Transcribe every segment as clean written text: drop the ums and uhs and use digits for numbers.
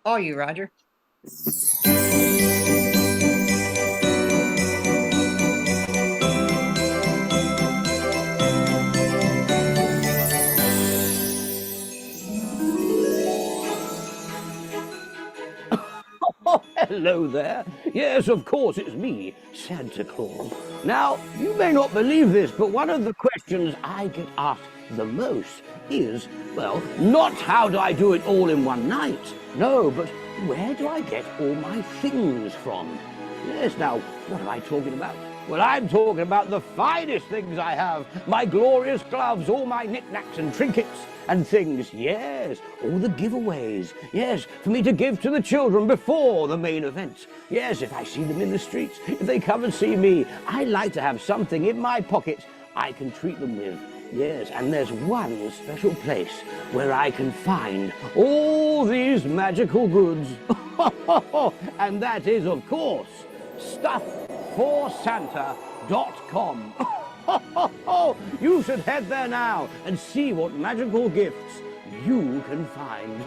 All you, Roger. Oh, hello there. Yes, of course, it's me, Santa Claus. Now, you may not believe this, but one of the questions I get asked the most is, well, not how do I do it all in one night? No, but where do I get all my things from? Yes, now, what am I talking about? Well, I'm talking about the finest things I have. My glorious gloves, all my knickknacks and trinkets and things. Yes, all the giveaways. Yes, for me to give to the children before the main event. Yes, if I see them in the streets, if they come and see me, I like to have something in my pocket I can treat them with. Yes, and there's one special place where I can find all these magical goods. And that is, of course, stuffforsanta.com. You should head there now and see what magical gifts you can find.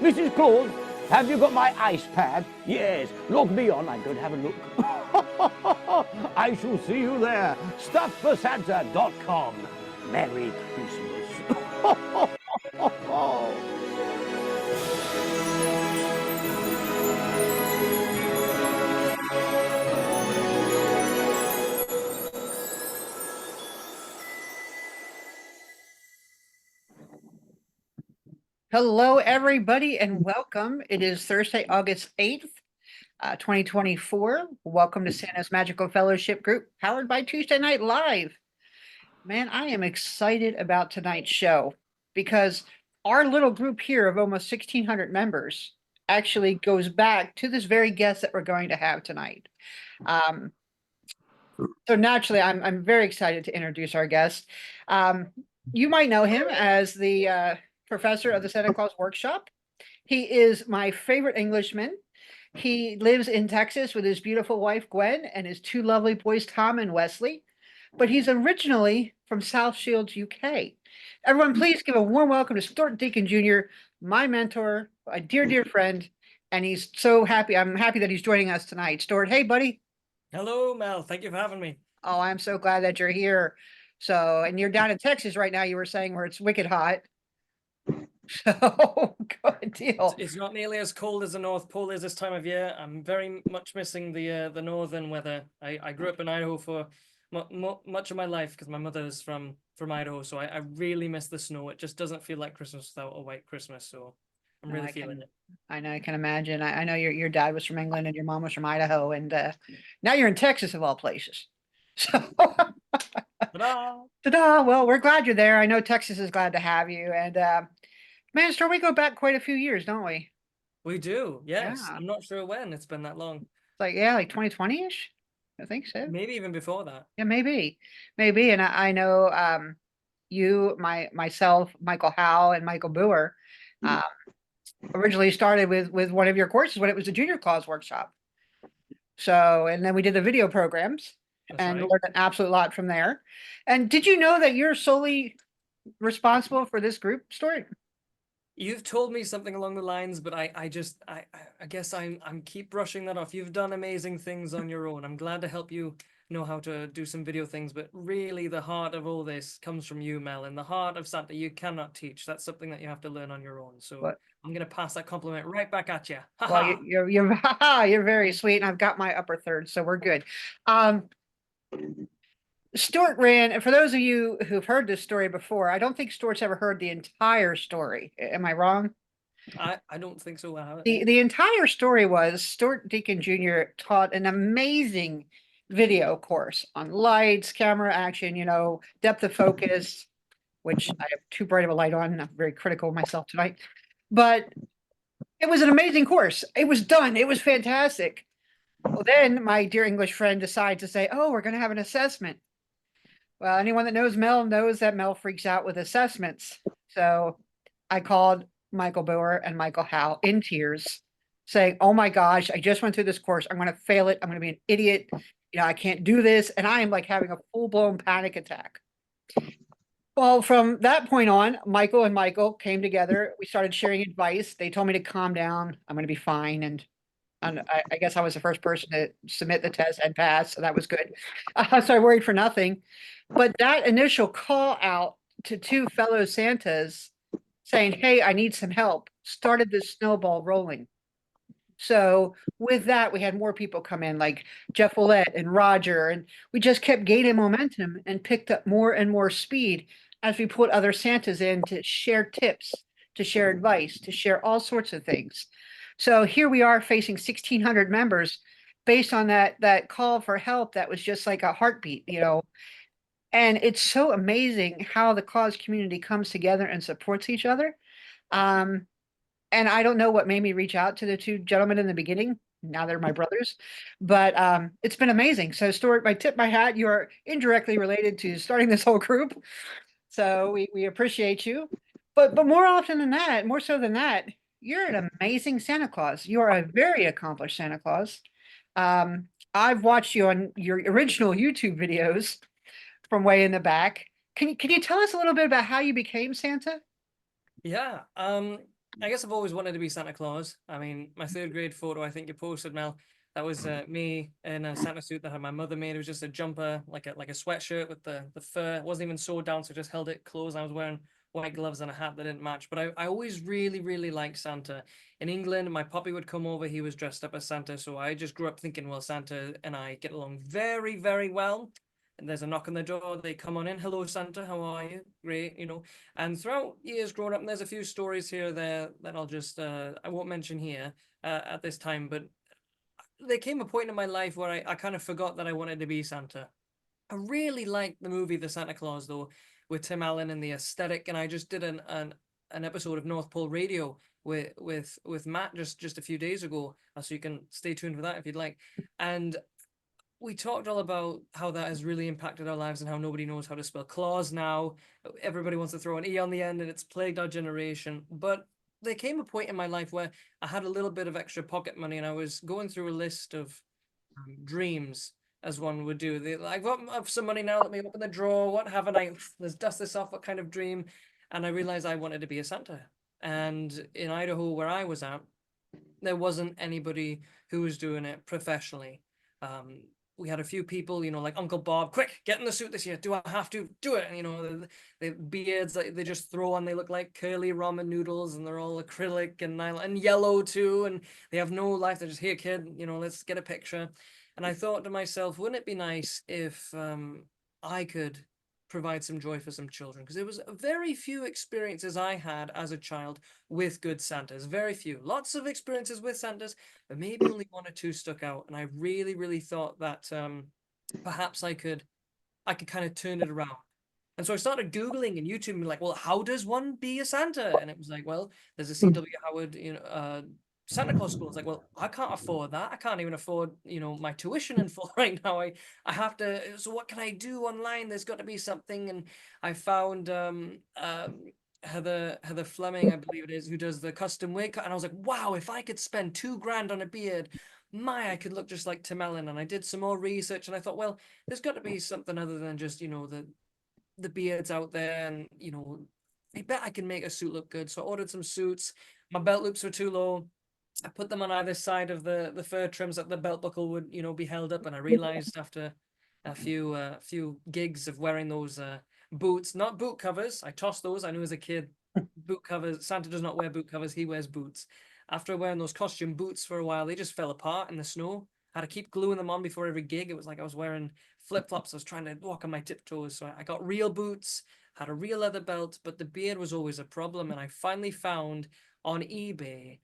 Mrs. Claus, have you got my ice pad? Yes, log me on, I'm going to have a look. I shall see you there. Stuffforsanta.com. Merry Christmas. Hello, everybody, and welcome. It is Thursday, August 8th, 2024. Welcome to Santa's Magical Fellowship Group, powered by Tuesday Night Live. Man, I am excited about tonight's show because our little group here of almost 1,600 members actually goes back to this very guest that we're going to have tonight. So naturally, I'm very excited to introduce our guest. You might know him as the professor of the Santa Claus Workshop. He is my favorite Englishman. He lives in Texas with his beautiful wife, Gwen, and his two lovely boys, Tom and Wesley. But he's originally from South Shields, UK. Everyone, please give a warm welcome to Stuart Deacon Jr., my mentor, a dear, dear friend. And he's so happy. I'm happy that he's joining us tonight. Stuart, hey, buddy. Hello, Mel. Thank you for having me. Oh, I'm so glad that you're here. So, and you're down in Texas right now, you were saying, where it's wicked hot. So, good deal. It's not nearly as cold as the North Pole is this time of year. I'm very much missing the northern weather. I grew up in Idaho for much of my life because my mother is from Idaho, so I really miss the snow. It just doesn't feel like Christmas without a white Christmas, so I'm really feeling it. I know, I can imagine. I know your dad was from England and your mom was from Idaho, and now you're in Texas of all places. So, Ta-da! ta-da! Well, we're glad you're there. I know Texas is glad to have you. And man, Stuart, we go back quite a few years, don't we? We do, yes. Yeah. I'm not sure when. It's been that long. It's like, yeah, like 2020-ish. I think so. Maybe even before that. Yeah, maybe. And I know you, myself, Michael Howe, and Michael Boer originally started with one of your courses when it was the Junior Claus Workshop. So, and then we did the video programs. That's and right. learned an absolute lot from there. And did you know that you're solely responsible for this group, Stuart? You've told me something along the lines, but I guess I'm keep brushing that off. You've done amazing things on your own. I'm glad to help you know how to do some video things, but really the heart of all this comes from you, Mel, and the heart of Santa you cannot teach. That's something that you have to learn on your own. So What? I'm gonna pass that compliment right back at you. Well, you're very sweet, and I've got my upper third, so we're good. Stuart ran, and for those of you who've heard this story before, I don't think Stuart's ever heard the entire story. Am I wrong? I don't think so. The entire story was Stuart Deacon Jr. taught an amazing video course on lights, camera action, depth of focus, which I have too bright of a light on. I'm very critical of myself tonight. But it was an amazing course. It was done. It was fantastic. Well, then my dear English friend decided to say, oh, we're going to have an assessment. Well, anyone that knows Mel knows that Mel freaks out with assessments. So I called Michael Boer and Michael Howe in tears, saying, oh my gosh, I just went through this course. I'm going to fail it. I'm going to be an idiot. I can't do this. And I am like having a full-blown panic attack. Well, from that point on, Michael and Michael came together. We started sharing advice. They told me to calm down. I'm going to be fine. And I guess I was the first person to submit the test and pass, so that was good. So I worried for nothing. But that initial call out to two fellow Santas saying, "Hey, I need some help," started this snowball rolling. So with that, we had more people come in, like Jeff Willett and Roger, and we just kept gaining momentum and picked up more and more speed as we put other Santas in to share tips, to share advice, to share all sorts of things. So here we are facing 1,600 members based on that call for help that was just like a heartbeat, you know. And it's so amazing how the Claus community comes together and supports each other. Um, and I don't know what made me reach out to the two gentlemen in the beginning. Now they're my brothers, but it's been amazing. So, Stuart, I tip my hat. You are indirectly related to starting this whole group, so we appreciate you. But more often than that, more so than that, you're an amazing Santa Claus. You are a very accomplished Santa Claus. I've watched you on your original YouTube videos from way in the back. Can you tell us a little bit about how you became Santa? Yeah, I guess I've always wanted to be Santa Claus. I mean, my third grade photo, I think you posted, Mel, that was me in a Santa suit that had my mother made. It was just a jumper, like a sweatshirt with the fur. It wasn't even sewed down, so just held it closed. I was wearing white gloves and a hat that didn't match. But I always really, really liked Santa. In England, my puppy would come over, he was dressed up as Santa. So I just grew up thinking, well, Santa and I get along very, very well. And there's a knock on the door, they come on in. Hello, Santa, how are you? Great, you know. And throughout years growing up, and there's a few stories here there that I'll just I won't mention here at this time, but there came a point in my life where I kind of forgot that I wanted to be Santa. I really liked the movie The Santa Claus though, with Tim Allen and the aesthetic, and I just did an episode of North Pole Radio with Matt just a few days ago, so you can stay tuned for that if you'd like. And we talked all about how that has really impacted our lives and how nobody knows how to spell clause now. Everybody wants to throw an E on the end and it's plagued our generation. But there came a point in my life where I had a little bit of extra pocket money and I was going through a list of dreams, as one would do. I've got some money now, let me open the drawer. What haven't I? Let's dust this off. What kind of dream? And I realized I wanted to be a Santa. And in Idaho, where I was at, there wasn't anybody who was doing it professionally. We had a few people, you know, like Uncle Bob, quick, get in the suit this year. Do I have to do it? And, you know, the beards that they just throw on, they look like curly ramen noodles and they're all acrylic and nylon and yellow too. And they have no life. They're just, here, kid, you know, let's get a picture. And I thought to myself, wouldn't it be nice if I could provide some joy for some children? Because there was very few experiences I had as a child with good Santas. Very few. Lots of experiences with Santas, but maybe only one or two stuck out. And I really, really thought that perhaps I could kind of turn it around. And so I started Googling and YouTube and like, well, how does one be a Santa? And it was like, well, there's a C.W. Howard, you know, Santa Claus school. It's like, well, I can't afford that. I can't even afford, you know, my tuition in full right now. I have to. So what can I do online? There's got to be something. And I found Heather Fleming, I believe it is, who does the custom wig cut. And I was like, wow, if I could spend $2,000 on a beard, I could look just like Tim Allen. And I did some more research, and I thought, well, there's got to be something other than just, you know, the beards out there, and you know, I bet I can make a suit look good. So I ordered some suits. My belt loops were too low. I put them on either side of the fur trims that the belt buckle would, you know, be held up. And I realized after a few gigs of wearing those boots, not boot covers. I tossed those. I knew as a kid, boot covers. Santa does not wear boot covers. He wears boots. After wearing those costume boots for a while, they just fell apart in the snow. I had to keep gluing them on before every gig. It was like I was wearing flip-flops. I was trying to walk on my tiptoes. So I got real boots, had a real leather belt, but the beard was always a problem. And I finally found on eBay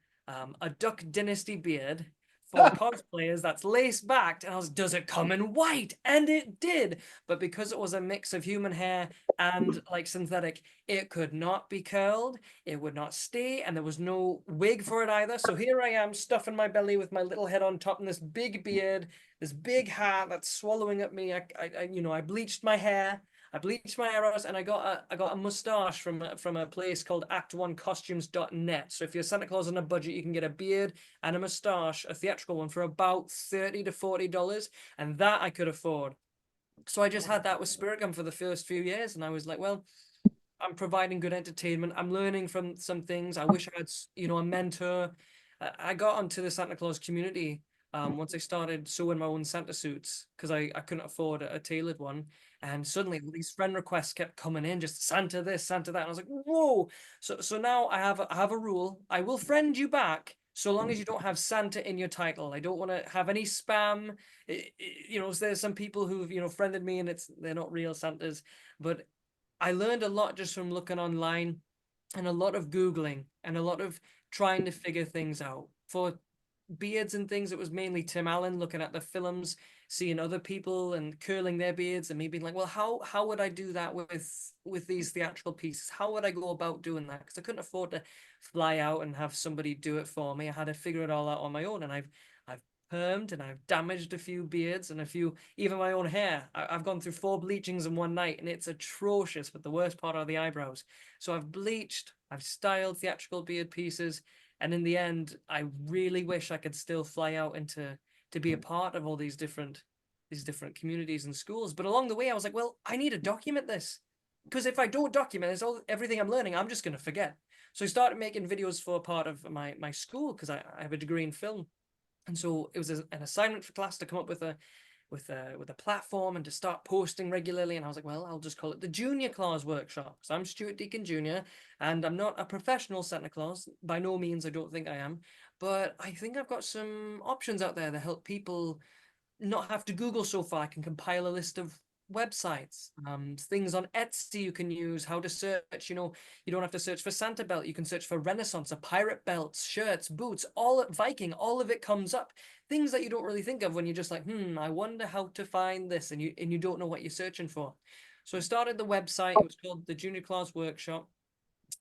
a Duck Dynasty beard for cosplayers that's lace backed. And I was, does it come in white? And it did. But because it was a mix of human hair and like synthetic, it could not be curled. It would not stay. And there was no wig for it either. So here I am stuffing my belly with my little head on top and this big beard, this big hat that's swallowing up me. I bleached my hair. I bleached my arrows, and I got a mustache from a place called act1costumes.net. So if you're Santa Claus on a budget, you can get a beard and a mustache, a theatrical one, for about $30 to $40, and that I could afford. So I just had that with Spirit Gum for the first few years, and I was like, well, I'm providing good entertainment. I'm learning from some things. I wish I had, a mentor. I got onto the Santa Claus community once I started sewing my own Santa suits because I couldn't afford a tailored one. And suddenly all these friend requests kept coming in, just Santa this, Santa that. And I was like, whoa. So now I have a rule. I will friend you back so long as you don't have Santa in your title. I don't want to have any spam. There's some people who've, friended me and they're not real Santas. But I learned a lot just from looking online and a lot of Googling and a lot of trying to figure things out. For beards and things, it was mainly Tim Allen looking at the films, seeing other people and curling their beards, and me being like, well, how would I do that with these theatrical pieces? How would I go about doing that? Because I couldn't afford to fly out and have somebody do it for me. I had to figure it all out on my own, and I've permed and I've damaged a few beards and a few, even my own hair. I've gone through 4 bleachings in one night, and it's atrocious, but the worst part are the eyebrows. So I've bleached, I've styled theatrical beard pieces, and in the end, I really wish I could still fly out into to be a part of all these different communities and schools. But along the way, I was like, well, I need to document this, because if I don't document this, everything I'm learning, I'm just going to forget. So I started making videos for a part of my school because I have a degree in film, and so it was an assignment for class to come up with a platform and to start posting regularly. And I was like, well, I'll just call it the Junior Claus Workshop. So I'm Stuart Deacon Jr. and I'm not a professional Santa Claus. By no means, I don't think I am. But I think I've got some options out there that help people not have to Google so far. I can compile a list of websites, things on Etsy you can use, how to search. You don't have to search for Santa belt. You can search for Renaissance, or pirate belts, shirts, boots, all Viking, all of it comes up. Things that you don't really think of when you're just like, I wonder how to find this, and you don't know what you're searching for. So I started the website. It was called the Junior Claus Workshop.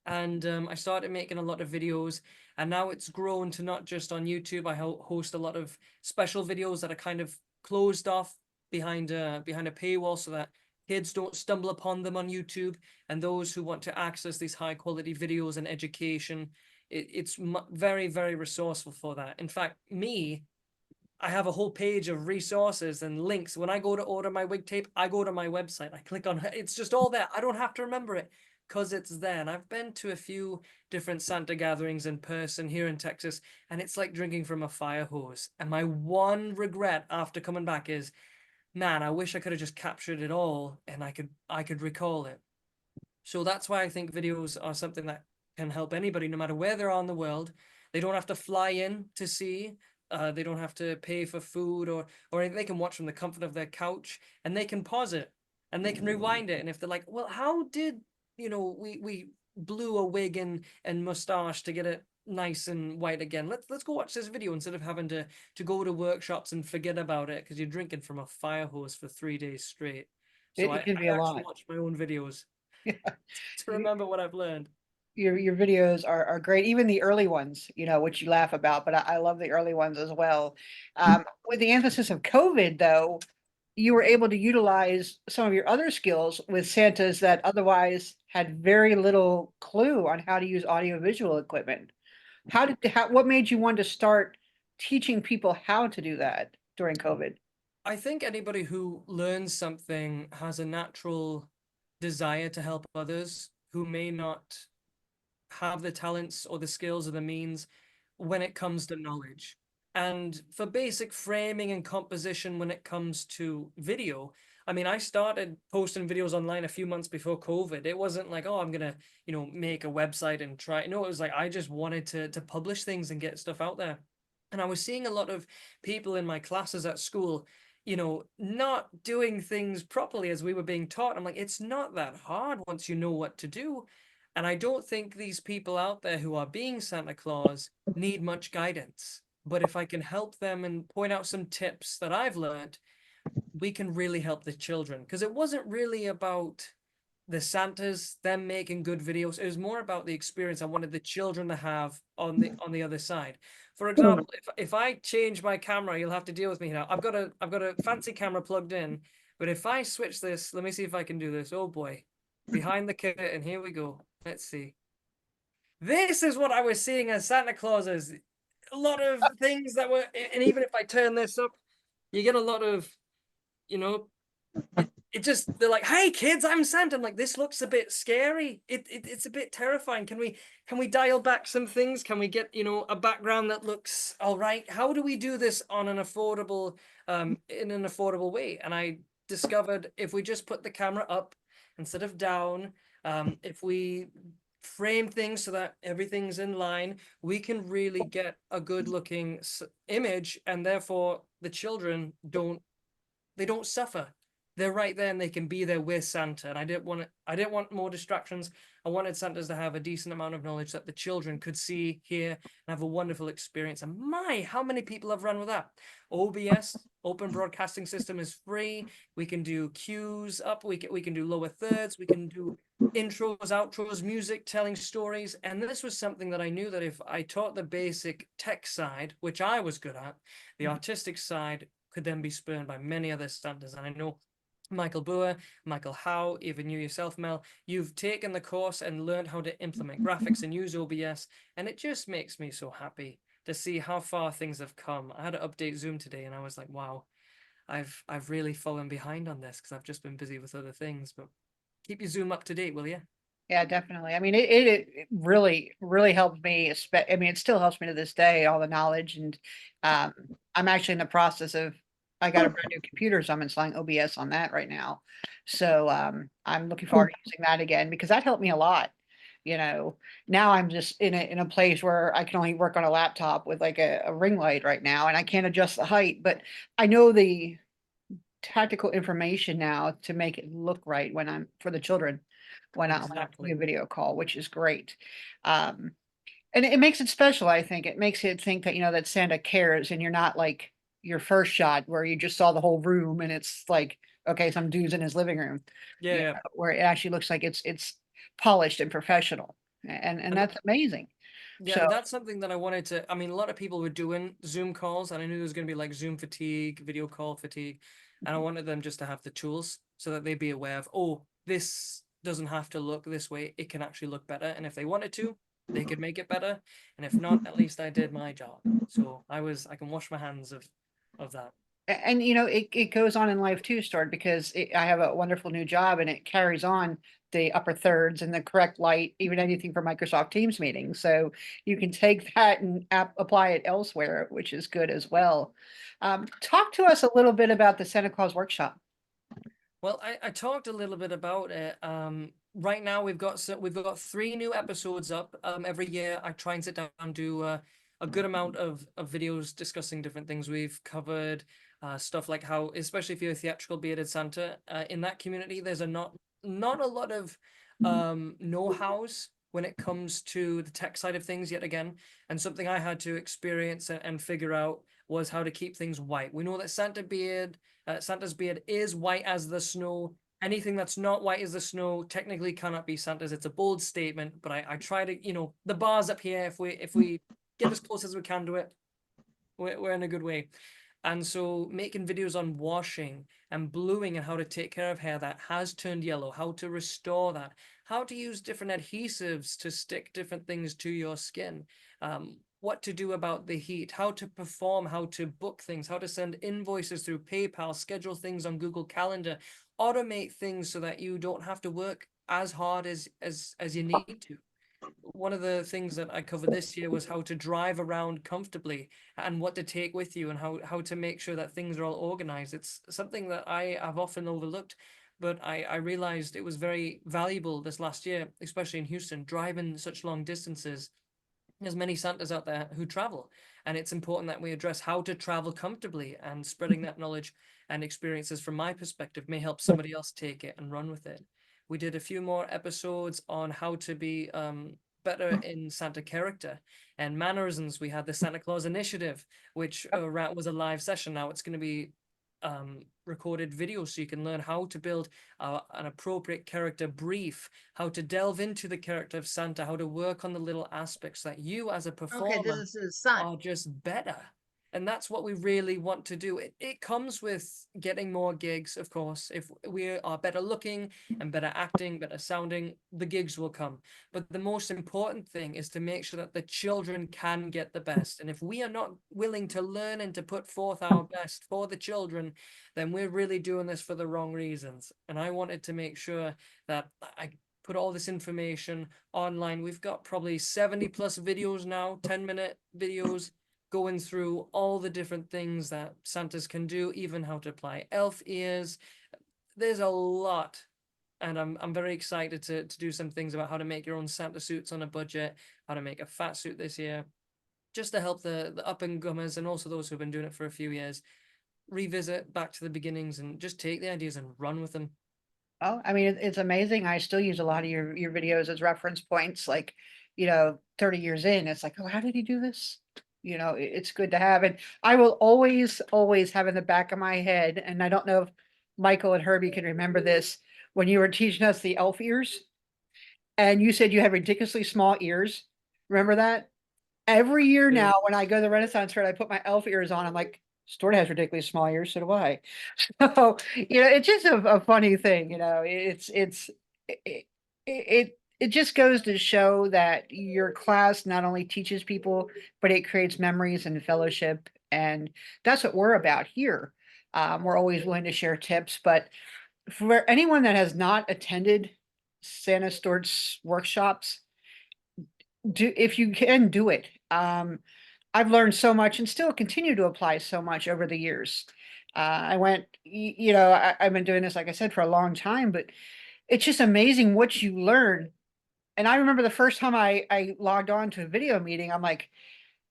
And I started making a lot of videos, and now it's grown to not just on YouTube. I host a lot of special videos that are kind of closed off behind a paywall so that kids don't stumble upon them on YouTube, and those who want to access these high quality videos and education, it's very, very resourceful for that. In fact, I have a whole page of resources and links. When I go to order my wig tape, I go to my website. I click on it. It's just all there. I don't have to remember it because it's there. And I've been to a few different Santa gatherings in person here in Texas, and it's like drinking from a fire hose. And my one regret after coming back is, man, I wish I could have just captured it all and I could recall it. So that's why I think videos are something that can help anybody, no matter where they are in the world. They don't have to fly in to see. They don't have to pay for food or they can watch from the comfort of their couch, and they can pause it and they can rewind it. And if they're like, well, how did we blew a wig and mustache to get it nice and white again? Let's go watch this video instead of having to go to workshops and forget about it because you're drinking from a fire hose for 3 days straight. So It I can be a actually lot. watch my own videos Yeah. to remember what I've learned. Your videos are great, even the early ones, which you laugh about, but I love the early ones as well. With the emphasis of COVID, though, you were able to utilize some of your other skills with Santas that otherwise had very little clue on how to use audiovisual equipment. What made you want to start teaching people how to do that during COVID? I think anybody who learns something has a natural desire to help others who may not have the talents or the skills or the means when it comes to knowledge. And for basic framing and composition when it comes to video, I mean, I started posting videos online a few months before COVID. It wasn't like, oh, I'm gonna, make a website and try. No, it was like I just wanted to publish things and get stuff out there. And I was seeing a lot of people in my classes at school, not doing things properly as we were being taught. I'm like, it's not that hard once you know what to do. And I don't think these people out there who are being Santa Claus need much guidance. But if I can help them and point out some tips that I've learned, we can really help the children. Because it wasn't really about the Santas, them making good videos. It was more about the experience I wanted the children to have on the other side. For example, if I change my camera, you'll have to deal with me now. I've got a fancy camera plugged in, but if I switch this, let me see if I can do this. Oh boy. Behind the curtain, here we go. Let's see. This is what I was seeing as Santa Clauses. A lot of things and even if I turn this up, you get a lot of, you know, they're like, "Hey kids, I'm Santa." I'm like, "This looks a bit scary. It's a bit terrifying. Can we dial back some things? Can we get, a background that looks all right? How do we do this on an affordable in an affordable way?" And I discovered if we just put the camera up instead of down, if we frame things so that everything's in line, we can really get a good looking image, and therefore the children don't suffer. They're right there and they can be there with Santa. And I didn't want more distractions. I wanted Santas to have a decent amount of knowledge that the children could see, hear, and have a wonderful experience. And how many people have run with that? OBS, Open Broadcasting System, is free. We can do cues up, we can do lower thirds, we can do intros, outros, music, telling stories. And this was something that I knew that if I taught the basic tech side, which I was good at, the artistic side could then be spurned by many other Santas. And I know Michael Boer, Michael Howe, even you yourself, Mel, you've taken the course and learned how to implement graphics and use OBS, and it just makes me so happy to see how far things have come. I had to update Zoom today, and I was like, wow, I've really fallen behind on this because I've just been busy with other things. But keep your Zoom up to date, will you? Yeah, definitely. I mean, it really, really helped me. I mean, it still helps me to this day, all the knowledge. And I'm actually in the process of, I got a brand new computer, so I'm installing OBS on that right now. So I'm looking forward to using that again because that helped me a lot. You know, now I'm just in a place where I can only work on a laptop with like a ring light right now, and I can't adjust the height, but I know the tactical information now to make it look right when I'm for the children when I'm doing Exactly. a video call, which is great. Um, and it makes it special, I think. It makes it think that, that Santa cares and you're not like your first shot where you just saw the whole room and it's like, okay, some dude's in his living room, Yeah. where it actually looks like it's polished and professional. And And that's amazing. yeah, So and that's something that I wanted to. I mean, a lot of people were doing Zoom calls, and I knew there was going to be like Zoom fatigue, video call fatigue, and I wanted them just to have the tools so that they'd be aware of, oh, this doesn't have to look this way; it can actually look better. And if they wanted to, they could make it better. And if not, at least I did my job. So I can wash my hands of that. and it goes on in life too, Stuart, because I have a wonderful new job and it carries on the upper thirds and the correct light, even anything for Microsoft Teams meetings. So you can take that and apply it elsewhere, which is good as well. Talk to us a little bit about the Santa Claus workshop. Well, I talked a little bit about it. Right now we've got 3 new episodes up. Every year I try and sit down and do a good amount of videos discussing different things. We've covered stuff like how, especially if you're a theatrical bearded Santa, in that community, there's not a lot of know-hows when it comes to the tech side of things yet again. And something I had to experience and figure out was how to keep things white. We know that Santa's beard is white as the snow. Anything that's not white as the snow technically cannot be Santa's. It's a bold statement, but I try to, the bar's up here. If we get as close as we can to it, we're in a good way. And so making videos on washing and bluing and how to take care of hair that has turned yellow, how to restore that, how to use different adhesives to stick different things to your skin, what to do about the heat, how to perform, how to book things, how to send invoices through PayPal, schedule things on Google Calendar, automate things so that you don't have to work as hard as you need to. One of the things that I covered this year was how to drive around comfortably and what to take with you and how to make sure that things are all organized. It's something that I have often overlooked, but I realized it was very valuable this last year, especially in Houston, driving such long distances. There's many Santas out there who travel, and it's important that we address how to travel comfortably, and spreading that knowledge and experiences from my perspective may help somebody else take it and run with it. We did a few more episodes on how to be better in Santa character and mannerisms. We had the Santa Claus Initiative, which was a live session. Now it's going to be recorded video so you can learn how to build an appropriate character brief, how to delve into the character of Santa, how to work on the little aspects that you as a Okay, performer this is his son. are just better. And that's what we really want to do. It comes with getting more gigs, of course. If we are better looking and better acting, better sounding, the gigs will come. But the most important thing is to make sure that the children can get the best. And if we are not willing to learn and to put forth our best for the children, then we're really doing this for the wrong reasons. And I wanted to make sure that I put all this information online. We've got probably 70 plus videos now, 10-minute videos going through all the different things that Santas can do, even how to apply elf ears. There's a lot. And I'm very excited to do some things about how to make your own Santa suits on a budget, how to make a fat suit this year, just to help the up and comers and also those who've been doing it for a few years revisit back to the beginnings and just take the ideas and run with them. Oh, I mean, it's amazing. I still use a lot of your videos as reference points, like, 30 years in, it's like, oh, how did he do this? It's good to have. And I will always have in the back of my head, and I don't know if Michael and Herbie can remember this, when you were teaching us the elf ears, and you said you had ridiculously small ears. Remember that? Every year Yeah. now, when I go to the Renaissance Fair, and I put my elf ears on, I'm like, Stuart has ridiculously small ears, so do I. So, it's just a funny thing, it, it just goes to show that your class not only teaches people, but it creates memories and fellowship. And that's what we're about here. We're always willing to share tips, but for anyone that has not attended Santa Stuart's workshops, if you can do it. I've learned so much and still continue to apply so much over the years. I went, I've been doing this, like I said, for a long time, but it's just amazing what you learn. And I remember the first time I logged on to a video meeting, I'm like,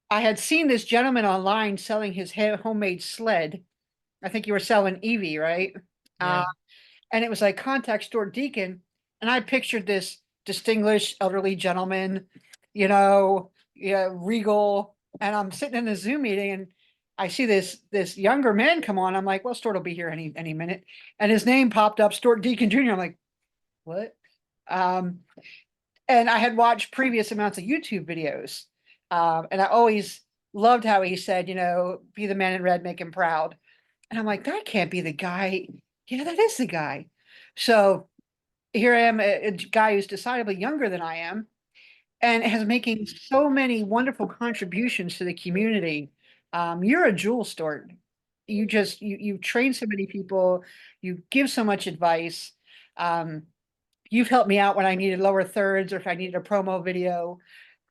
I had seen this gentleman online selling his homemade sled. I think you were selling Evie, right? Yeah. And it was like contact Stuart Deacon. And I pictured this distinguished elderly gentleman, regal. And I'm sitting in a Zoom meeting and I see this younger man come on. I'm like, well, Stuart will be here any minute. And his name popped up, Stuart Deacon Jr. I'm like, what? Um, and I had watched previous amounts of YouTube videos. And I always loved how he said, be the man in red, make him proud. And I'm like, that can't be the guy. Yeah, that is the guy. So here I am, a guy who's decidedly younger than I am, and has making so many wonderful contributions to the community. You're a jewel, Stuart. You train so many people, you give so much advice. Um, you've helped me out when I needed lower thirds or if I needed a promo video.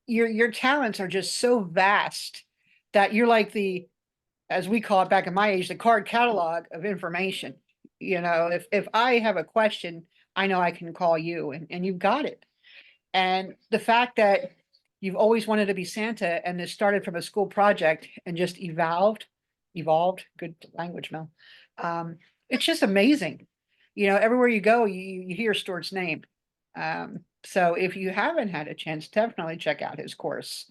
Your talents are just so vast that you're like the, as we call it back in my age, the card catalog of information. If I have a question, I know I can call you and you've got it. And the fact that you've always wanted to be Santa and this started from a school project and just evolved, good language, Mel. It's just amazing. Everywhere you go, you hear Stuart's name. So if you haven't had a chance, definitely check out his course.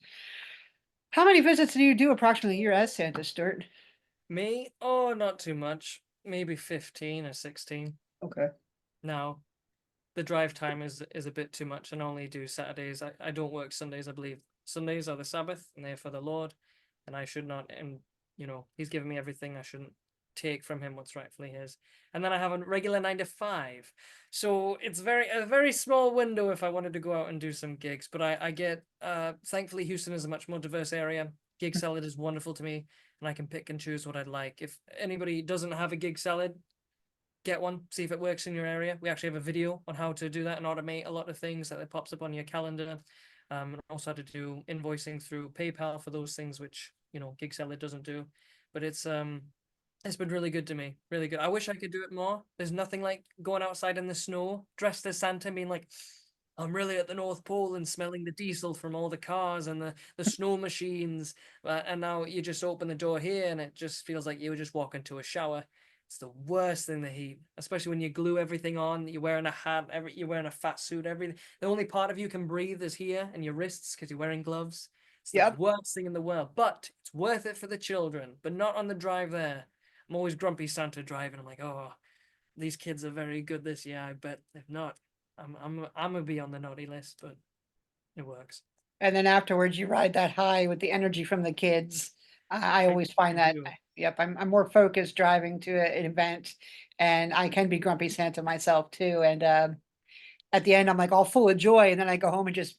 How many visits do you do approximately a year as Santa, Stuart? Me? Oh, not too much. Maybe 15 or 16. Okay. Now, the drive time is a bit too much and only do Saturdays. I don't work Sundays, I believe. Sundays are the Sabbath and they're for the Lord, and I should not, and he's given me everything. I shouldn't take from him what's rightfully his. And then I have a regular 9 to 5. So it's a very small window if I wanted to go out and do some gigs. But I get thankfully Houston is a much more diverse area. Gig salad is wonderful to me, and I can pick and choose what I'd like. If anybody doesn't have a gig salad, get one, see if it works in your area. We actually have a video on how to do that and automate a lot of things that it pops up on your calendar. And also how to do invoicing through PayPal for those things which Gig Salad doesn't do. But it's been really good to me, really good. I wish I could do it more. There's nothing like going outside in the snow dressed as Santa and being like, I'm really at the North Pole and smelling the diesel from all the cars and the snow machines. And now you just open the door here and it just feels like you were just walking to a shower. It's the worst thing, the heat, especially when you glue everything on. You're wearing a hat, you're wearing a fat suit. Everything. The only part of you can breathe is here and your wrists because you're wearing gloves. It's the Yep. worst thing in the world, but it's worth it for the children. But not on the drive there. I'm always grumpy Santa driving. I'm like, oh, these kids are very good this year. I bet if not, I'm gonna be on the naughty list, but it works. And then afterwards, you ride that high with the energy from the kids. I always find I that, do. yep, I'm more focused driving to an event, and I can be grumpy Santa myself too, and, at the end, I'm like all full of joy, and then I go home and just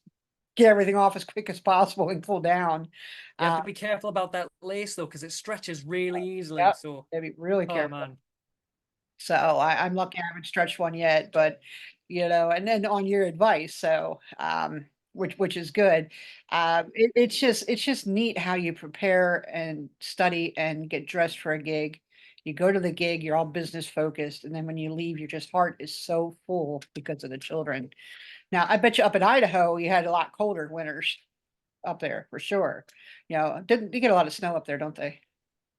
get everything off as quick as possible and cool down. You have Uh, to be careful about that lace though, because it stretches really easily. yep, So, gotta be really oh careful. man. So I'm lucky I haven't stretched one yet, but and then on your advice, so which is good. It's just neat how you prepare and study and get dressed for a gig. You go to the gig, you're all business focused, and then when you leave, your just heart is so full because of the children. Now, I bet you up in Idaho, you had a lot colder winters up there for sure. Didn't you get a lot of snow up there, don't they?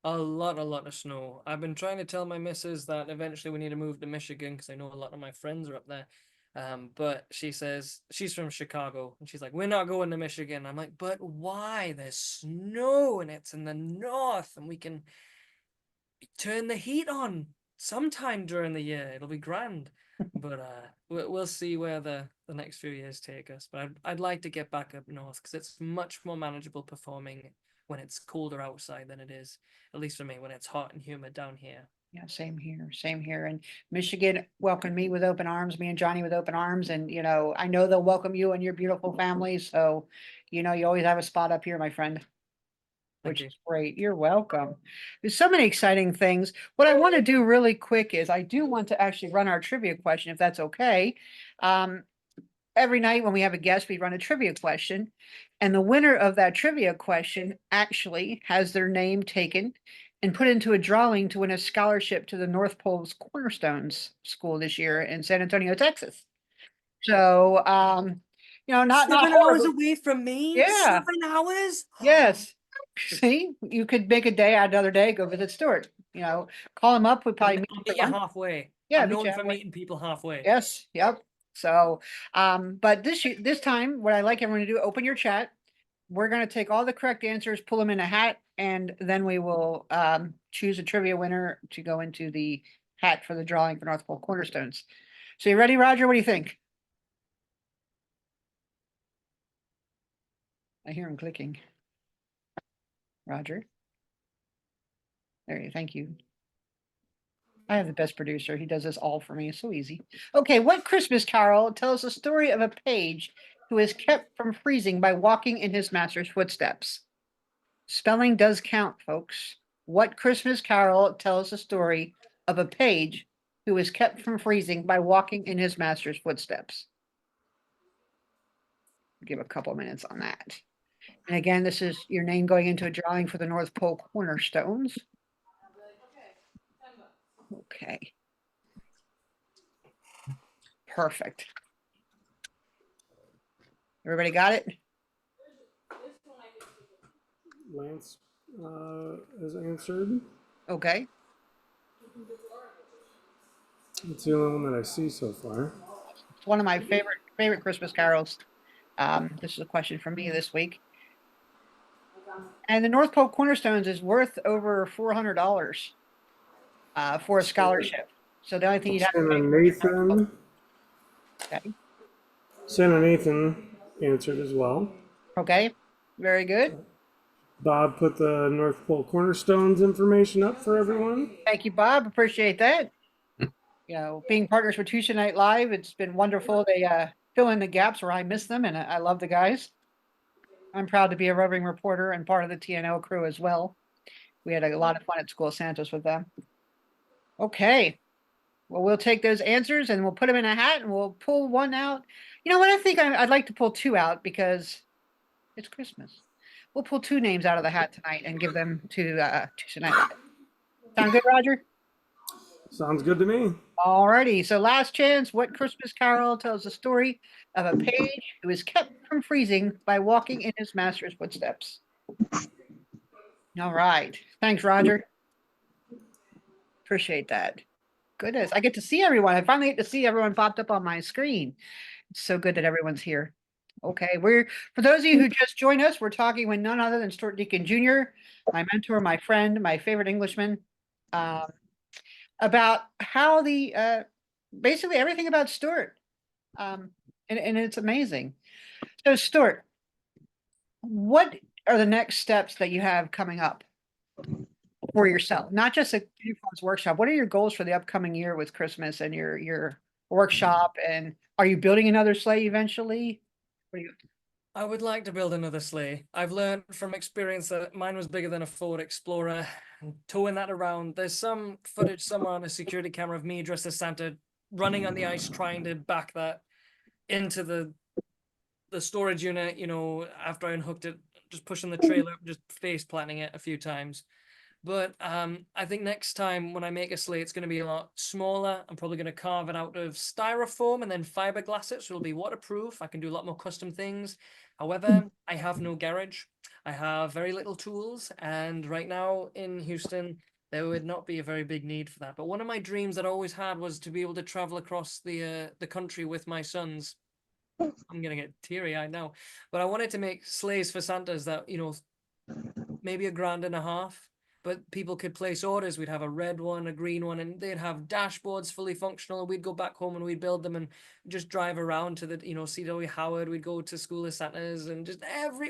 A lot of snow. I've been trying to tell my missus that eventually we need to move to Michigan because I know a lot of my friends are up there. But she says she's from Chicago and she's like, we're not going to Michigan. I'm like, but why? There's snow and it's in the north and we can turn the heat on sometime during the year. It'll be grand. But we'll see where the next few years take us. But I'd like to get back up north because it's much more manageable performing when it's colder outside than it is, at least for me, when it's hot and humid down here. Yeah, same here, same here. And Michigan welcomed me with open arms, me and Johnny with open arms. And, I know they'll welcome you and your beautiful family. So, you always have a spot up here, my friend, Thank which you. is great. You're welcome. There's so many exciting things. What I want to do really quick is I do want to actually run our trivia question, if that's okay. Um, every night when we have a guest, we run a trivia question. And the winner of that trivia question actually has their name taken and put into a drawing to win a scholarship to the North Pole's Cornerstones School this year in San Antonio, Texas. So, not 7 hours horrible. away from me? Yeah. 7 hours? Yes. See, you could make a day out another day, go visit Stuart, call him up. We probably meet I'll for meet you lunch. halfway. Yeah, I'm meet you known for halfway. meeting people halfway. Yes, yep. So, but this time, what I like everyone to do, open your chat. We're gonna take all the correct answers, pull them in a hat, and then we will choose a trivia winner to go into the hat for the drawing for North Pole Cornerstones. So you ready, Roger? What do you think? I hear him clicking. Roger. There you thank you. I have the best producer. He does this all for me. It's so easy. Okay, what Christmas carol tells the story of a page who is kept from freezing by walking in his master's footsteps? Spelling does count, folks. What Christmas carol tells the story of a page who is kept from freezing by walking in his master's footsteps? Give a couple minutes on that. And again, this is your name going into a drawing for the North Pole Cornerstones. Okay. Perfect. Everybody got it? Lance has answered. Okay. It's the only one that I see so far. It's one of my favorite Christmas carols. This is a question from me this week. And the North Pole Cornerstones is worth over $400 for a scholarship. So the only thing you'd have to Santa pay Nathan. okay. Santa Nathan answered as well. Okay. Very good. Bob put the North Pole Cornerstones information up for everyone. Thank you, Bob. Appreciate that. Being partners with Tuesday Night Live, it's been wonderful. They fill in the gaps where I miss them, and I love the guys. I'm proud to be a roving reporter and part of the TNO crew as well. We had a lot of fun at School of Santos with them. Okay. Well, we'll take those answers and we'll put them in a hat and we'll pull one out. You know what? I think I'd like to pull two out because it's Christmas. We'll pull two names out of the hat tonight and give them to tonight. Sound good, Roger? Sounds good to me. Alrighty. So last chance. What Christmas carol tells the story of a page who is kept from freezing by walking in his master's footsteps? All right. Thanks, Roger. Appreciate that. Goodness, I get to see everyone. I finally get to see everyone popped up on my screen. It's so good that everyone's here. Okay, for those of you who just joined us, we're talking with none other than Stuart Deacon Jr., my mentor, my friend, my favorite Englishman, about how basically everything about Stuart. And it's amazing. So Stuart, what are the next steps that you have coming up for yourself, not just a Claus workshop? What are your goals for the upcoming year with Christmas and your workshop? And are you building another sleigh eventually? What do you? I would like to build another sleigh. I've learned from experience that mine was bigger than a Ford Explorer, and towing that around. There's some footage somewhere on a security camera of me dressed as Santa running on the ice, trying to back that into the storage unit, after I unhooked it, just pushing the trailer, just face planting it a few times. But I think next time when I make a sleigh, it's going to be a lot smaller. I'm probably going to carve it out of styrofoam and then fiberglass it, so it'll be waterproof. I can do a lot more custom things. However, I have no garage. I have very little tools, and right now in Houston, there would not be a very big need for that. But one of my dreams that I always had was to be able to travel across the country with my sons. I'm gonna get teary-eyed now, but I wanted to make sleighs for Santas that, maybe $1.50, but people could place orders. We'd have a red one, a green one, and they'd have dashboards fully functional. We'd go back home and we'd build them and just drive around to the, C.W. Howard. We'd go to School of Santas and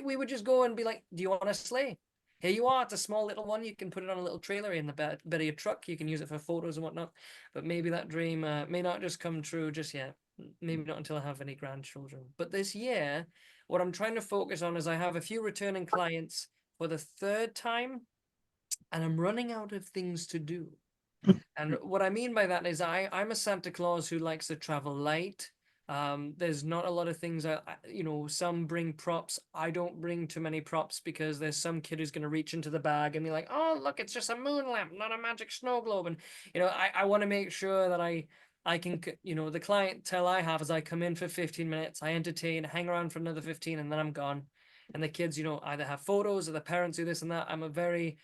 we would just go and be like, do you want a sleigh? Here you are. It's a small little one. You can put it on a little trailer in the bed of your truck. You can use it for photos and whatnot. But maybe that dream may not just come true just yet. Maybe not until I have any grandchildren. But this year, what I'm trying to focus on is I have a few returning clients for the third time, and I'm running out of things to do. And what I mean by that is I'm a Santa Claus who likes to travel light. There's not a lot of things, some bring props. I don't bring too many props because there's some kid who's going to reach into the bag and be like, oh, look, it's just a moon lamp, not a magic snow globe. And, I want to make sure that I can, the clientele I have is I come in for 15 minutes, I entertain, hang around for another 15, and then I'm gone. And the kids, either have photos or the parents do this and that. I'm a very,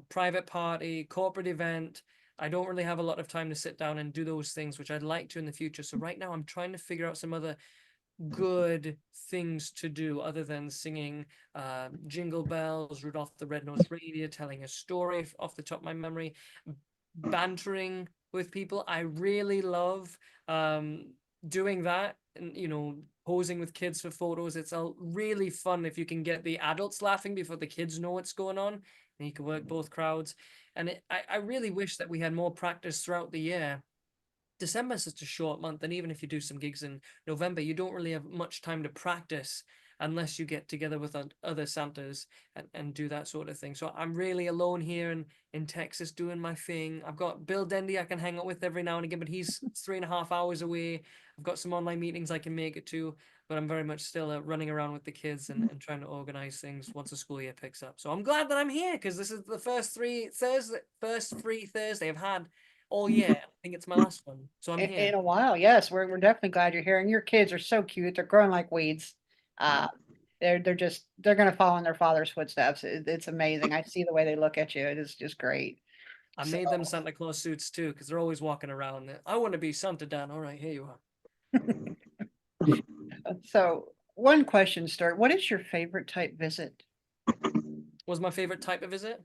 private party, corporate event. I don't really have a lot of time to sit down and do those things, which I'd like to in the future. So right now I'm trying to figure out some other good things to do other than singing Jingle Bells, Rudolph the Red-Nosed Reindeer, telling a story off the top of my memory, bantering with people. I really love doing that, and posing with kids for photos. It's really fun if you can get the adults laughing before the kids know what's going on, and you can work both crowds. And I really wish that we had more practice throughout the year. December is such a short month, and even if you do some gigs in November, you don't really have much time to practice unless you get together with other Santas and do that sort of thing. So I'm really alone here in Texas doing my thing. I've got Bill Dendy I can hang out with every now and again, but he's 3.5 hours away. I've got some online meetings I can make it to, but I'm very much still running around with the kids and trying to organize things once the school year picks up. So I'm glad that I'm here because this is the first free Thursday I've had all year. I think it's my last one. So I'm here. In a while, yes, we're definitely glad you're here. And your kids are so cute. They're growing like weeds. They're gonna follow in their father's footsteps. It's amazing. I see the way they look at you. It is just great. I So, made them Santa Claus suits too, because they're always walking around. I want to be Santa Dan. All right, here you are. so one question, Stuart. What is your favorite type visit? Was my favorite type of visit?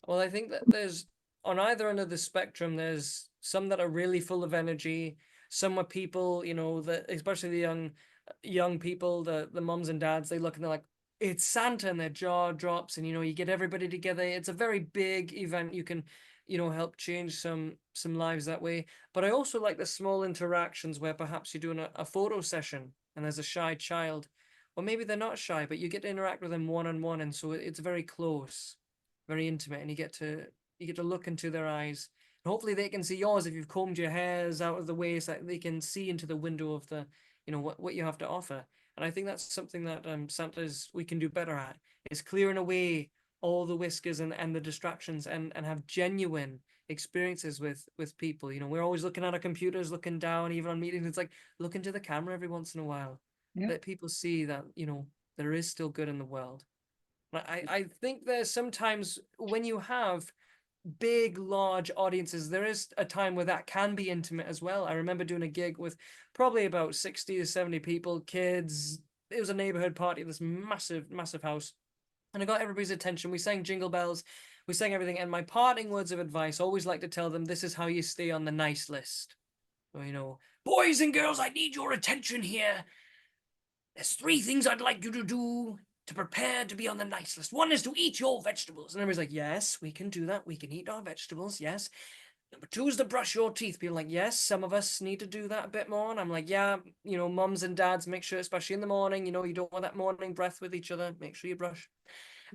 Well, I think that there's, on either end of the spectrum, there's some that are really full of energy. Some where people, that especially the young people, the moms and dads, they look and they're like, it's Santa, and their jaw drops, and you get everybody together. It's a very big event. You can, help change some lives that way. But I also like the small interactions where perhaps you're doing a photo session and there's a shy child, or maybe they're not shy, but you get to interact with them one-on-one, and so it's very close, very intimate, and you get to look into their eyes. And hopefully they can see yours if you've combed your hairs out of the way, so that they can see into the window of the, what you have to offer. And I think that's something that Santa's we can do better at, is clearing away all the whiskers and the distractions, and have genuine experiences with people. We're always looking at our computers, looking down, even on meetings. It's like, look into the camera every once in a while. Yeah. Let people see that, there is still good in the world. I think there's sometimes when you have big, large audiences, there is a time where that can be intimate as well. I remember doing a gig with probably about 60 to 70 people, kids. It was a neighborhood party, this massive, massive house. And I got everybody's attention. We sang Jingle Bells. We sang everything. And my parting words of advice, I always like to tell them, this is how you stay on the nice list. So, boys and girls, I need your attention here. There's 3 things I'd like you to do to prepare to be on the nice list. One is to eat your vegetables. And everybody's like, yes, we can do that. We can eat our vegetables. Yes. Number 2 is to brush your teeth. People are like, yes, some of us need to do that a bit more. And I'm like, yeah, mums and dads, make sure, especially in the morning, you don't want that morning breath with each other. Make sure you brush.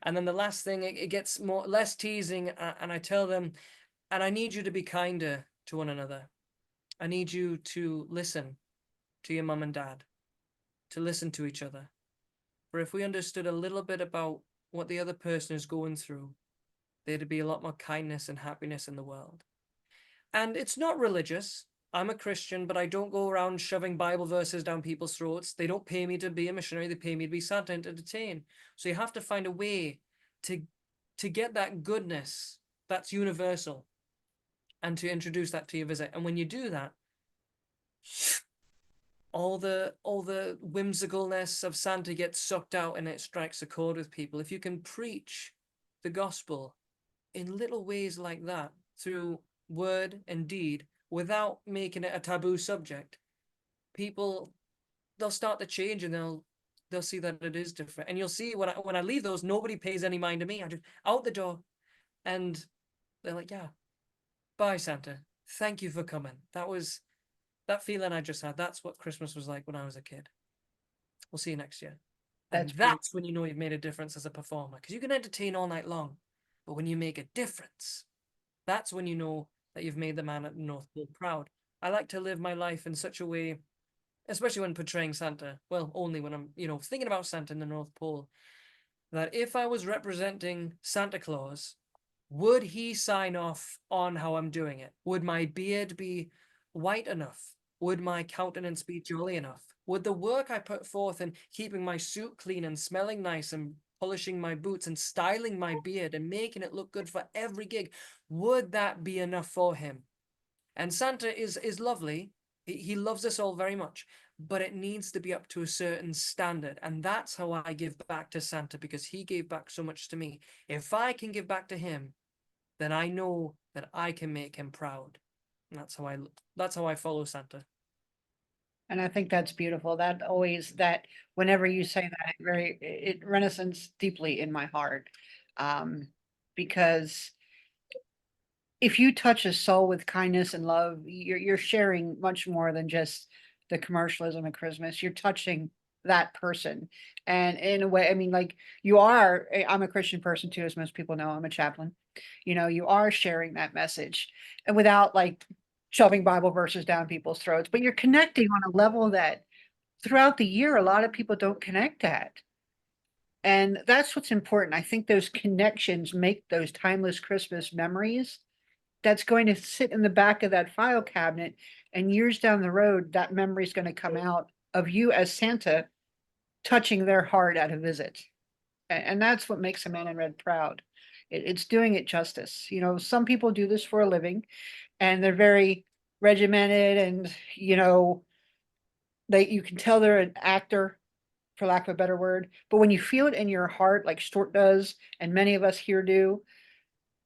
And then the last thing, it gets less teasing. And I tell them, and I need you to be kinder to one another. I need you to listen to your mum and dad, to listen to each other. For if we understood a little bit about what the other person is going through, there'd be a lot more kindness and happiness in the world. And it's not religious. I'm a Christian, but I don't go around shoving Bible verses down people's throats. They don't pay me to be a missionary. They pay me to be Santa and to entertain. So you have to find a way to get that goodness that's universal and to introduce that to your visit. And when you do that, all the whimsicalness of Santa gets sucked out and it strikes a chord with people. If you can preach the gospel in little ways like that, through word and deed, without making it a taboo subject, people, they'll start to change and they'll see that it is different. And you'll see when I leave those, nobody pays any mind to me. I just out the door and they're like, yeah, bye Santa, thank you for coming. That feeling I just had, that's what Christmas was like when I was a kid. We'll see you next year. And that's when you know you've made a difference as a performer, because you can entertain all night long, but when you make a difference, that's when you know that you've made the man at the North Pole proud. I like to live my life in such a way, especially when portraying Santa, well, only when I'm, thinking about Santa in the North Pole, that if I was representing Santa Claus, would he sign off on how I'm doing it? Would my beard be white enough? Would my countenance be jolly enough? Would the work I put forth in keeping my suit clean and smelling nice and polishing my boots and styling my beard and making it look good for every gig, would that be enough for him? And Santa is lovely. He loves us all very much, but it needs to be up to a certain standard. And that's how I give back to Santa, because he gave back so much to me. If I can give back to him, then I know that I can make him proud. And that's how I follow Santa. And I think that's beautiful. That whenever you say that, it resonates deeply in my heart. Because if you touch a soul with kindness and love, you're sharing much more than just the commercialism of Christmas. You're touching that person. And in a way, I mean, like I'm a Christian person too, as most people know. I'm a chaplain. You are sharing that message, and without like shoving Bible verses down people's throats, but you're connecting on a level that throughout the year, a lot of people don't connect at. And that's what's important. I think those connections make those timeless Christmas memories that's going to sit in the back of that file cabinet. And years down the road, that memory is going to come out of you as Santa touching their heart at a visit. And that's what makes a man in red proud. It's doing it justice. Some people do this for a living and they're very regimented and, you can tell they're an actor, for lack of a better word. But when you feel it in your heart, like Stuart does, and many of us here do,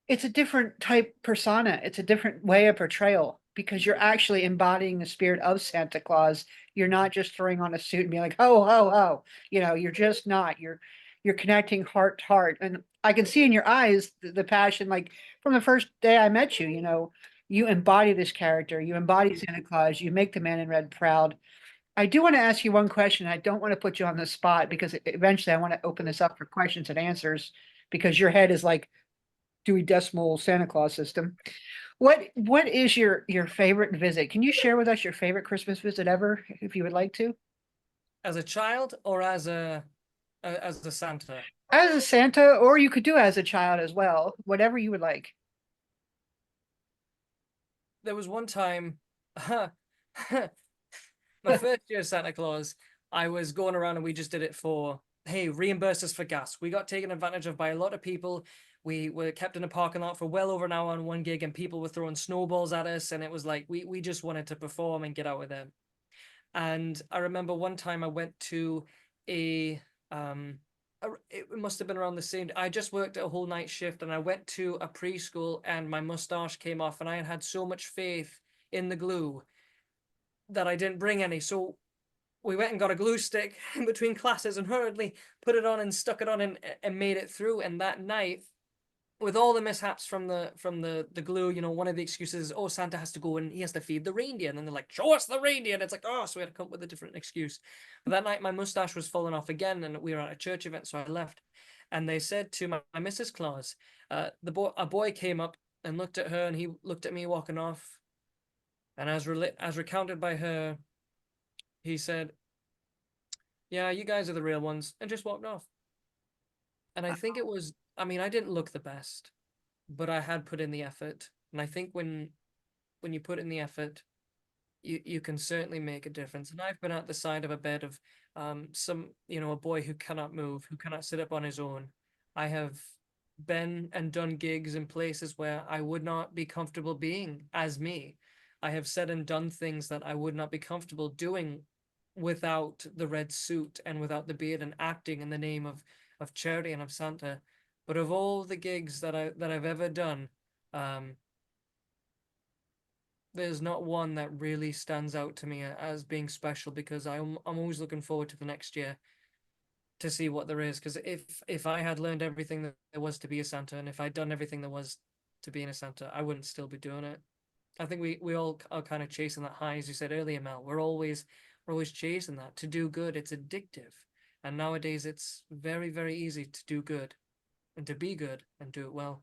it's a different type persona. It's a different way of portrayal because you're actually embodying the spirit of Santa Claus. You're not just throwing on a suit and being like, ho, ho, ho. You're just not. You're connecting heart to heart. And I can see in your eyes the passion, like from the first day I met you, you embody this character. You embody Santa Claus. You make the man in red proud. I do want to ask you one question. I don't want to put you on the spot because eventually I want to open this up for questions and answers because your head is like Dewey Decimal Santa Claus system. What is your favorite visit? Can you share with us your favorite Christmas visit ever, if you would like to? As a child or as a Santa? As a Santa, or you could do as a child as well, whatever you would like. There was one time, my first year as Santa Claus, I was going around and we just did it for, hey, reimburse us for gas. We got taken advantage of by a lot of people. We were kept in a parking lot for well over an hour on one gig and people were throwing snowballs at us. And it was like, we just wanted to perform and get out with them. And I remember one time I went to it must have been around the same, I just worked a whole night shift and I went to a preschool and my mustache came off and I had so much faith in the glue that I didn't bring any. So we went and got a glue stick in between classes and hurriedly put it on and stuck it on and made it through. And that night, with all the mishaps from the glue, you know, one of the excuses is, oh, Santa has to go and he has to feed the reindeer. And then they're like, show us the reindeer. And it's like, oh, so we had to come up with a different excuse. But that night, my mustache was falling off again, and we were at a church event, so I left. And they said to my Mrs. Claus, a boy came up and looked at her, and he looked at me walking off. And as recounted by her, he said, yeah, you guys are the real ones, and just walked off. And I think it was, I mean, I didn't look the best, but I had put in the effort. And I think when you put in the effort, you can certainly make a difference. And I've been at the side of a bed of some, you know, a boy who cannot move, who cannot sit up on his own. I have been and done gigs in places where I would not be comfortable being as me. I have said and done things that I would not be comfortable doing without the red suit and without the beard and acting in the name of charity and of Santa. But of all the gigs that I've ever done, there's not one that really stands out to me as being special, because I'm always looking forward to the next year to see what there is. Because if I had learned everything that there was to be a Santa, and if I'd done everything there was to being a Santa, I wouldn't still be doing it. I think we all are kind of chasing that high, as you said earlier, Mel. We're always chasing that. To do good, it's addictive. And nowadays it's very, very easy to do good and to be good and do it well.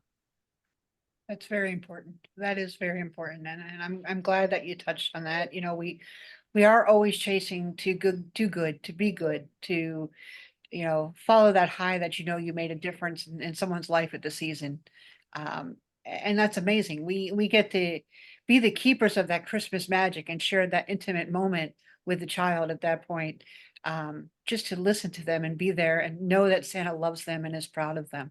That's very important. That is very important. And I'm glad that you touched on that. You know, we are always chasing to do good, to be good, to, you know, follow that high that, you know, you made a difference in someone's life at the season. And that's amazing. We get to be the keepers of that Christmas magic and share that intimate moment with the child at that point. Just to listen to them and be there and know that Santa loves them and is proud of them.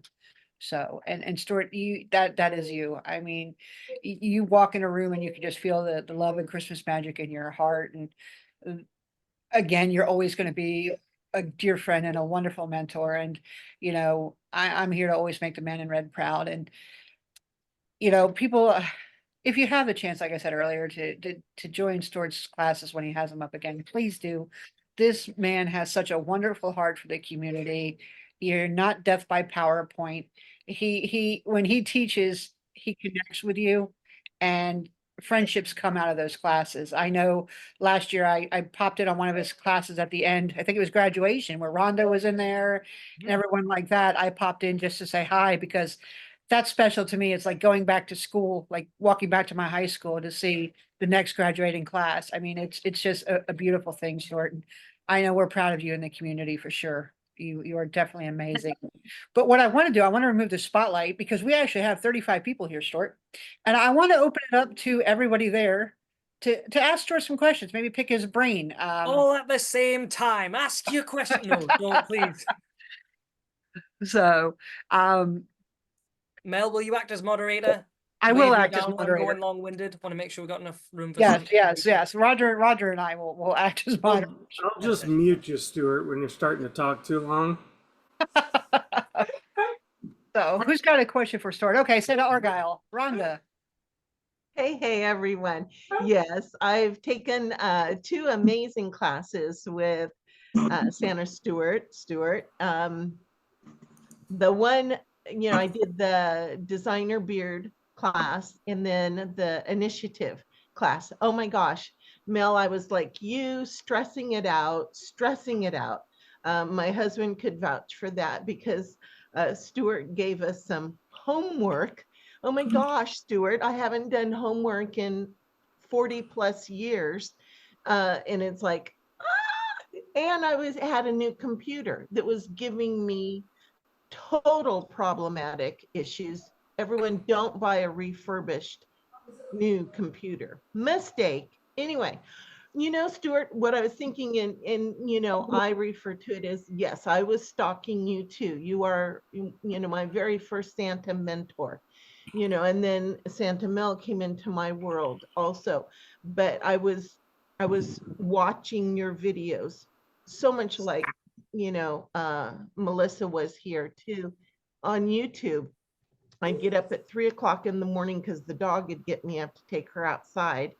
So, and Stuart, that is you. I mean, you walk in a room and you can just feel the love and Christmas magic in your heart. And again, you're always going to be a dear friend and a wonderful mentor. And, you know, I'm here to always make the man in red proud. And, you know, people, if you have the chance, like I said earlier, to join Stuart's classes when he has them up again, please do. This man has such a wonderful heart for the community. You're not death by PowerPoint. When he teaches, he connects with you, and friendships come out of those classes. I know last year I popped in on one of his classes at the end. I think it was graduation, where Rhonda was in there and everyone like that. I popped in just to say hi, because that's special to me. It's like going back to school, like walking back to my high school to see the next graduating class. I mean, it's just a beautiful thing, Stuart. And I know we're proud of you in the community for sure. You are definitely amazing. But what I want to do, I want to remove the spotlight, because we actually have 35 people here, Stuart. And I want to open it up to everybody there to ask Stuart some questions, maybe pick his brain. All at the same time. Ask your question. No, don't, please. So, Mel, will you act as moderator? I will Wave me act as down when I'm moderator. going long-winded. Want to make sure we got enough room for Yes, some. yes. Roger and I will act as moderators. I'll just mute you, Stuart, when you're starting to talk too long. So who's got a question for Stuart? Okay, say to Argyle. Rhonda. Hey, everyone. Yes, I've taken 2 amazing classes with Santa Stuart. The one, you know, I did the designer beard class and then the initiative class. Oh my gosh, Mel, I was like you, stressing it out. My husband could vouch for that, because Stuart gave us some homework. Oh my gosh, Stuart, I haven't done homework in 40 plus years. And it's like, and I had a new computer that was giving me total problematic issues. Everyone, don't buy a refurbished new computer. Mistake. Anyway, you know, Stuart, what I was thinking, and you know, I refer to it as, yes, I was stalking you too. You are, you know, my very first Santa mentor, you know, and then Santa Mel came into my world also. But I was watching your videos so much, like, you know, Melissa was here too on YouTube. I'd get up at 3 o'clock in the morning because the dog would get me up to take her outside.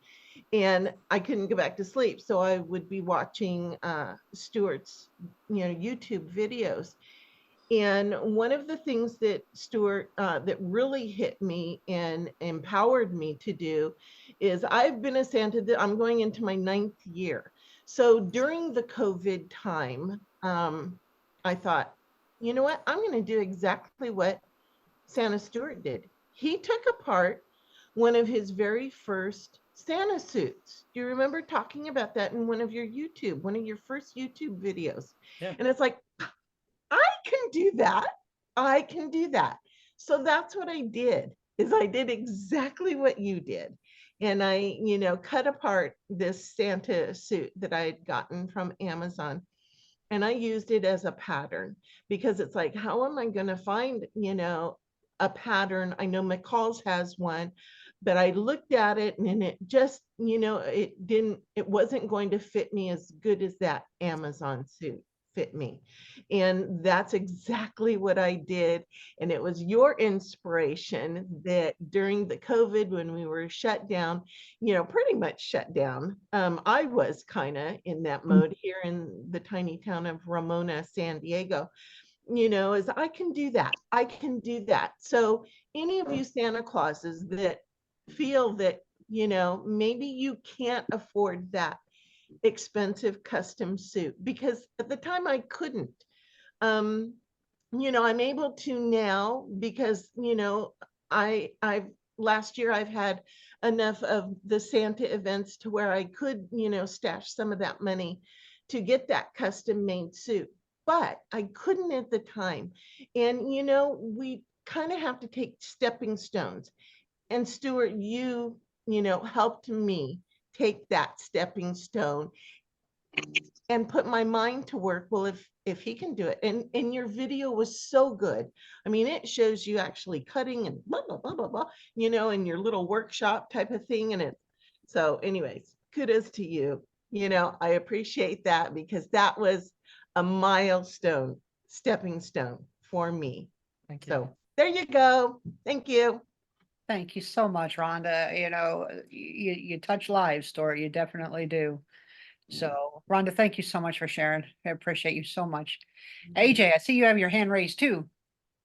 and I couldn't go back to sleep. So I would be watching Stuart's, YouTube videos. And one of the things that Stuart, that really hit me and empowered me to do is I've been a Santa, I'm going into my 9th year. So during the COVID time, I thought, you know what, I'm going to do exactly what Santa Stuart did. He took apart one of his very first Santa suits. Do you remember talking about that in one of your first YouTube videos? Yeah. And it's like, I can do that. I can do that. So that's what I did, is I did exactly what you did. And I, cut apart this Santa suit that I had gotten from Amazon. And I used it as a pattern, because it's like, how am I going to find, a pattern? I know McCall's has one, but I looked at it and it just, it wasn't going to fit me as good as that Amazon suit fit me. And that's exactly what I did. And it was your inspiration that during the COVID, when we were shut down, pretty much shut down, I was kind of in that mode here in the tiny town of Ramona, San Diego, is I can do that. I can do that. So any of you Santa Clauses that feel that, maybe you can't afford that expensive custom suit, because at the time I couldn't. I'm able to now, because I've last year I've had enough of the Santa events to where I could, stash some of that money to get that custom made suit, but I couldn't at the time. And we kind of have to take stepping stones. And Stuart, you helped me take that stepping stone and put my mind to work. Well, if he can do it, and your video was so good. I mean, it shows you actually cutting and blah blah blah blah blah, in your little workshop type of thing. And so anyways, kudos to you. I appreciate that, because that was a milestone, stepping stone for me. Thank you. So there you go. Thank you. Thank you so much, Rhonda. You touch lives, Stuart. You definitely do. So, Rhonda, thank you so much for sharing. I appreciate you so much. AJ, I see you have your hand raised too.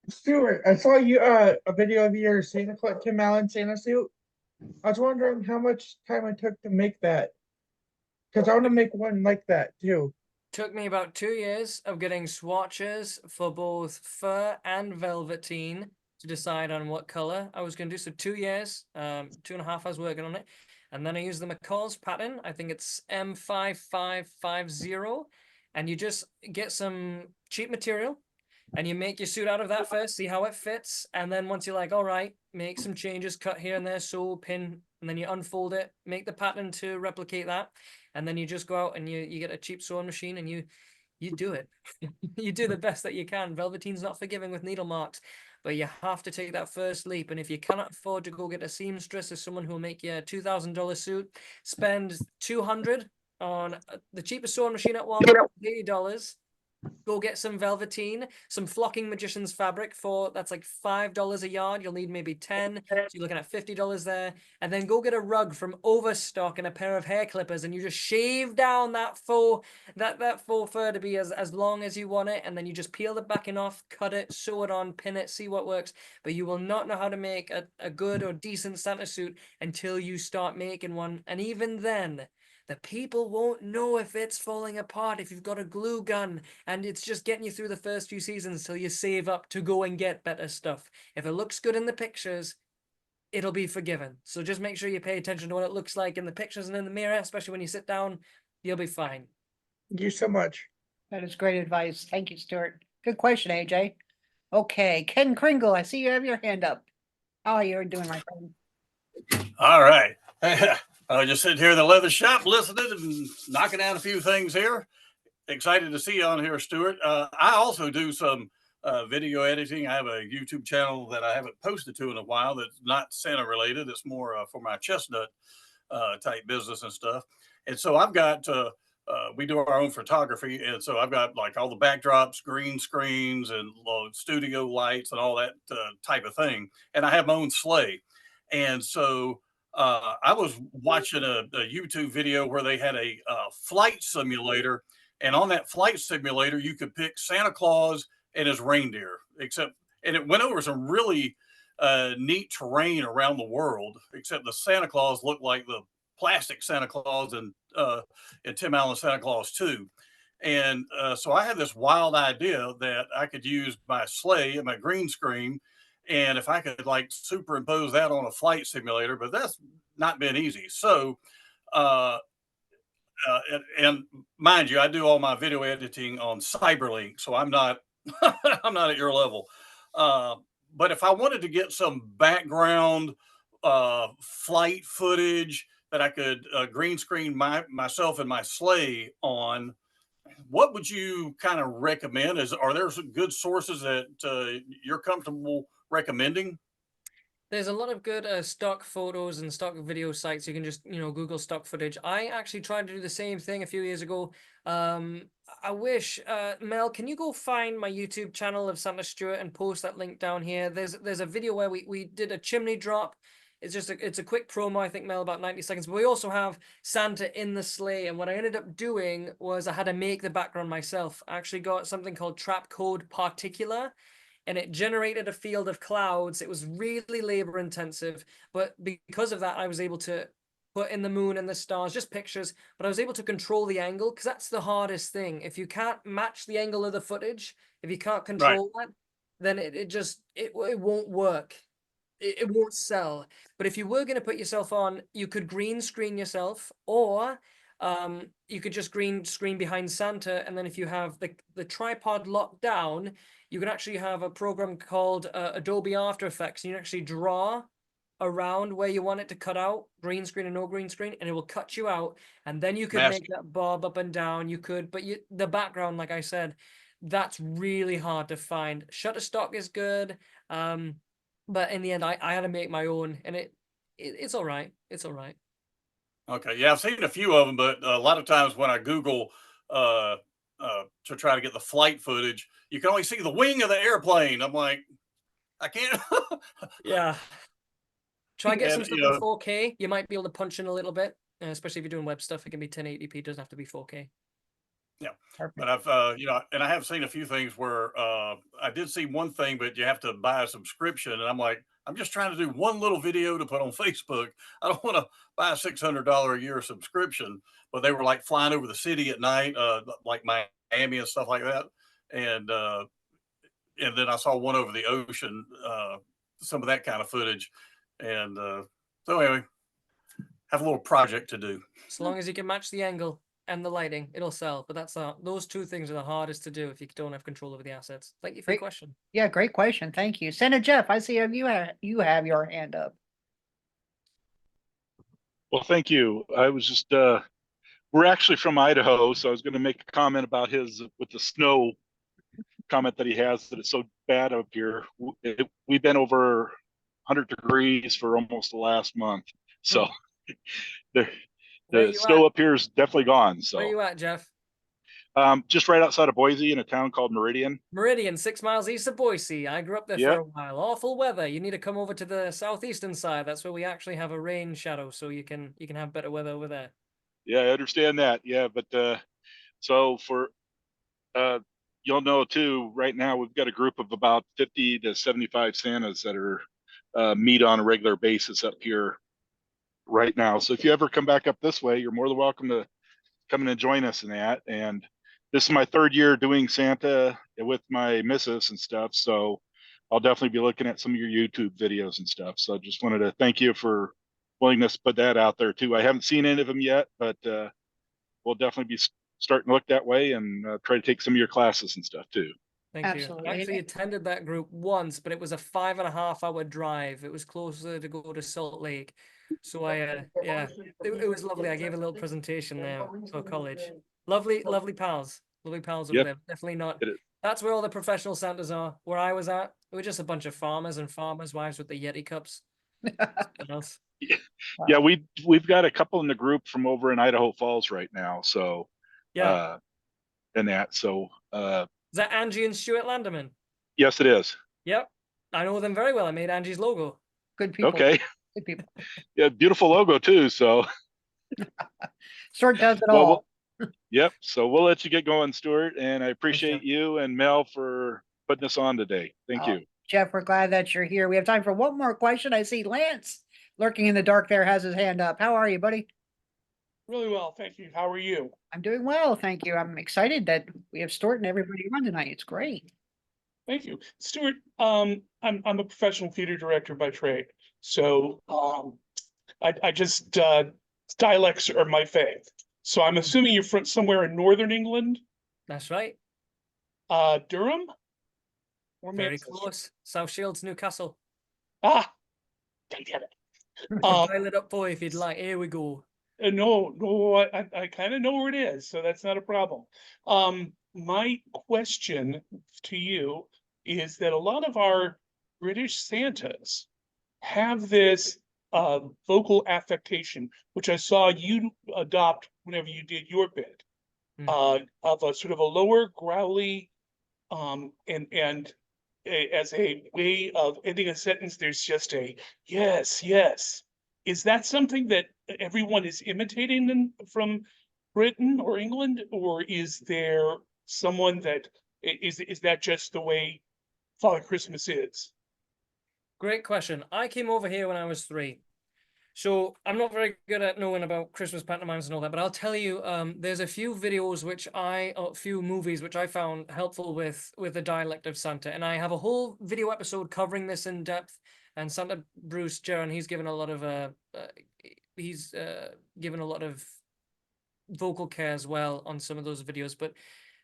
Stuart, I saw you a video of your Santa Claus Tim Allen Santa suit. I was wondering how much time it took to make that, because I want to make one like that too. Took me about 2 years of getting swatches for both fur and velveteen to decide on what color I was going to do. So 2 years, 2.5 hours working on it. And then I used the McCall's pattern. I think it's M5550. And you just get some cheap material and you make your suit out of that first, see how it fits. And then once you're like, all right, make some changes, cut here and there, sew, pin, and then you unfold it, make the pattern to replicate that. And then you just go out and you get a cheap sewing machine and you do it. You do the best that you can. Velveteen's not forgiving with needle marks, but you have to take that first leap. And if you cannot afford to go get a seamstress or someone who will make you a $2,000 suit, spend $200 on the cheapest sewing machine at Walmart, $80. Go get some velveteen, some flocking magician's fabric that's like $5 a yard. You'll need maybe 10. So you're looking at $50 there. And then go get a rug from Overstock and a pair of hair clippers, and you just shave down that faux fur to be as long as you want it. And then you just peel the backing off, cut it, sew it on, pin it, see what works. But you will not know how to make a good or decent Santa suit until you start making one. And even then, the people won't know if it's falling apart if you've got a glue gun and it's just getting you through the first few seasons till you save up to go and get better stuff. If it looks good in the pictures, it'll be forgiven. So just make sure you pay attention to what it looks like in the pictures and in the mirror, especially when you sit down. You'll be fine. Thank you so much. That is great advice. Thank you, Stuart. Good question, AJ. Okay, Ken Kringle, I see you have your hand up. How are you doing, my friend? All right. I just sit here in the leather shop listening and knocking out a few things here. Excited to see you on here, Stuart. I also do some video editing. I have a YouTube channel that I haven't posted to in a while that's not Santa related. It's more for my chestnut type business and stuff. And so I've got, we do our own photography. And so I've got like all the backdrops, green screens, and studio lights and all that type of thing. And I have my own sleigh. And so I was watching a YouTube video where they had a flight simulator, and on that flight simulator, you could pick Santa Claus and his reindeer. And it went over some really neat terrain around the world. Except the Santa Claus looked like the plastic Santa Claus and Tim Allen Santa Claus too. And so I had this wild idea that I could use my sleigh and my green screen, and if I could like superimpose that on a flight simulator, but that's not been easy. So, uh, and mind you, I do all my video editing on Cyberlink, so I'm not I'm not at your level. Uh, but if I wanted to get some background flight footage that I could green screen myself and my sleigh on, what would you kind of recommend? Are there some good sources that you're comfortable recommending? There's a lot of good stock photos and stock video sites. You can just, Google stock footage. I actually tried to do the same thing a few years ago. I wish, Mel, can you go find my YouTube channel of Santa Stuart and post that link down here? There's a video where we did a chimney drop. It's a quick promo, I think, Mel, about 90 seconds. But we also have Santa in the sleigh. And what I ended up doing was I had to make the background myself. I actually got something called Trap Code Particular, and it generated a field of clouds. It was really labor intensive, but because of that, I was able to put in the moon and the stars, just pictures, but I was able to control the angle, because that's the hardest thing. If you can't match the angle of the footage, if you can't control that, then it won't work. It won't sell. But if you were going to put yourself on, you could green screen yourself, or you could just green screen behind Santa, and then if you have the tripod locked down, you can actually have a program called Adobe After Effects. You can actually draw around where you want it to cut out, green screen and no green screen, and it will cut you out. And then you could make that bob up and down. You could, but the background, like I said, that's really hard to find. Shutterstock is good, but in the end, I had to make my own, and it's all right. It's all right. Okay, yeah, I've seen a few of them, but a lot of times when I Google to try to get the flight footage, you can only see the wing of the airplane. I'm like, I can't. Yeah. Try and get some And, stuff in 4K. You might be able to punch in a little bit, especially if you're doing web stuff. It can be 1080p. It doesn't have to be 4K. yeah, Perfect. but I've and I have seen a few things where I did see one thing, but you have to buy a subscription, and I'm like, I'm just trying to do one little video to put on Facebook. I don't want to buy a $600 a year subscription. But they were like flying over the city at night, like Miami and stuff like that, and then I saw one over the ocean, some of that kind of footage, and so anyway, have a little project to do. As long as you can match the angle and the lighting, it'll sell. But those two things are the hardest to do if you don't have control over the assets. Thank you for the question. Yeah, great question. Thank you. Senator Jeff, I see you have your hand up. Well, thank you. I was just, we're actually from Idaho, so I was going to make a comment about his, with the snow comment that he has, that it's so bad up here. We've been over 100 degrees for almost the last month. So the snow up here is definitely gone. So where are you at, Jeff? Just right outside of Boise in a town called Meridian. Meridian, 6 miles east of Boise. I grew up there for a while. Awful weather. You need to come over to the southeastern side. That's where we actually have a rain shadow, so you can have better weather over there. Yeah, I understand that. Yeah, but so for you'll know too, right now we've got a group of about 50 to 75 Santas that are meet on a regular basis up here right now. So if you ever come back up this way, you're more than welcome to come in and join us in that. And this is my 3rd year doing Santa with my missus and stuff. So I'll definitely be looking at some of your YouTube videos and stuff. So I just wanted to thank you for willingness to put that out there too. I haven't seen any of them yet, but we'll definitely be starting to look that way and try to take some of your classes and stuff too. Thank Absolutely. you. I actually attended that group once, but it was a 5.5-hour drive. It was closer to go to Salt Lake. So it was lovely. I gave a little presentation there to college. Lovely pals. Lovely pals over there. Definitely not. That's where all the professional Santas are. Where I was at, we were just a bunch of farmers and farmers' wives with the Yeti cups. Else. Yeah, we've got a couple in the group from over in Idaho Falls right now. So yeah, and that. So is that Angie and Stuart Landerman? Yes, it is. Yep, I know them very well. I made Angie's logo. Good people. Okay. Good people. Yeah, beautiful logo too. So, Stuart does it well, all. yep. So we'll let you get going, Stuart. And I Jeff. appreciate you and Mel for putting us on today. Thank Oh, you. Jeff, we're glad that you're here. We have time for one more question. I see Lance lurking in the dark there has his hand up. How are you, buddy? Really well, thank you. How are you? I'm doing well, thank you. I'm excited that we have Stuart and everybody on tonight. It's great. Thank you, Stuart. I'm a professional theater director by trade, so I just dialects are my fave. So I'm assuming you're from somewhere in northern England, That's right. Durham, or Very Manchester? close. South Shields, Newcastle. Ah, I get it. I'll dial it up for you if you'd like. Here we go. No, I kind of know where it is, so that's not a problem. My question to you is that a lot of our British Santas have this vocal affectation, which I saw you adopt whenever you did your bit, of a sort of a lower growly, and as a way of ending a sentence, there's just a yes, yes. Is that something that everyone is imitating from Britain or England, or is there someone that is that just the way Father Christmas is? Great question. I came over here when I was 3. So I'm not very good at knowing about Christmas pantomimes and all that, but I'll tell you, there's a few videos a few movies which I found helpful with the dialect of Santa, and I have a whole video episode covering this in depth. And Santa Bruce Jaron, he's given a lot of vocal care as well on some of those videos. But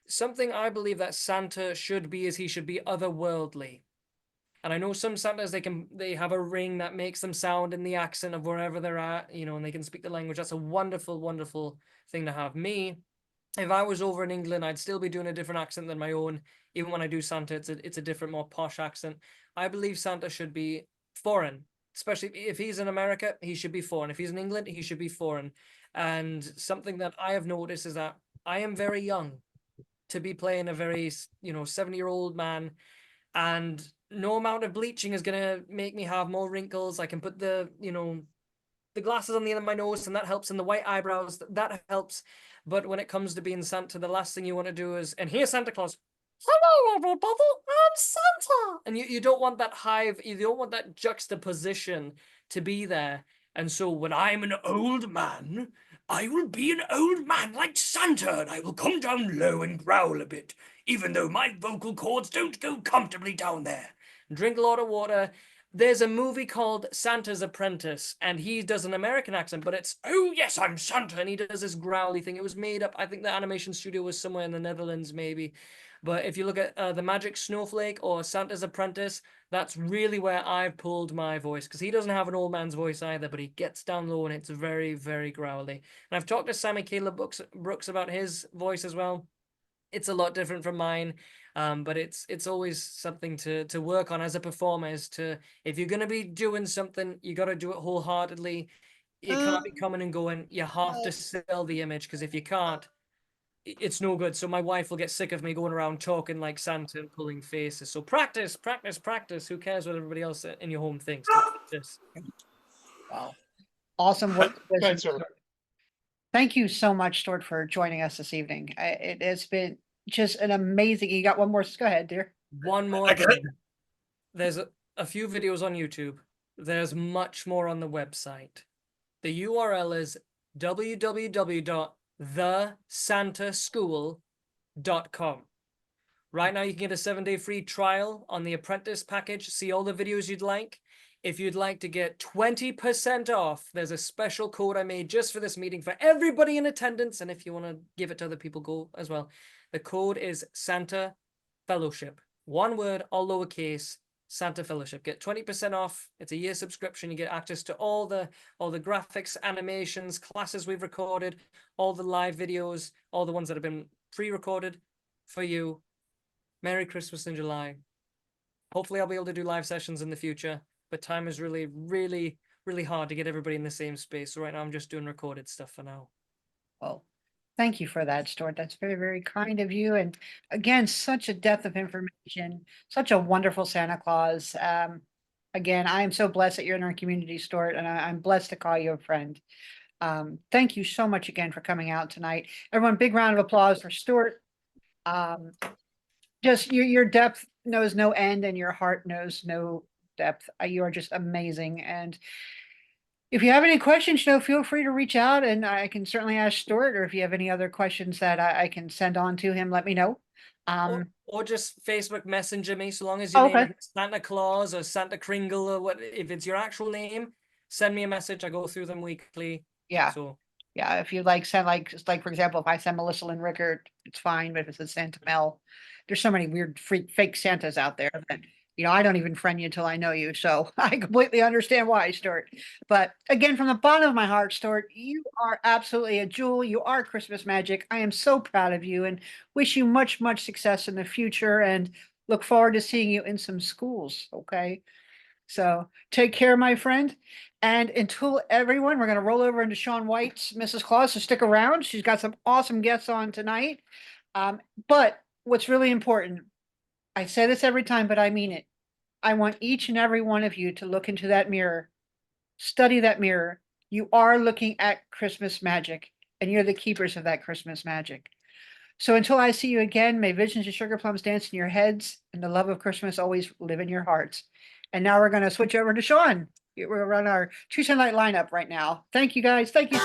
something I believe that Santa should be is he should be otherworldly. And I know some Santas, they have a ring that makes them sound in the accent of wherever they're at, and they can speak the language. That's a wonderful, wonderful thing to have. Me, if I was over in England, I'd still be doing a different accent than my own. Even when I do Santa, it's a different, more posh accent. I believe Santa should be foreign, especially if he's in America, he should be foreign. If he's in England, he should be foreign. And something that I have noticed is that I am very young to be playing a very, 70-year-old man, and no amount of bleaching is gonna make me have more wrinkles. I can put the glasses on the end of my nose, and that helps, and the white eyebrows, that helps. But when it comes to being Santa, the last thing you want to do is, and here's Santa Claus. Hello, everybody, I'm Santa. And you don't want that you don't want that juxtaposition to be there. And so when I'm an old man, I will be an old man like Santa, and I will come down low and growl a bit, even though my vocal cords don't go comfortably down there. Drink a lot of water. There's a movie called Santa's Apprentice, and he does an American accent, but it's, oh yes, I'm Santa, and he does this growly thing. It was made up, I think the animation studio was somewhere in the Netherlands, maybe. But if you look at The Magic Snowflake or Santa's Apprentice, that's really where I've pulled my voice, because he doesn't have an old man's voice either, but he gets down low and it's very, very growly. And I've talked to Sammy Caleb Brooks about his voice as well. It's a lot different from mine, but it's always something to work on as a performer. Is to, if you're going to be doing something, you got to do it wholeheartedly. You can't be coming and going. You have to sell the image, because if you can't, it's no good. So my wife will get sick of me going around talking like Santa and pulling faces. So practice, practice, practice. Who cares what everybody else in your home thinks? Practice. Wow. Awesome work. Thanks, sir. Thank you so much, Stuart, for joining us this evening. It has been just an amazing. You got one more? Go ahead, dear. One more thing. There's a few videos on YouTube. There's much more on the website. The URL is www.thesantaschool.com. Right now, you can get a 7-day free trial on the Apprentice package. See all the videos you'd like. If you'd like to get 20% off, there's a special code I made just for this meeting for everybody in attendance. And if you want to give it to other people, go as well. The code is Santa Fellowship. One word, all lowercase, Santa Fellowship. Get 20% off. It's a year subscription. You get access to all the graphics, animations, classes we've recorded, all the live videos, all the ones that have been pre-recorded for you. Merry Christmas in July. Hopefully I'll be able to do live sessions in the future, but time is really, really, really hard to get everybody in the same space. So right now I'm just doing recorded stuff for now. Well, thank you for that, Stuart. That's very, very kind of you. And again, such a depth of information, such a wonderful Santa Claus. again, I am so blessed that you're in our community, Stuart, and I'm blessed to call you a friend. Thank you so much again for coming out tonight. Everyone, big round of applause for Stuart. Just your depth knows no end and your heart knows no depth. You are just amazing. And if you have any questions, feel free to reach out and I can certainly ask Stuart, or if you have any other questions that I can send on to him, let me know. Or just Facebook Messenger me, so long as your name Okay. is Santa Claus or Santa Kringle or what. If it's your actual name, send me a message. I go through them weekly. Yeah. So Yeah, if you like send like for example, if I send Melissa Lynn Rickard, it's fine, but if it's a Santa Mel, there's so many weird fake Santas out there that I don't even friend you until I know you. So I completely understand why, Stuart. But again, from the bottom of my heart, Stuart, you are absolutely a jewel. You are Christmas magic. I am so proud of you and wish you much, much success in the future and look forward to seeing you in some schools. Okay. So take care, my friend. And until everyone, we're going to roll over into Shawn White's Mrs. Claus. So stick around. She's got some awesome guests on tonight. But what's really important, I say this every time, but I mean it. I want each and every one of you to look into that mirror, study that mirror. You are looking at Christmas magic, and you're the keepers of that Christmas magic. So until I see you again, may visions of sugar plums dance in your heads and the love of Christmas always live in your hearts. And now we're going to switch over to Shawn. We're going to run our Tuesday night lineup right now. Thank you, guys. Thank you.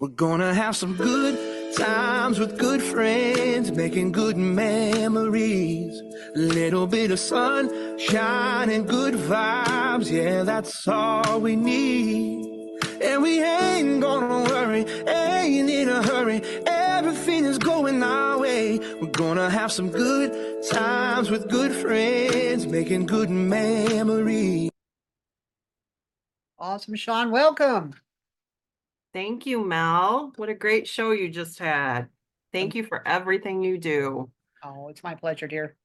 We're gonna have some good times with good friends, making good memories. A little bit of sunshine and good vibes, yeah, that's all we need. And we ain't gonna worry, ain't in a hurry, everything is going our way. We're gonna have some good times with good friends, making good memories. Awesome, Shawn. Welcome. Thank you, Mel. What a great show you just had. Thank you for everything you do. Oh, it's my pleasure, dear.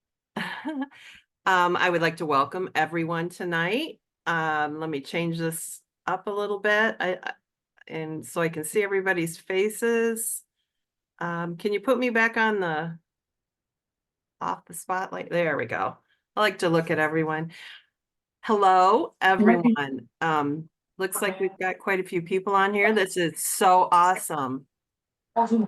I would like to welcome everyone tonight. Let me change this up a little bit and so I can see everybody's faces. Can you put me back on off the spotlight? There we go. I like to look at everyone. Hello, everyone. Looks like we've got quite a few people on here. This is so awesome. I hear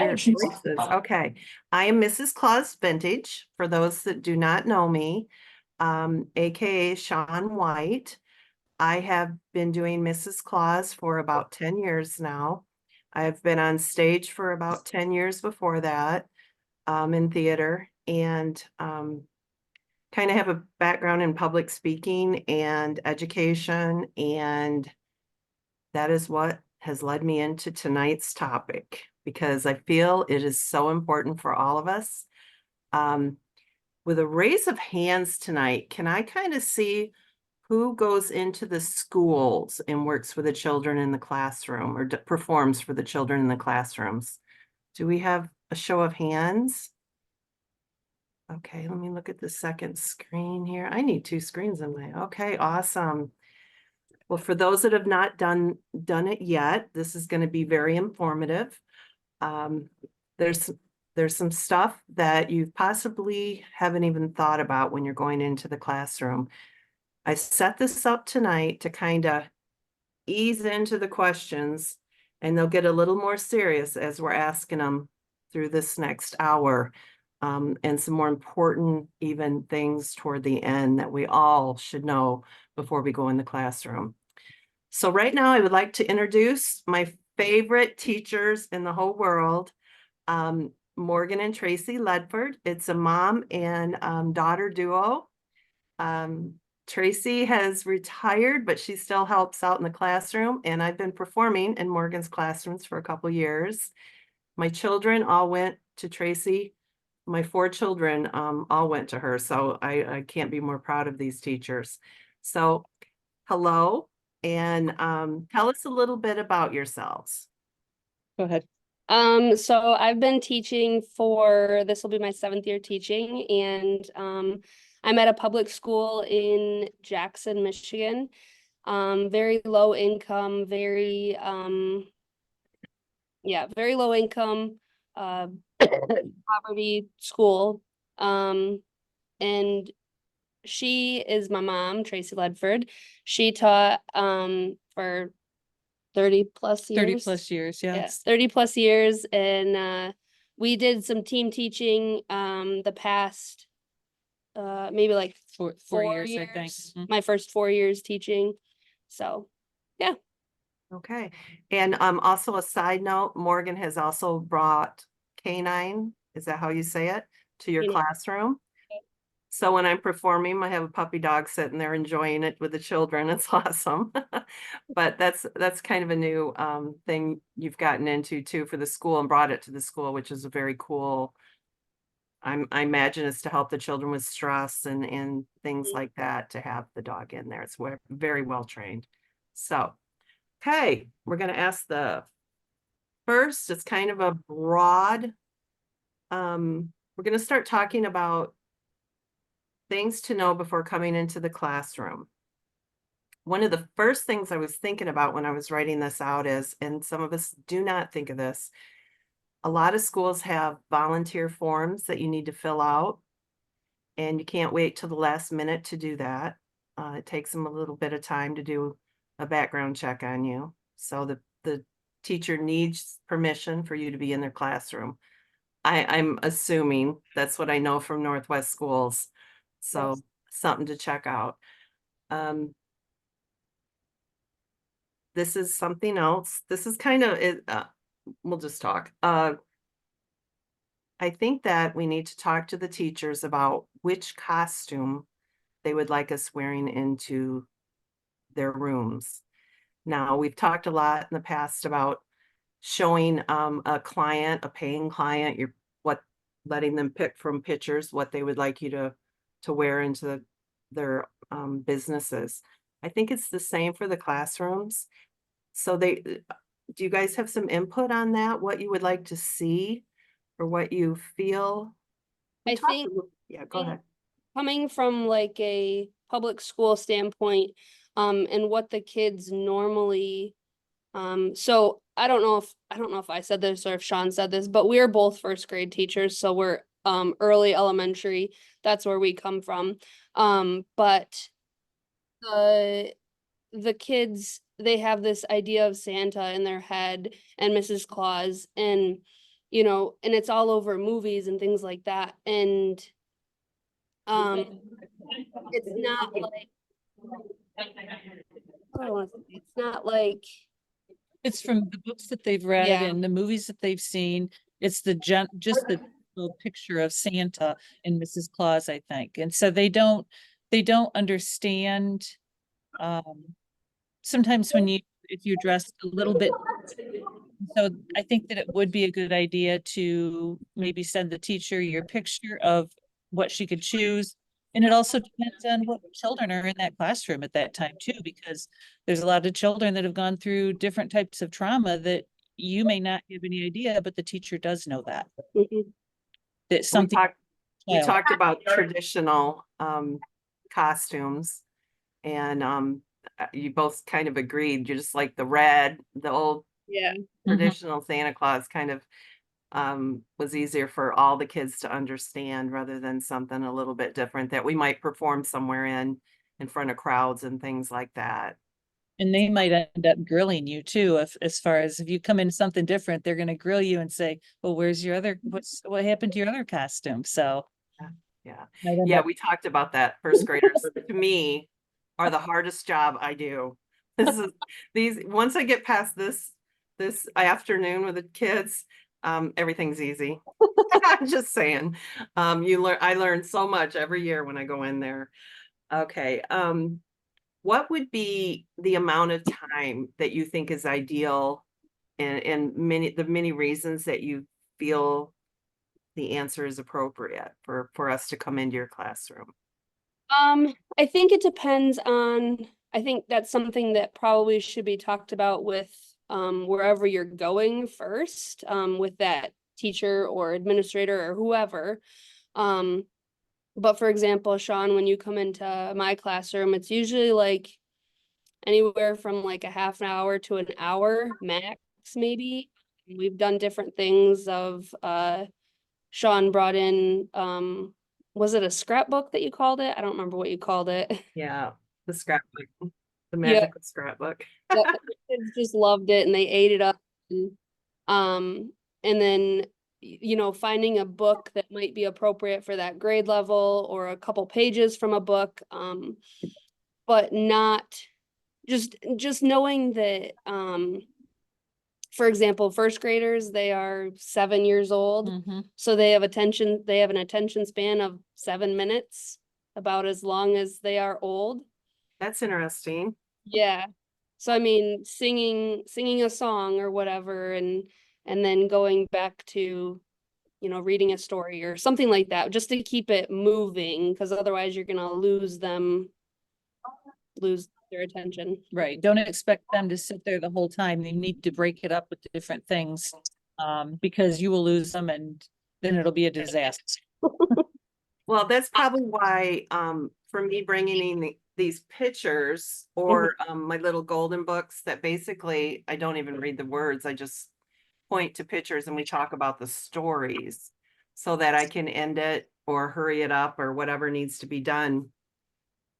voices. Okay. I am Mrs. Claus Vintage, for those that do not know me, aka Shawn White. I have been doing Mrs. Claus for about 10 years now. I've been on stage for about 10 years before that, in theater, and kind of have a background in public speaking and education, and that is what has led me into tonight's topic, because I feel it is so important for all of us. With a raise of hands tonight, can I kind of see who goes into the schools and works for the children in the classroom or performs for the children in the classrooms? Do we have a show of hands? Okay, let me look at the second screen here. I need two screens in my, okay, awesome. Well, for those that have not done it yet, this is going to be very informative. There's some stuff that you possibly haven't even thought about when you're going into the classroom. I set this up tonight to kind of ease into the questions, and they'll get a little more serious as we're asking them through this next hour. And some more important even things toward the end that we all should know before we go in the classroom. So right now I would like to introduce my favorite teachers in the whole world. Morgan and Tracy Ledford. It's a mom and daughter duo. Tracy has retired, but she still helps out in the classroom, and I've been performing in Morgan's classrooms for a couple years. My children all went to Tracy. My 4 children all went to her, so I can't be more proud of these teachers. So hello, and tell us a little bit about yourselves. Go ahead. So I've been teaching for, this will be my 7th year teaching, and I'm at a public school in Jackson, Michigan. Very low income, very very low income, poverty school. And she is my mom, Tracy Ledford. She taught for 30 plus years. 30 plus years, Yes, 30 plus years. And we did some team teaching the past maybe like four years, I think. My first 4 years teaching. So yeah. Okay. And also a side note, Morgan has also brought canine, is that how you say it, to your Canine. classroom? So when I'm performing, I have a puppy dog sitting there enjoying it with the children. It's awesome. But that's kind of a new thing you've gotten into too for the school and brought it to the school, which is a very cool. I imagine it's to help the children with stress and things like that, to have the dog in there. It's very well trained. So, okay, we're going to ask the first. It's kind of a broad. We're going to start talking about things to know before coming into the classroom. One of the first things I was thinking about when I was writing this out is, and some of us do not think of this, a lot of schools have volunteer forms that you need to fill out, and you can't wait till the last minute to do that. It takes them a little bit of time to do a background check on you. So the teacher needs permission for you to be in their classroom. I'm assuming that's what I know from Northwest schools. So yes, something to check out. This is something else. This is kind of it. We'll just talk. I think that we need to talk to the teachers about which costume they would like us wearing into their rooms. Now, we've talked a lot in the past about showing a client, a paying client, letting them pick from pictures what they would like you to wear into their businesses. I think it's the same for the classrooms. So do you guys have some input on that? What you would like to see or what you feel? I think, yeah, go ahead. Coming from like a public school standpoint, and what the kids normally, so I don't know if I said this or if Shawn said this, but we're both first grade teachers, so we're early elementary. That's where we come from. But the kids, they have this idea of Santa in their head and Mrs. Claus, and and it's all over movies and things like that. And it's not like, it's not like, it's from the books that they've read and the movies that they've seen. It's just the little picture of Santa and Mrs. Claus, I think. And so they don't understand. Sometimes if you dress a little bit, so I think that it would be a good idea to maybe send the teacher your picture of what she could choose. And it also depends on what children are in that classroom at that time too, because there's a lot of children that have gone through different types of trauma that you may not have any idea, but the teacher does know that. That something we talked about traditional costumes, and you both kind of agreed. You just like the red, the old traditional Santa Claus kind of was easier for all the kids to understand, rather than something a little bit different that we might perform somewhere in front of crowds and things like that. And they might end up grilling you too, as far as if you come in something different, they're going to grill you and say, well, where's your other, what happened to your other costume? So yeah, we talked about that. First graders to me are the hardest job I do. Once I get past this afternoon with the kids, everything's easy. I'm just saying. I learn so much every year when I go in there. Okay. What would be the amount of time that you think is ideal, and many reasons that you feel the answer is appropriate for us to come into your classroom? I think it depends on, I think that's something that probably should be talked about with wherever you're going first, with that teacher or administrator or whoever. But for example, Sean, when you come into my classroom, it's usually like anywhere from like a half an hour to an hour max, maybe. We've done different things of Sean brought in was it a scrapbook that you called it? I don't remember what you called it. Yeah, the scrapbook, the Yeah. magical scrapbook. The kids just loved it and they ate it up. And then finding a book that might be appropriate for that grade level or a couple pages from a book, but not just knowing that for example, first graders, they are 7 years old, so they have an attention span of 7 minutes, about as long as they are old. That's interesting. Yeah. So I mean, singing a song or whatever, and then going back to, reading a story or something like that, just to keep it moving, because otherwise you're gonna lose their attention. Right. Don't expect them to sit there the whole time. They need to break it up with different things, because you will lose them and then it'll be a disaster. Well, that's probably why, for me bringing in these pictures or my little golden books that basically I don't even read the words. I just point to pictures and we talk about the stories so that I can end it or hurry it up or whatever needs to be done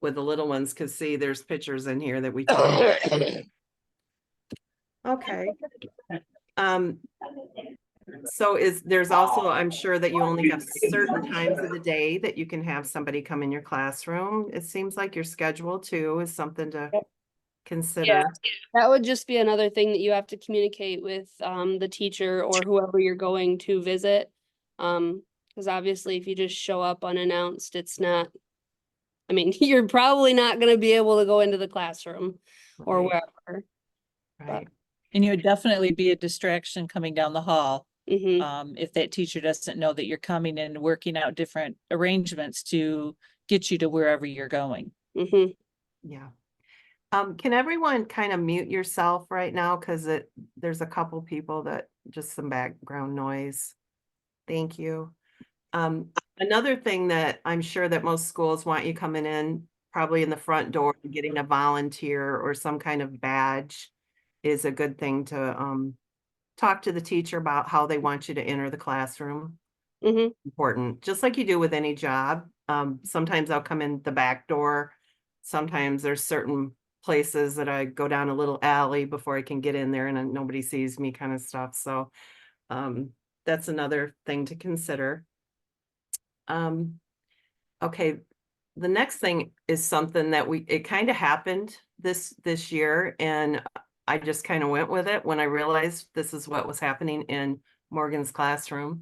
with the little ones. Cause see, there's pictures in here that we talk. Okay. So there's also, I'm sure that you only have certain times of the day that you can have somebody come in your classroom. It seems like your schedule too is something to consider. Yeah, that would just be another thing that you have to communicate with the teacher or whoever you're going to visit. Because obviously if you just show up unannounced, it's not, I mean, you're probably not going to be able to go into the classroom or wherever. Right. And you would definitely be a distraction coming down the hall. Mm-hmm. If that teacher doesn't know that you're coming and working out different arrangements to get you to wherever you're going. Mm-hmm. Yeah. Can everyone kind of mute yourself right now? Cause there's a couple people that just some background noise. Thank you. Another thing that I'm sure that most schools want you coming in, probably in the front door, getting a volunteer or some kind of badge is a good thing to, talk to the teacher about how they want you to enter the classroom. Mm-hmm. Important, just like you do with any job. Sometimes I'll come in the back door. Sometimes there's certain places that I go down a little alley before I can get in there and nobody sees me kind of stuff. So that's another thing to consider. Okay, the next thing is something that it kind of happened this year, and I just kind of went with it when I realized this is what was happening in Morgan's classroom.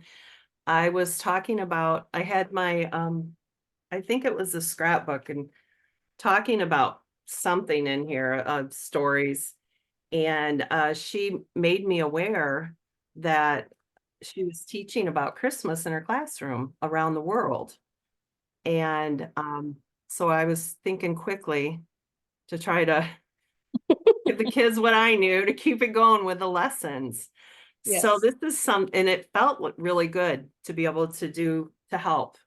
I was talking about, I had my, I think it was a scrapbook, and talking about something in here of stories. And she made me aware that she was teaching about Christmas in her classroom around the world. And so I was thinking quickly to try to give the kids what I knew to keep it going with the lessons. Yes. So this is and it felt really good to be able to help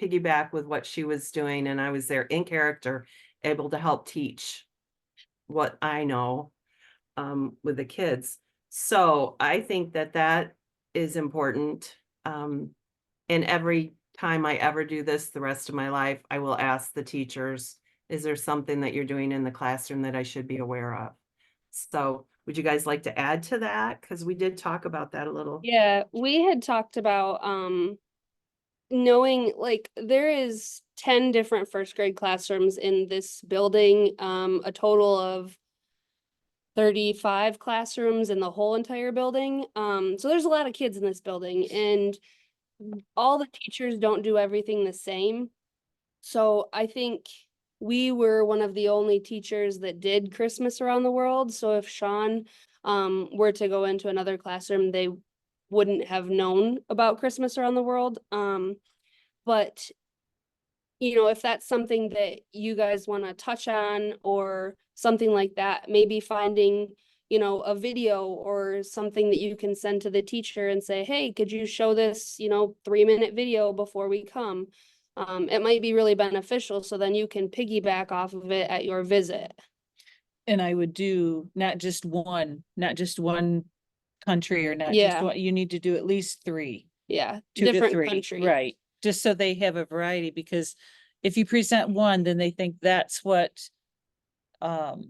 piggyback with what she was doing. And I was there in character, able to help teach what I know with the kids. So I think that is important. And every time I ever do this the rest of my life, I will ask the teachers, is there something that you're doing in the classroom that I should be aware of? So would you guys like to add to that? Because we did talk about that a little. Yeah, we had talked about knowing, like, there is 10 different first grade classrooms in this building, a total of 35 classrooms in the whole entire building. So there's a lot of kids in this building, and all the teachers don't do everything the same. So I think we were one of the only teachers that did Christmas around the world. So if Shawn were to go into another classroom, they wouldn't have known about Christmas around the world. But you know, if that's something that you guys want to touch on or something like that, maybe finding, you know, a video or something that you can send to the teacher and say, hey, could you show this, you know, 3-minute video before we come? It might be really beneficial. So then you can piggyback off of it at your visit. And I would do not just one country or not just Yeah. one, you need to do at least 3. Yeah. 2 to Different 3, country. right? Just so they have a variety, because if you present one, then they think that's what all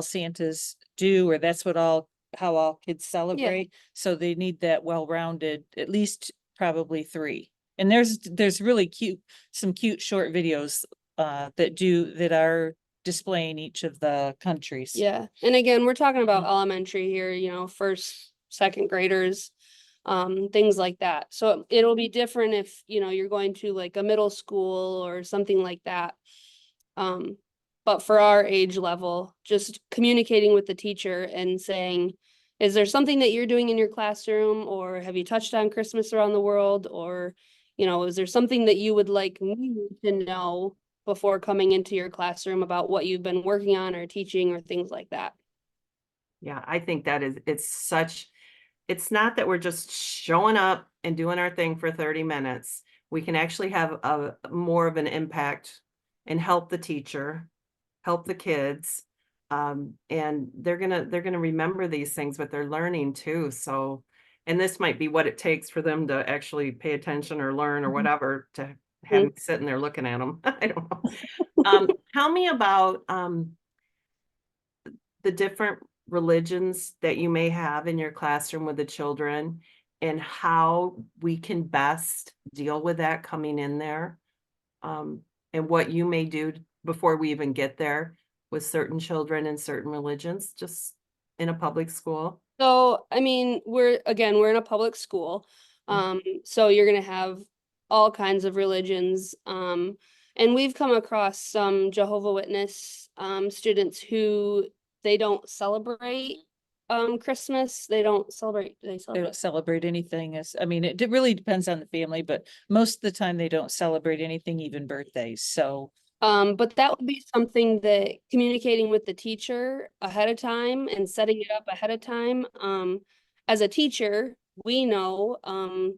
Santas do, or that's how all kids celebrate. So they need that well-rounded, at least probably 3. And there's really some cute short videos that are displaying each of the countries. Yeah. And again, we're talking about elementary here, you know, first, second graders, things like that. So it'll be different if, you know, you're going to like a middle school or something like that. But for our age level, just communicating with the teacher and saying, is there something that you're doing in your classroom, or have you touched on Christmas around the world, or, you know, is there something that you would like me to know before coming into your classroom about what you've been working on or teaching or things like that? Yeah, I think that it's not that we're just showing up and doing our thing for 30 minutes. We can actually have a more of an impact and help the teacher, help the kids. And they're gonna remember these things, but they're learning too. So, and this might be what it takes for them to actually pay attention or learn or whatever, to have me sitting there looking at them. I don't know. Tell me about the different religions that you may have in your classroom with the children, and how we can best deal with that coming in there. And what you may do before we even get there with certain children in certain religions, just in a public school. So, I mean, we're in a public school. So you're going to have all kinds of religions. And we've come across some Jehovah Witness students who they don't celebrate Christmas. They don't celebrate Anything. It really depends on the family, but most of the time they don't celebrate anything, even birthdays. So but that would be something that communicating with the teacher ahead of time and setting it up ahead of time. As a teacher, we know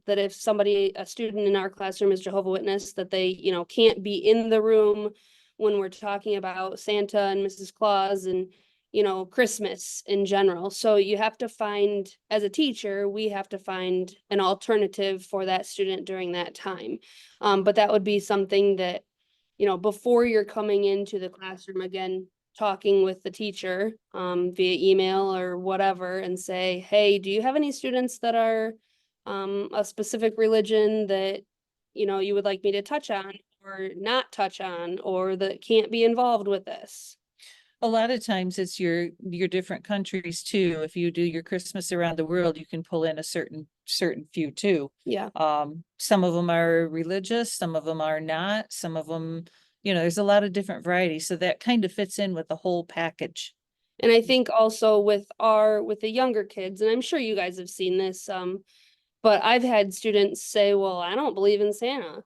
that if a student in our classroom is Jehovah Witness, that they, you know, can't be in the room when we're talking about Santa and Mrs. Claus and, you know, Christmas in general. So you have to find, as a teacher, we have to find an alternative for that student during that time. But that would be something that, you know, before you're coming into the classroom, again, talking with the teacher via email or whatever, and say, hey, do you have any students that are a specific religion that, you know, you would like me to touch on or not touch on, or that can't be involved with this? a lot of times it's your different countries too. If you do your Christmas around the world, you can pull in a certain few too. Yeah. Some of them are religious, some of them are not, some of them, there's a lot of different varieties. So that kind of fits in with the whole package. And I think also with the younger kids, and I'm sure you guys have seen this, but I've had students say, well, I don't believe in Santa.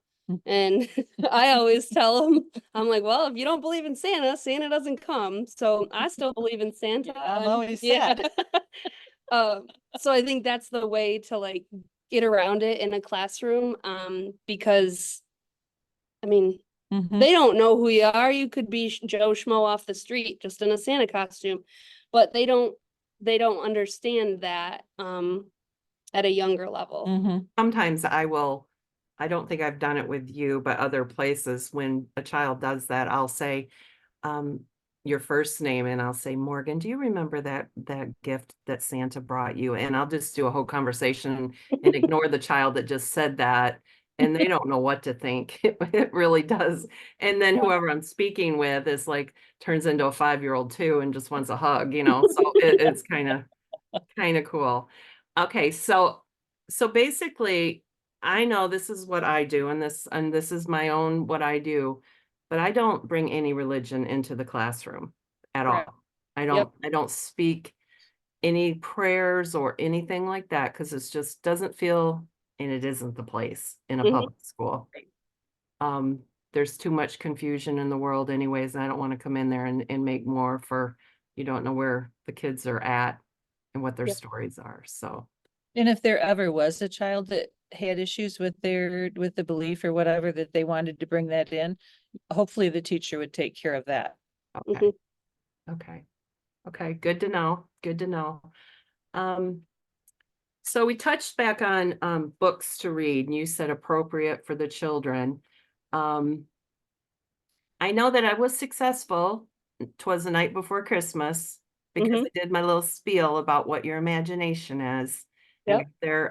And I always tell them, I'm like, well, if you don't believe in Santa, Santa doesn't come. So I still believe in Santa. I'm always yeah. sad. So I think that's the way to like get around it in a classroom. Because I mean, they don't know who you are. You could be Joe Schmo off the street just in a Santa costume, but they don't understand that at a younger level. Sometimes I don't think I've done it with you, but other places, when a child does that, I'll say, your first name, and I'll say, Morgan, do you remember that gift that Santa brought you? And I'll just do a whole conversation and ignore the child that just said that. and they don't know what to think. It really does. And then whoever I'm speaking with is like, turns into a 5-year-old too and just wants a hug, so it's kind of cool. Okay, so basically I know this is what I do, and this is my own what I do, but I don't bring any religion into the classroom at Correct. all. I Yep. don't speak any prayers or anything like that, because it just doesn't feel, and it isn't the place in a Mhm. public school. There's too much confusion in the world anyways, and I don't want to come in there and make more for, you don't know where the kids are at and what their Yep. stories are. So And if there ever was a child that had issues with with the belief or whatever, that they wanted to bring that in, hopefully the teacher would take care of that. okay. Mhm. Okay, good to know. Good to know. So we touched back on books to read, and you said appropriate for the children. I know that I was successful. 'Twas the night before Christmas, because Mhm. I did my little spiel about what your imagination is and Yep. got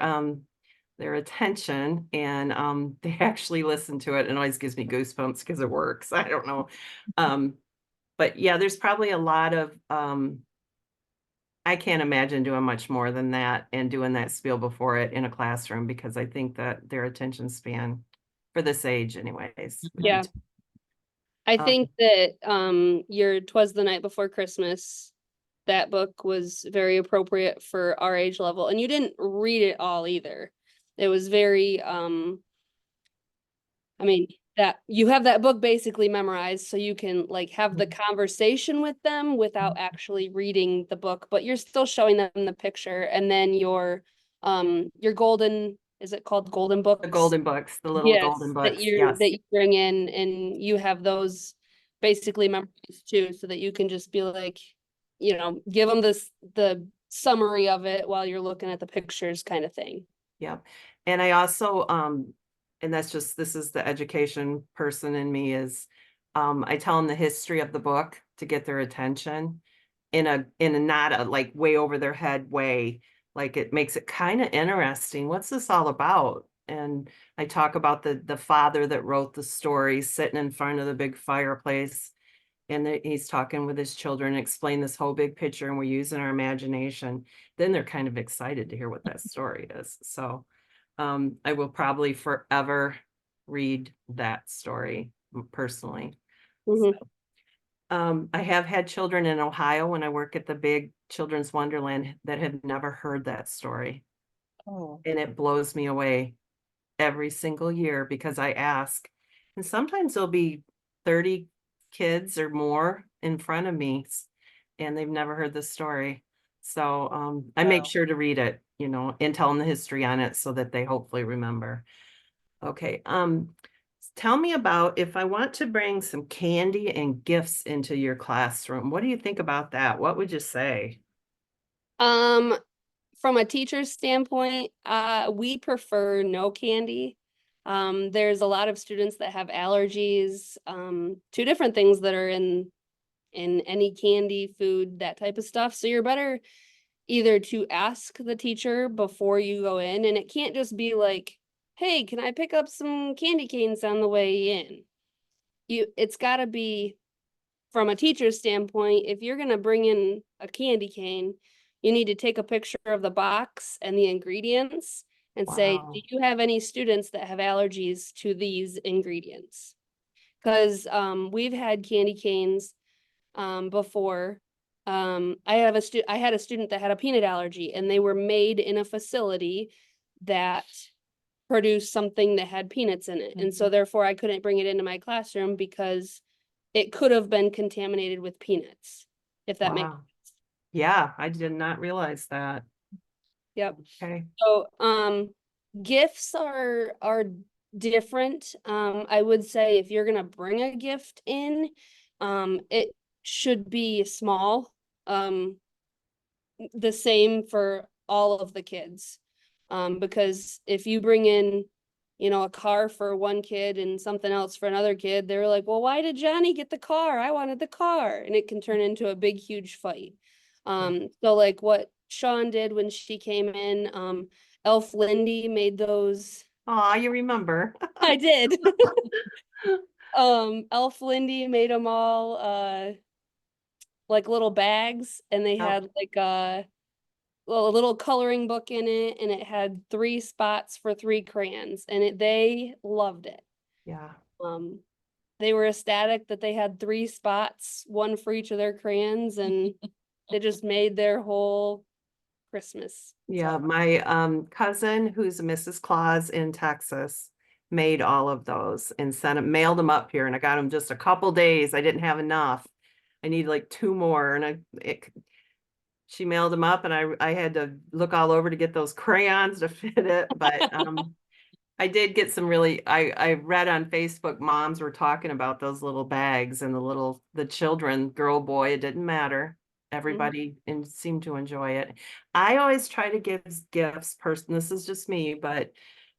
their attention, and they actually listened to it, and it always gives me goosebumps because it works. I don't know. But yeah, there's probably a lot of I can't imagine doing much more than that and doing that spiel before it in a classroom, because I think that their attention span for this age anyways would be Yeah. I think that your "'Twas the Night Before Christmas," that book was very appropriate for our age level, and you didn't read it all either. It was very I mean, that you have that book basically memorized, so you can like have the conversation with them without actually reading the book, but you're still showing them the picture. And then your golden, is it called golden the books? golden books, the little golden Yes, that books. Yes. you bring in, and you have those basically memorized too, so that you can just be like, give them the summary of it while you're looking at the pictures kind of thing. Yep. And I also, and this is the education person in me, is I tell them the history of the book to get their attention in a not a like way over their head way. Like, it makes it kind of interesting. What's this all about? And I talk about the father that wrote the story sitting in front of the big fireplace, and he's talking with his children, explain this whole big picture, and we're using our imagination. Then they're kind of excited to hear what that story is. So I will probably forever read that story personally. Mhm. I have had children in Ohio when I work at the big children's wonderland that have never heard that story. Oh. And it blows me away every single year, because I ask, and sometimes there'll be 30 kids or more in front of me, and they've never heard the story. So I make Wow. sure to read it, and tell them the history on it so that they hopefully remember. Okay. Tell me about, if I want to bring some candy and gifts into your classroom, what do you think about that? What would you say? From a teacher's standpoint, we prefer no candy. There's a lot of students that have allergies to different things that are in any candy, food, that type of stuff. So you're better either to ask the teacher before you go in, and it can't just be like, "Hey, can I pick up some candy canes on the way in?" It's got to be, from a teacher's standpoint, if you're going to bring in a candy cane, you need to take a picture of the box and the ingredients and say, "Do Wow. you have any students that have allergies to these ingredients?" Because we've had candy canes before. I had a student that had a peanut allergy, and they were made in a facility that produced something that had peanuts in it. And so therefore I couldn't bring it into my classroom because it could have been contaminated with peanuts, if that makes Wow. sense. Yeah, I did not realize that. Yep. Okay. So gifts are different. I would say if you're gonna bring a gift in, it should be small. The same for all of the kids. Because if you bring in, a car for one kid and something else for another kid, they're like, "Well, why did Johnny get the car? I wanted the car." And it can turn into a big, huge fight. So like what Shawn did when she came in, Elf Lindy made those Oh, you remember. I did. Elf Lindy made them all like little bags, and they Yep. had like a little coloring book in it, and it had 3 spots for 3 crayons, and they loved it. Yeah. They were ecstatic that they had 3 spots, 1 for each of their crayons, and they just made their whole Christmas. Yeah, my cousin, who's a Mrs. Claus in Texas, made all of those and sent them, mailed them up here, and I got them just a couple days. I didn't have enough. I need like 2 more, and she mailed them up, and I had to look all over to get those crayons to fit it. But I did get some really. I read on Facebook, moms were talking about those little bags and the children, girl, boy, it didn't matter. Everybody and seemed to enjoy it. I always try to give gifts, this is just me, but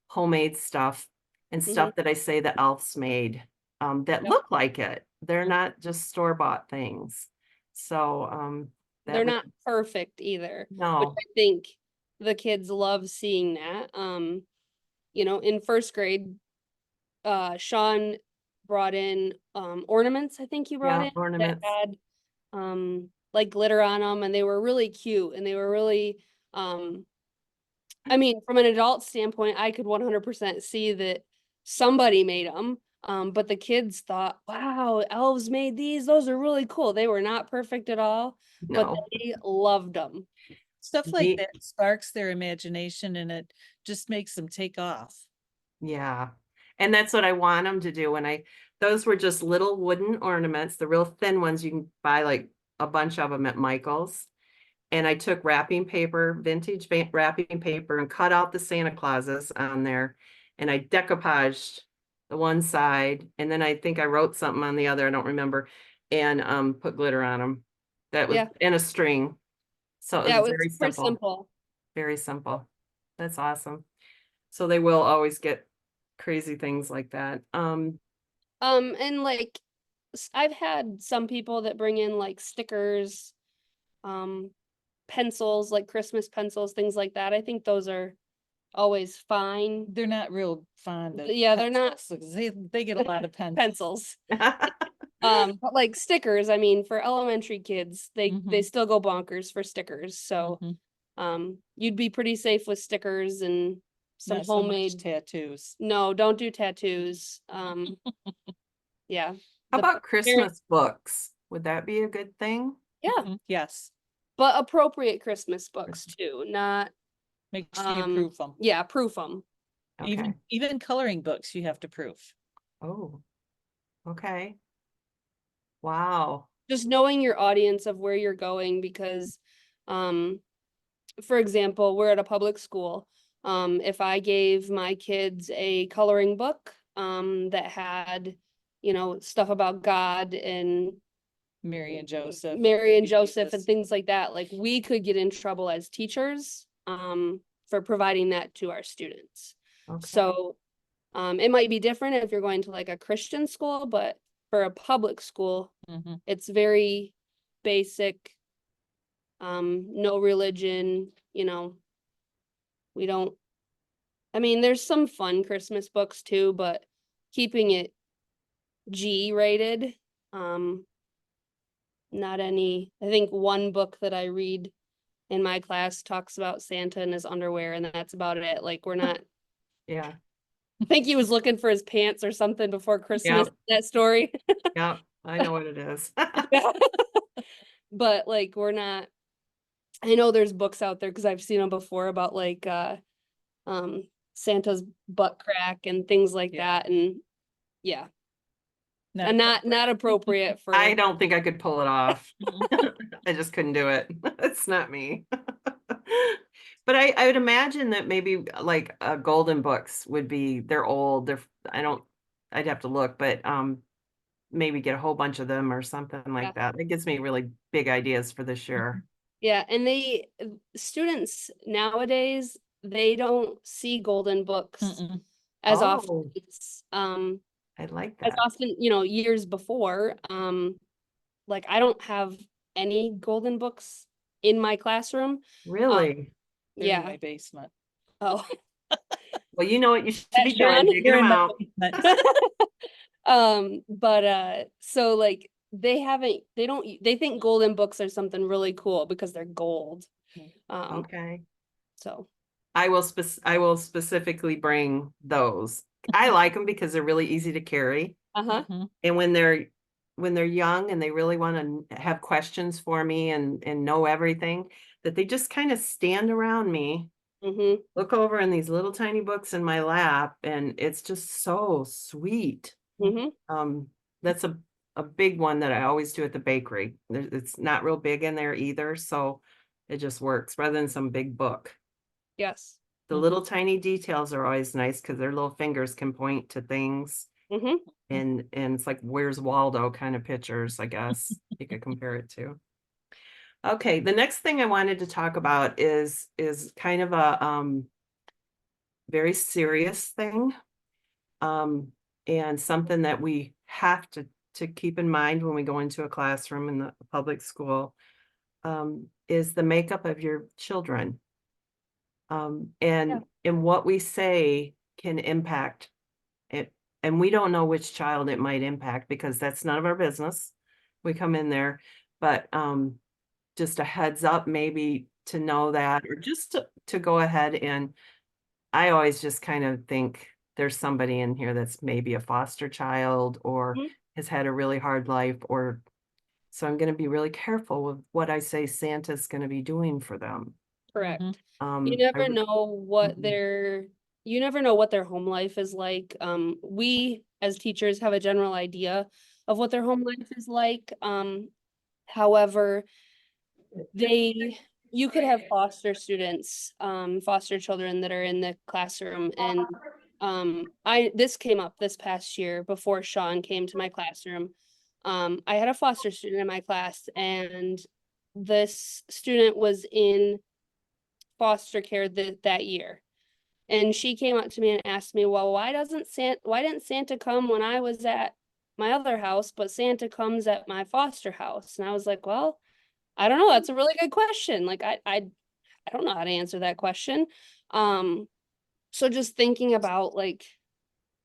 homemade stuff and stuff that I say the elves made that look like it. They're not just store-bought things. So they're not perfect either. No. Which I think the kids love seeing that. You know, in 1st grade, Shawn brought in ornaments, I think he brought in ornaments that had like glitter on them, and they were really cute, and they were really I mean, from an adult standpoint, I could 100% see that somebody made them. But the kids thought, wow, elves made these. Those are really cool. They were not perfect at all, but No. they loved them. Stuff like that sparks their imagination, and it just makes them take off. Yeah. And that's what I want them to do. Those were just little wooden ornaments, the real thin ones. You can buy like a bunch of them at Michael's. And I took wrapping paper, vintage wrapping paper, and cut out the Santa Clauses on there. And I decoupaged the one side. And then I think I wrote something on the other, I don't remember, and put glitter on them. That was in a string. So it was very simple. Very simple. That's awesome. So they will always get crazy things like that. And like I've had some people that bring in like stickers, pencils, like Christmas pencils, things like that. I think those are always fine. They're not real fond of they're not. They get a lot of pencils. But like stickers, I mean, for elementary kids, they still go bonkers for stickers. So you'd be pretty safe with stickers and some Not so much homemade tattoos. No, don't do tattoos. Yeah. How about Christmas books? Would that be a good thing? Yeah. Yes. But appropriate Christmas books too, not make sure you proof them. Yeah, proof them. Okay. Even coloring books you have to proof. Oh, okay. Wow. Just knowing your audience of where you're going, because for example, we're at a public school. If I gave my kids a coloring book that had, you know, stuff about God and Mary and Joseph and things like that, like we could get in trouble as teachers for providing that to our students. Okay. So it might be different if you're going to like a Christian school, but for a public school, it's very basic, no religion, you know. We don't, I mean, there's some fun Christmas books too, but keeping it G rated. Not any, I think one book that I read in my class talks about Santa and his underwear, and that's about it. Like we're not. Yeah. I think he was looking for his pants or something before Christmas, that story. Yeah, I know what it is. But like we're not, I know there's books out there because I've seen them before about like Santa's butt crack and things like that, and and not appropriate for. I don't think I could pull it off. I just couldn't do it. It's not me. But I would imagine that maybe like golden books would be, they're old. I'd have to look, but maybe get a whole bunch of them or something like that. It gives me really big ideas for this year. Yeah, and students nowadays, they don't see golden books as often. I like that. As often, you know, years before. Like I don't have any golden books in my classroom. Really? They're in my basement. Oh. Well, you know what you should That be doing, Sean? digging You're them in the out. basement. So like they think golden books are something really cool because they're gold. Okay. So I will specifically bring those. I like them because they're really easy to carry. uh-huh. Mhm. And when they're young and they really want to have questions for me and know everything, that they just kind of stand around me, Mm-hmm. look over in these little tiny books in my lap, and it's just so sweet. Mm-hmm. That's a big one that I always do at the bakery. It's not real big in there either, so it just works rather than some big book. Yes. The little tiny details are always nice because their little fingers can point to things. Mm-hmm. And it's like Where's Waldo kind of pictures, I guess you could compare it to. Okay, the next thing I wanted to talk about is kind of a very serious thing. And something that we have to keep in mind when we go into a classroom in the public school, is the makeup of your children. And what we say can impact it. And we don't know which child it might impact because that's none of our business. We come in there, but just a heads up, maybe to know that, or just to go ahead. And I always just kind of think there's somebody in here that's maybe a foster child or has had a really hard life, or so I'm going to be really careful with what I say Santa's going to be doing for them. Correct. You I never know what you never know what their home life is like. We as teachers have a general idea of what their home life is like. However, you could have foster students, foster children that are in the classroom, and this came up this past year before Sean came to my classroom. I had a foster student in my class, and this student was in foster care that year. And she came up to me and asked me, well, why didn't Santa come when I was at my other house, but Santa comes at my foster house? And I was like, well, I don't know. That's a really good question. Like, I don't know how to answer that question. So just thinking about like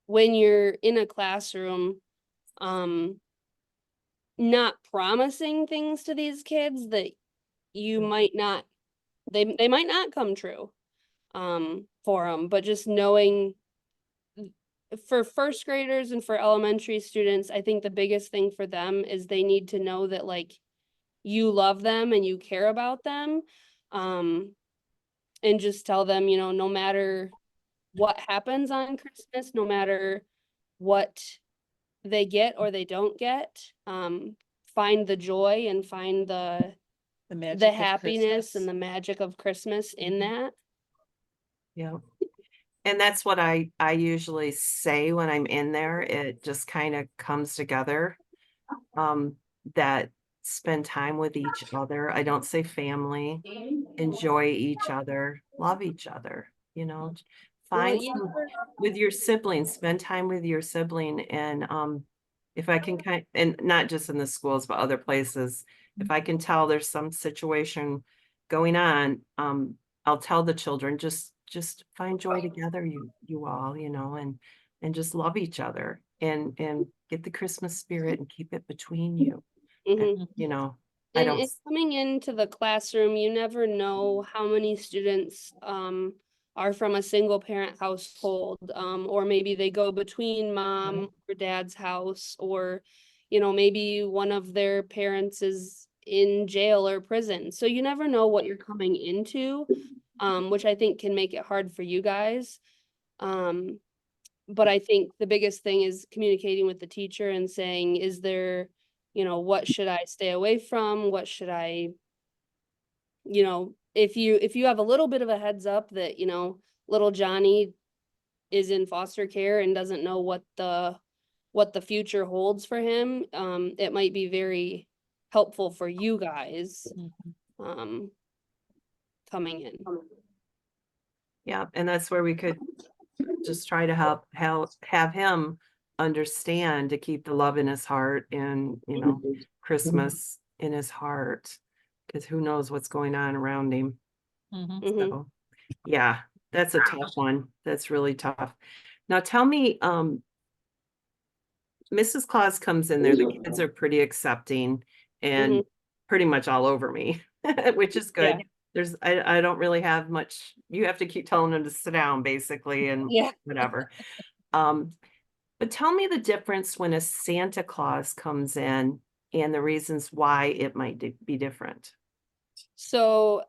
when you're in a classroom, not promising things to these kids that you might not, they might not come true for them, but just knowing for first graders and for elementary students, I think the biggest thing for them is they need to know that like you love them and you care about them. And just tell them, no matter what happens on Christmas, no matter what they get or they don't get, find the joy and find the magic of happiness Christmas. and the magic of Christmas in that. Yeah. And that's what I usually say when I'm in there. It just kind of comes together. That spend time with each other. I don't say family, enjoy each other, love each other, find with your siblings, spend time with your sibling. And if I can and not just in the schools, but other places, if I can tell there's some situation going on, I'll tell the children, just find joy together, you all, and just love each other and get the Christmas spirit and keep it between you. And, I don't. And coming into the classroom, you never know how many students are from a single parent household, or maybe they go between mom or dad's house, or maybe one of their parents is in jail or prison. So you never know what you're coming into, which I think can make it hard for you guys. But I think the biggest thing is communicating with the teacher and saying, is there, what should I stay away from? What should I, if you have a little bit of a heads up that, little Johnny is in foster care and doesn't know what the future holds for him, it might be very helpful for you guys, coming in. Yeah, and that's where we could just try to have him understand to keep the love in his heart and, Christmas in his heart, because who knows what's going on around him. So, yeah, That's a tough one. That's really tough. Now tell me, Mrs. Claus comes in there, the kids are pretty accepting and Mhm. pretty much all over me, which is good. Yeah. I don't really have much, you have to keep telling them to sit down basically and Yeah. whatever. But tell me the difference when a Santa Claus comes in and the reasons why it might be different. So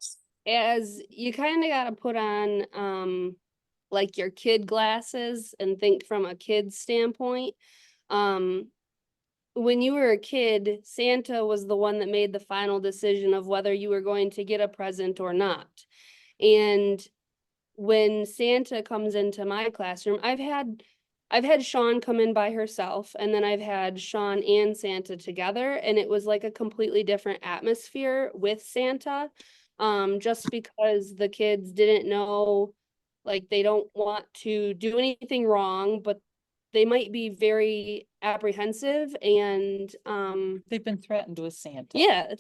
as you kind of got to put on like your kid glasses and think from a kid's standpoint. Um when you were a kid, Santa was the one that made the final decision of whether you were going to get a present or not. And when Santa comes into my classroom, I've had Shawn come in by herself, and then I've had Shawn and Santa together, and it was like a completely different atmosphere with Santa. Just because the kids didn't know, like they don't want to do anything wrong, but they might be very apprehensive and They've been threatened with Santa. yeah,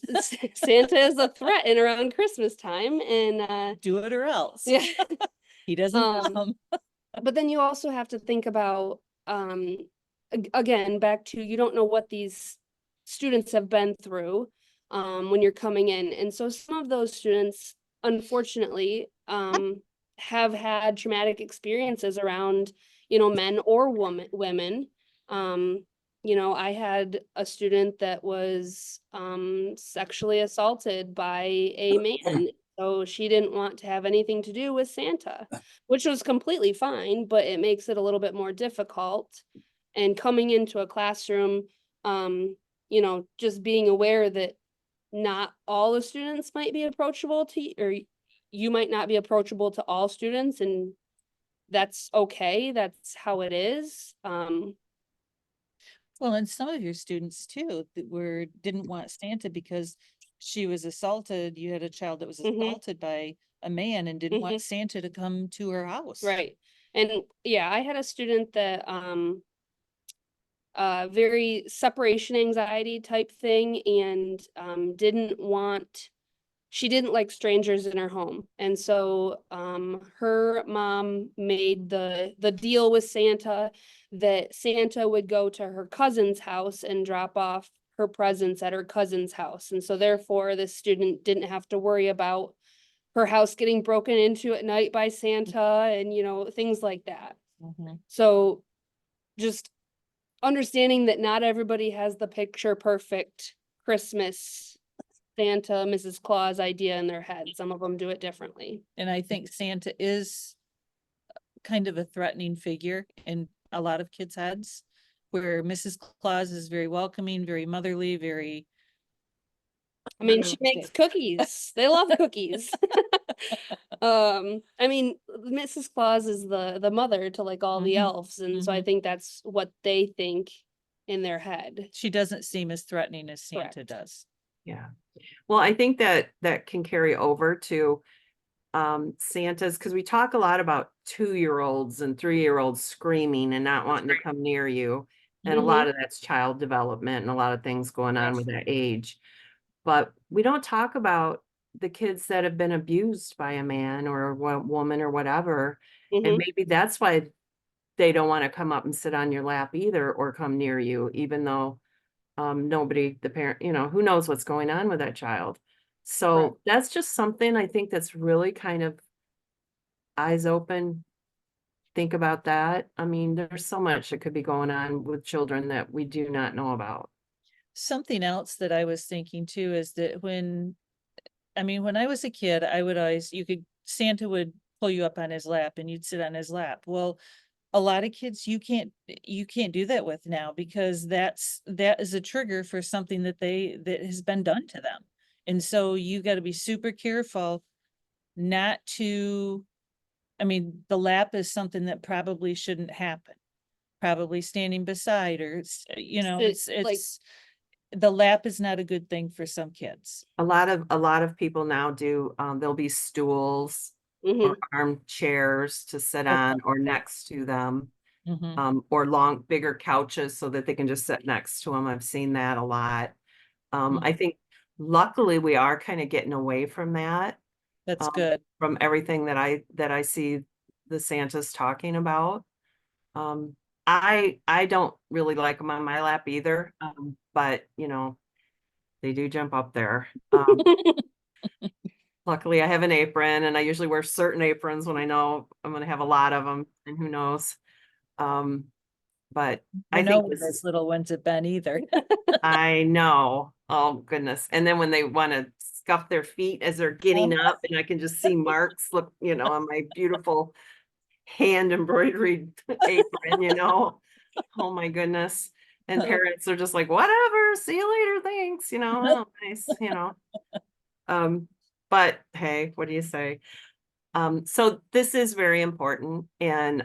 Santa is a threat in around Christmas time, and Do it or else. yeah. He doesn't come. But then you also have to think about again, back to you don't know what these students have been through when you're coming in. And so some of those students, unfortunately, have had traumatic experiences around, men or women. I had a student that was sexually assaulted by a man. So she didn't want to have anything to do with Santa, which was completely fine, but it makes it a little bit more difficult. And coming into a classroom, just being aware that not all the students might be approachable to you, or you might not be approachable to all students, and that's okay. That's how it is. Well, and some of your students too that didn't want Santa because she was assaulted. You had a child that was assaulted by a man and didn't want Santa to come to her house. Right. And yeah, I had a student that very separation anxiety type thing, and she didn't like strangers in her home. And so her mom made the deal with Santa that Santa would go to her cousin's house and drop off her presents at her cousin's house. And so therefore this student didn't have to worry about her house getting broken into at night by Santa and things like that. So just understanding that not everybody has the picture perfect Christmas Santa, Mrs. Claus idea in their head. Some of them do it differently. And I think Santa is kind of a threatening figure in a lot of kids' heads, where Mrs. Claus is very welcoming, very motherly, very. I mean, she makes cookies. They love cookies. I mean, Mrs. Claus is the mother to like all the elves, and so I think that's what they think in their head. She doesn't seem as threatening as Santa Correct. does. Yeah. Well, I think that can carry over to Santa's, because we talk a lot about 2-year-olds and 3-year-olds screaming and not wanting to come near you. And a lot of that's child development and a lot of things going on with that age. But we don't talk about the kids that have been abused by a man or a woman or whatever. And maybe that's why they don't want to come up and sit on your lap either or come near you, even though nobody, the parent, who knows what's going on with that child. So that's just something I think that's really kind of eyes open. Think about that. I mean, there's so much that could be going on with children that we do not know about. Something else that I was thinking too is that when I was a kid, I would always, Santa would pull you up on his lap and you'd sit on his lap. Well, a lot of kids you can't do that with now, because that is a trigger for something that has been done to them. And so you got to be super careful not to, the lap is something that probably shouldn't happen. Probably standing beside, or the lap is not a good thing for some kids. A lot of people now do, there'll be stools or armchairs to sit on or next to them, or bigger couches so that they can just sit next to them. I've seen that a lot. I think luckily we are kind of getting away from that. That's good. From everything that I see the Santas talking about. I don't really like them on my lap either. But you know, they do jump up there. Luckily I have an apron, and I usually wear certain aprons when I know I'm going to have a lot of them, and who knows. But I know think this those is, little ones have been either. I know. Oh goodness. And then when they want to scuff their feet as they're getting up, and I can just see marks, look, you know, on my beautiful hand embroidered apron, you know. Oh my goodness. And parents are just like, whatever, see you later, thanks, you know. Oh, nice, you know. But hey, what do you say? So this is very important, and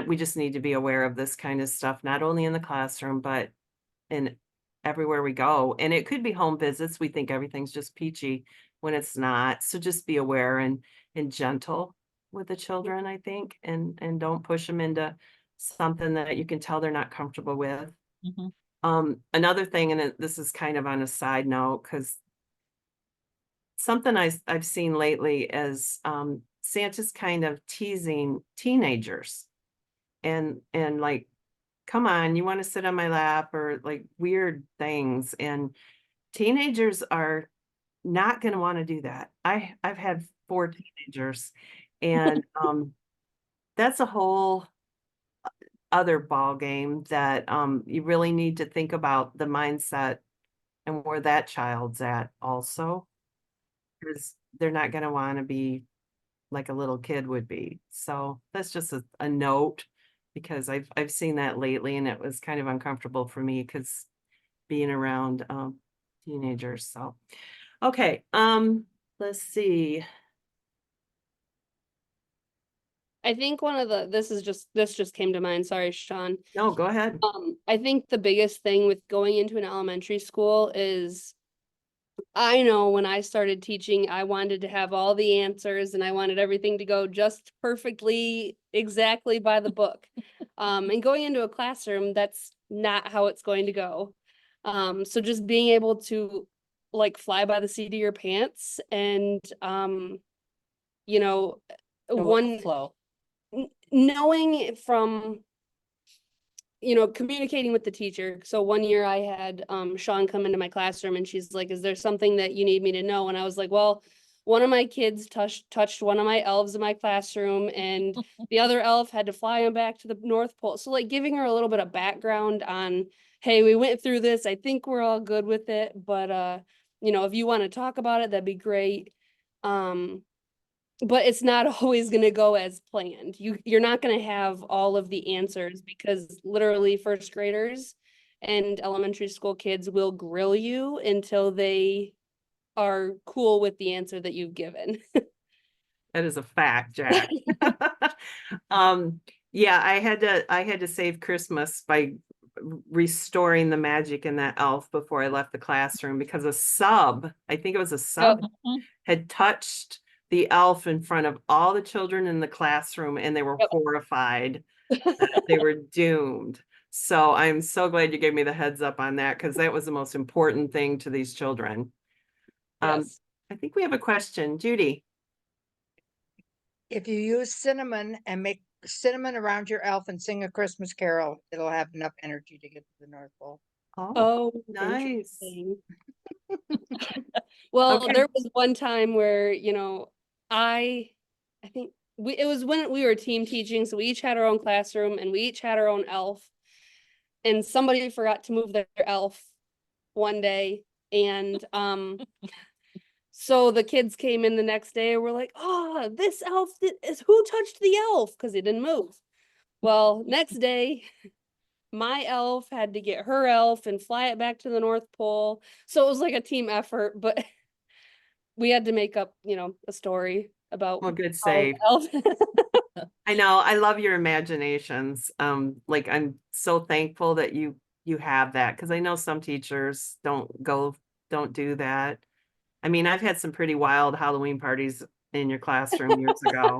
we just need to be aware of this kind of stuff, not only in the classroom, but in everywhere we go. And it could be home visits. We think everything's just peachy when it's not. So just be aware and gentle with the children, I think, and don't push them into something that you can tell they're not comfortable with. Another thing, and this is kind of on a side note, because something I've seen lately is Santa's kind of teasing teenagers, and like, come on, you want to sit on my lap, or like weird things. And teenagers are not going to want to do that. I've had 4 teenagers, and that's a whole other ball game that you really need to think about the mindset and where that child's at also, because they're not going to want to be like a little kid would be. So that's just a note, because I've seen that lately, and it was kind of uncomfortable for me because being around teenagers. So okay, let's see. I think this just came to mind. Sorry, Sean. No, go ahead. I think the biggest thing with going into an elementary school is, I know when I started teaching, I wanted to have all the answers, and I wanted everything to go just perfectly, exactly by the book. And going into a classroom, that's not how it's going to go. So just being able to like fly by the seat of your pants, and you know, Flow. knowing from, communicating with the teacher. So one year I had Sean come into my classroom, and she's like, is there something that you need me to know? And I was like, well, one of my kids touched one of my elves in my classroom, and the other elf had to fly him back to the North Pole. So like giving her a little bit of background on, hey, we went through this. I think we're all good with it, but if you want to talk about it, that'd be great. But it's not always going to go as planned. You're not going to have all of the answers, because literally first graders and elementary school kids will grill you until they are cool with the answer that you've given. That is a fact, Jack. Yeah, I had to save Christmas by restoring the magic in that elf before I left the classroom, because I think it was a sub, had touched the elf in front of all the children in the classroom, and they were horrified that they were doomed. So I'm so glad you gave me the heads up on that, because that was the most important thing to these children. Yes. I think we have a question. Judy. If you use cinnamon and make cinnamon around your elf and sing a Christmas carol, it'll have enough energy to get to the North Pole. Oh, nice. Well, Okay. there was one time where, I think it was when we were team teaching. So we each had our own classroom, and we each had our own elf, and somebody forgot to move their elf one day. And, so the kids came in the next day and were like, oh, this elf is who touched the elf? Because he didn't move. Well, next day, my elf had to get her elf and fly it back to the North Pole. So it was like a team effort, but we had to make up, a story about. Well, good save. I know. I love your imaginations. Like, I'm so thankful that you have that, because I know some teachers don't do that. I mean, I've had some pretty wild Halloween parties in your classroom years ago.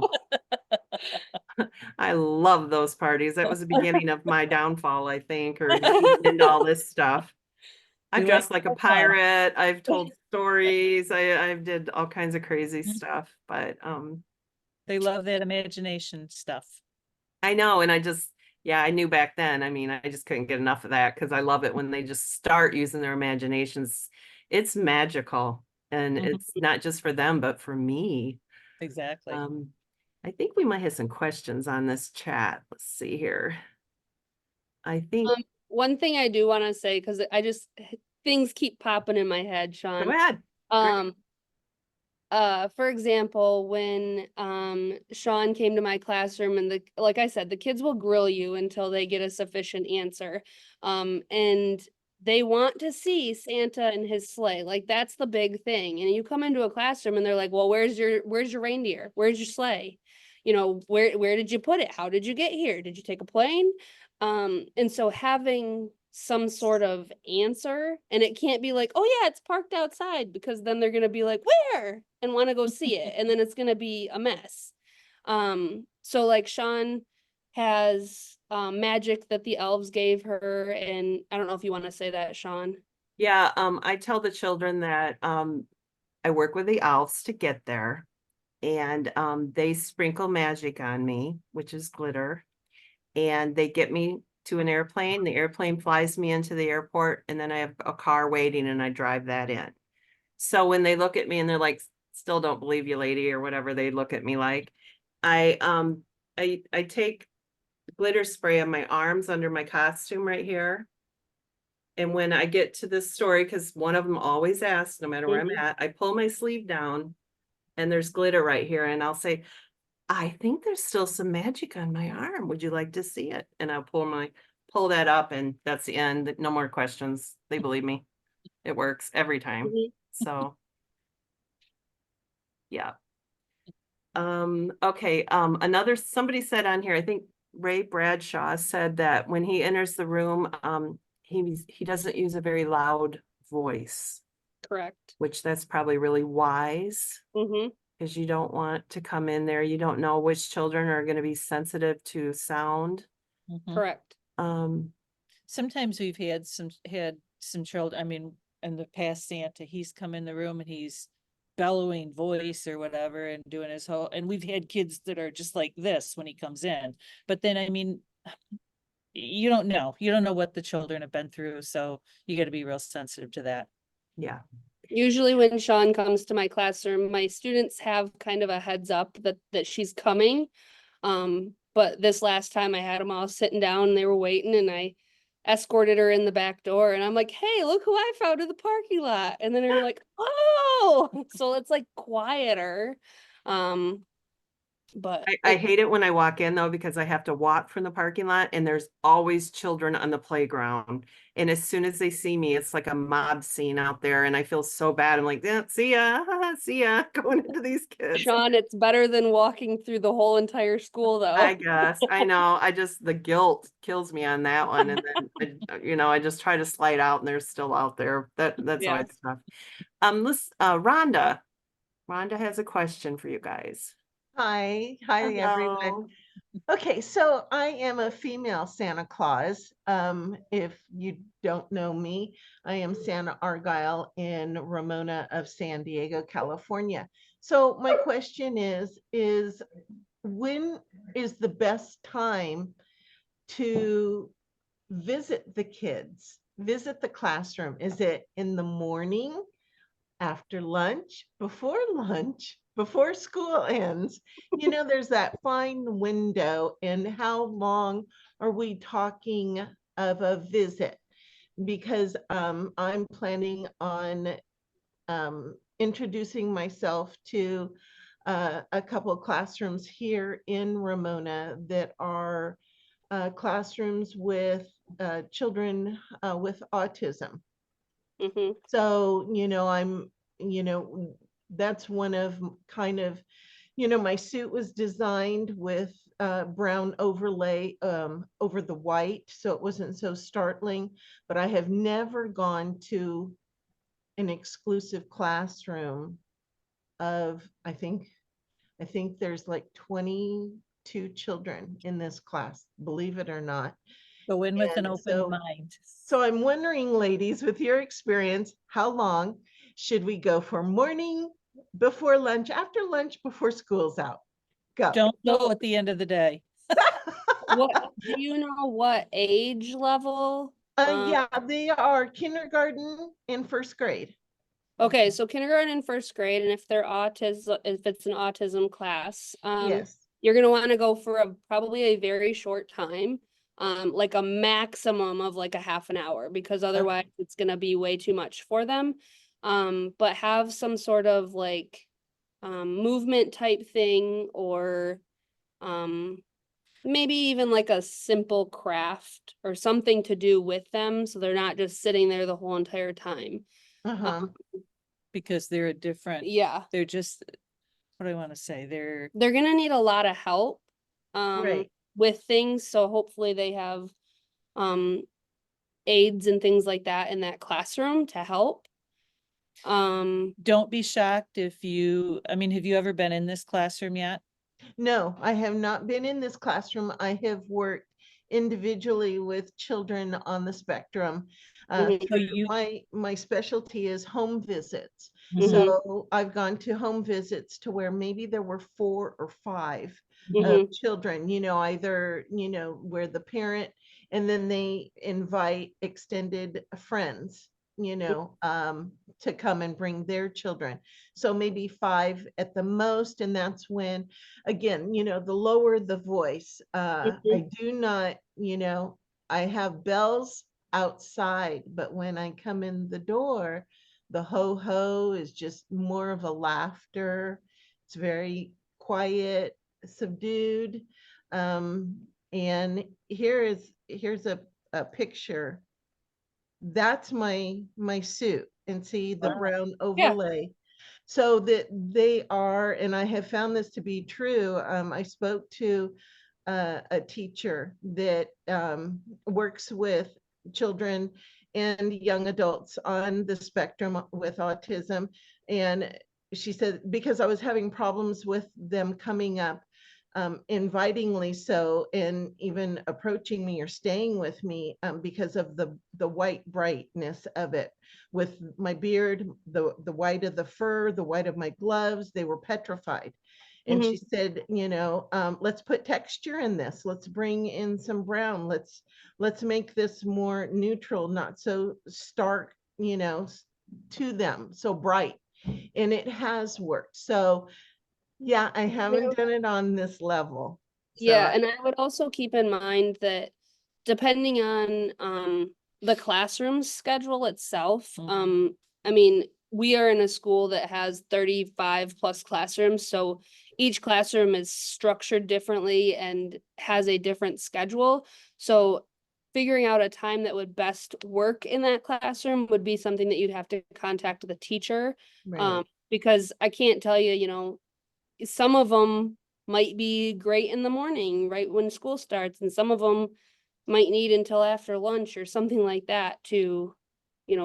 I love those parties. That was the beginning of my downfall, I think, or into all this stuff. I've We like dressed like a to have fun. pirate. I've told stories. I've did all kinds of crazy stuff, but They love that imagination stuff. I know, and yeah, I knew back then. I mean, I just couldn't get enough of that because I love it when they just start using their imaginations. It's magical, and Mhm. it's not just for them, but for me. Exactly. I think we might have some questions on this chat. Let's see here. I think One thing I do want to say, because things keep popping in my head, Sean. go ahead. For example, when Sean came to my classroom, and like I said, the kids will grill you until they get a sufficient answer. And they want to see Santa and his sleigh. Like that's the big thing. And you come into a classroom and they're like, well, where's your reindeer? Where's your sleigh? You know, where did you put it? How did you get here? Did you take a plane? And so having some sort of answer, and it can't be like, oh yeah, it's parked outside, because then they're gonna be like, where? And want to go see it, and then it's gonna be a mess. So like Sean has magic that the elves gave her, and I don't know if you want to say that, Sean. Yeah, I tell the children that I work with the elves to get there, and they sprinkle magic on me, which is glitter, and they get me to an airplane. The airplane flies me into the airport, and then I have a car waiting, and I drive that in. So when they look at me and they're like, still don't believe you, lady, or whatever they look at me like, I take glitter spray on my arms under my costume right here. And when I get to this story, because one of them always asks, no matter where I'm at, I pull my sleeve down and there's glitter right here. And I'll say, I think there's still some magic on my arm. Would you like to see it? And I'll pull that up, and that's the end. No more questions. They believe me. It works every time. So yeah. Okay. Somebody said on here, I think Ray Bradshaw said that when he enters the room, he doesn't use a very loud voice. Correct. Which that's probably really wise. Because you don't want to come in there. You don't know which children are going to be sensitive to sound. Correct. Sometimes we've had some children. I mean, in the past Santa, he's come in the room and he's bellowing voice or whatever and doing his whole, and we've had kids that are just like this when he comes in. But then, I mean, you don't know what the children have been through, so you got to be real sensitive to that. Yeah. Usually when Sean comes to my classroom, my students have kind of a heads up that she's coming. But this last time I had them all sitting down and they were waiting, and I escorted her in the back door, and I'm like, hey, look who I found in the parking lot. And then they were like, oh, so it's like quieter. But I hate it when I walk in though, because I have to walk from the parking lot and there's always children on the playground. And as soon as they see me, it's like a mob scene out there, and I feel so bad. I'm like, yeah, see ya, going into these kids. Sean, it's better than walking through the whole entire school though. I guess. I know. The guilt kills me on that one. And then, I just try to slide out and they're still out there. That's Yeah. always tough. Rhonda has a question for you guys. Hi, everyone. Okay, so I am a female Santa Claus. If you don't know me, I am Santa Argyle in Ramona of San Diego, California. So my question is when is the best time to visit the kids, visit the classroom? Is it in the morning, after lunch, before school ends? There's that fine window. And how long are we talking of a visit? Because I'm planning on introducing myself to a couple of classrooms here in Ramona that are classrooms with children with autism. So, that's one of kind of, my suit was designed with brown overlay over the white, so it wasn't so startling. But I have never gone to an exclusive classroom of, I think there's like 22 children in this class, believe it or not. Go in with an And open mind. So I'm wondering, ladies, with your experience, how long should we go for? Morning, before lunch, after lunch, before school's out? Go. Don't go at the end of the day. What, do you know what age level? Yeah, they are kindergarten and first grade. Okay, so kindergarten and first grade, and if they're if it's an autism class, Yes. you're gonna want to go for probably a very short time, like a maximum of like a half an hour, because otherwise it's gonna be way too much for them. But have some sort of like movement type thing, or maybe even like a simple craft or something to do with them, so they're not just sitting there the whole entire time. Because they're a different, Yeah, they're just, what do I want to say? They're gonna need a lot of help Right. with things, so hopefully they have aids and things like that in that classroom to help. Don't be shocked if you, I mean, have you ever been in this classroom yet? No, I have not been in this classroom. I have worked individually with children on the spectrum. My specialty is home visits. So I've gone to home visits to where maybe there were 4 or 5 children, either, where the parent, and then they invite extended friends, to come and bring their children. So maybe 5 at the most. And that's when, again, the lower the voice, I do not, I have bells outside, but when I come in the door, the ho ho is just more of a laughter. It's very quiet, subdued. And here's a picture. That's my suit, and see the brown overlay. So that they are, and I have found this to be true. I spoke to a teacher that works with children and young adults on the spectrum with autism. And she said, because I was having problems with them coming up invitingly so, and even approaching me or staying with me because of the white brightness of it, with my beard, the white of the fur, the white of my gloves, they were petrified. And she said, let's put texture in this. Let's bring in some brown. Let's make this more neutral, not so stark, to them, so bright. And it has worked. So yeah, I haven't done it on this level. Yeah, and I would also keep in mind that depending on the classroom schedule itself, I mean, we are in a school that has 35 plus classrooms, so each classroom is structured differently and has a different schedule. So figuring out a time that would best work in that classroom would be something that you'd have to contact the teacher. Right. Because I can't tell you, some of them might be great in the morning, right when school starts, and some of them might need until after lunch or something like that to,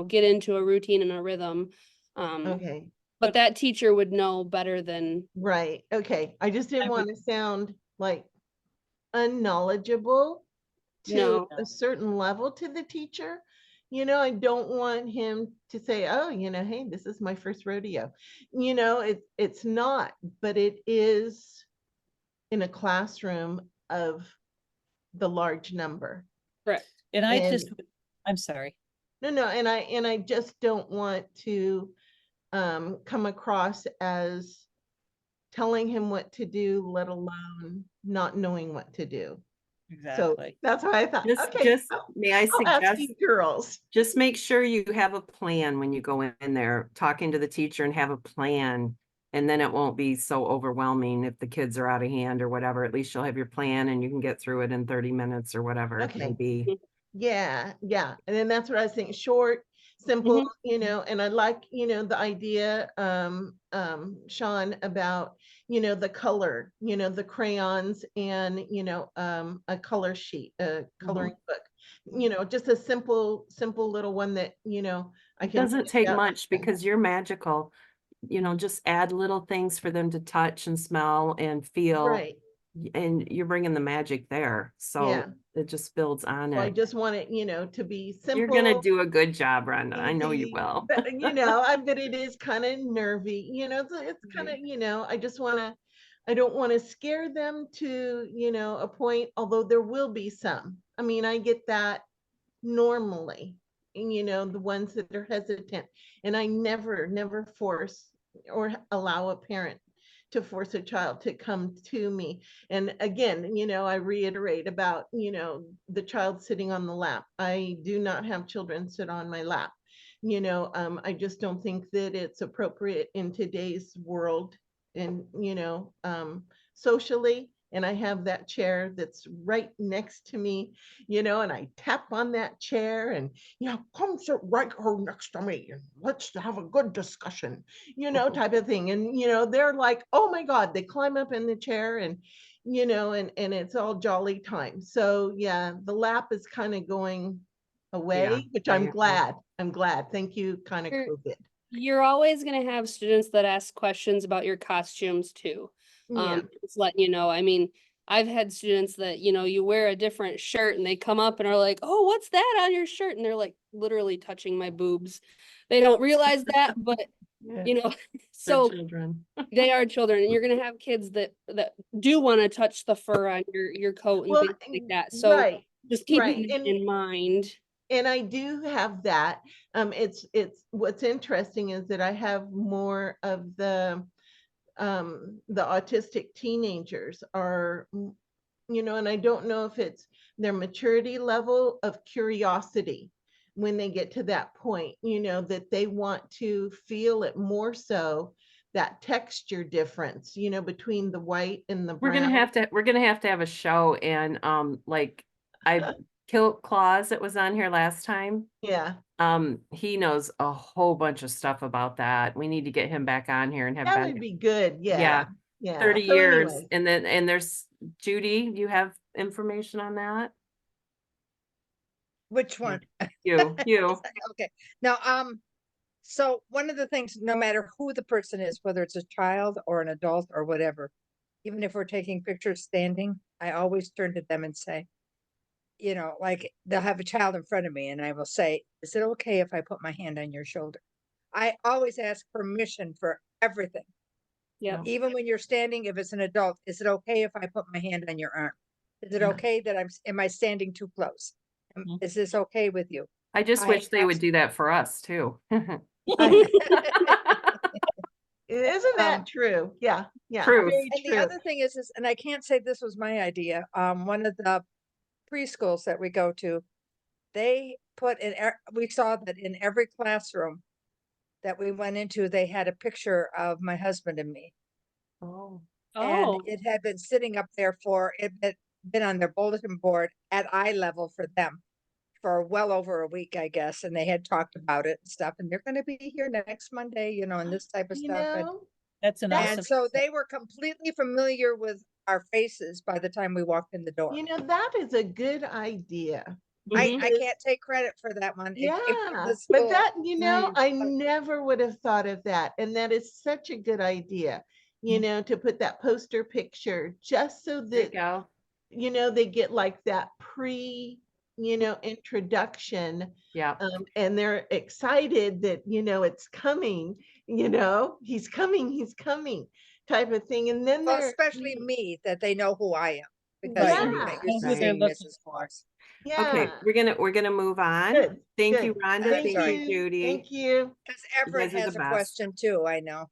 get into a routine and a rhythm. Okay. But that teacher would know better than. Right. Okay. I just didn't want to sound like unknowledgeable to a certain level to the teacher. I don't want him to say, oh, hey, this is my first rodeo. It's not, but it is in a classroom of the large number. Correct. And I'm sorry. No, and I just don't want to come across as telling him what to do, let alone not knowing what to do. Exactly. So that's why I thought, May I suggest, girls, just make sure you have a plan when you go in there, talking to the teacher, and have a plan. And then it won't be so overwhelming if the kids are out of hand or whatever. At least you'll have your plan and you can get through it in 30 minutes or whatever it may be. Yeah. And then that's what I was thinking, short, simple, and I like, the idea, Shawn, about, the color, the crayons and, a color sheet, a coloring book, just a simple little one that, I It can. doesn't take much because you're magical. Just add little things for them to touch and smell and feel. Right. and you're bringing the magic there. So Yeah. it just builds on So I it. just want it, to be simple. You're gonna do a good job, Rhonda. I know you easy, will. But but it is kind of nervy, it's kind of, I don't want to scare them to, a point, although there will be some. I mean, I get that normally, and the ones that are hesitant. And I never force or allow a parent to force a child to come to me. And again, I reiterate about, the child sitting on the lap. I do not have children sit on my lap. I just don't think that it's appropriate in today's world and, socially. And I have that chair that's right next to me, and I tap on that chair and, come sit right here next to me and let's have a good discussion, type of thing. And, they're like, oh my God, they climb up in the chair and, and it's all jolly time. So yeah, the lap is kind of going away, which I I'm agree. glad. I'm glad. Thank you, kind of You're- COVID. You're always going to have students that ask questions about your costumes too. Yeah. Just letting you know. I mean, I've had students that, you wear a different shirt and they come up and are like, oh, what's that on your shirt? And they're like literally touching my boobs. They don't realize that, but Yeah. so Children. they are children, and you're going to have kids that do want to touch the fur on your coat and Well, things like that. So right. just keeping Right. that in mind. And I do have that. It's what's interesting is that I have more of the autistic teenagers are, and I don't know if it's their maturity level of curiosity when they get to that point, that they want to feel it more so, that texture difference, between the white and the We're brown. gonna have to have a show, and like I killed Claus that was on here last time. Yeah. He knows a whole bunch of stuff about that. We need to get him back on here and have That Ben. would be good. Yeah. Yeah. 30 So years. anyway. And then there's Judy, you have information on that? Which one? You. Okay. Now, so one of the things, no matter who the person is, whether it's a child or an adult or whatever, even if we're taking pictures standing, I always turn to them and say, like they'll have a child in front of me and I will say, is it okay if I put my hand on your shoulder? I always ask permission for everything. Yeah. Even when you're standing, if it's an adult, is it okay if I put my hand on your arm? Is it okay that am I standing too close? Is this okay with you? I just wish they would do that for us too. Isn't that true? Yeah. Yeah. True. Very And true. the other thing is, and I can't say this was my idea. One of the preschools that we go to, they put we saw that in every classroom that we went into, they had a picture of my husband and me. Oh. And it had been sitting up there it had been on their bulletin board at eye level for them for well over a week, I guess. And they had talked about it and stuff. And they're going to be here next Monday, and this type of stuff. That's an awesome. And so they were completely familiar with our faces by the time we walked in the door. That is a good idea. I can't take credit for that one. Yeah, but but that, I never would have thought of that. And that is such a good idea, to put that poster picture just so that, they get like that introduction. Yeah. And they're excited that, it's coming, he's coming type of thing. And then especially me, that they know who I am. Because you're seeing Mrs. Claus. Yeah. Okay, we're gonna move on. Good, Thank good. you, Rhonda. Thank you, Sorry. Judy. Thank you. Because You Everett guys are has the a best. question too, I know.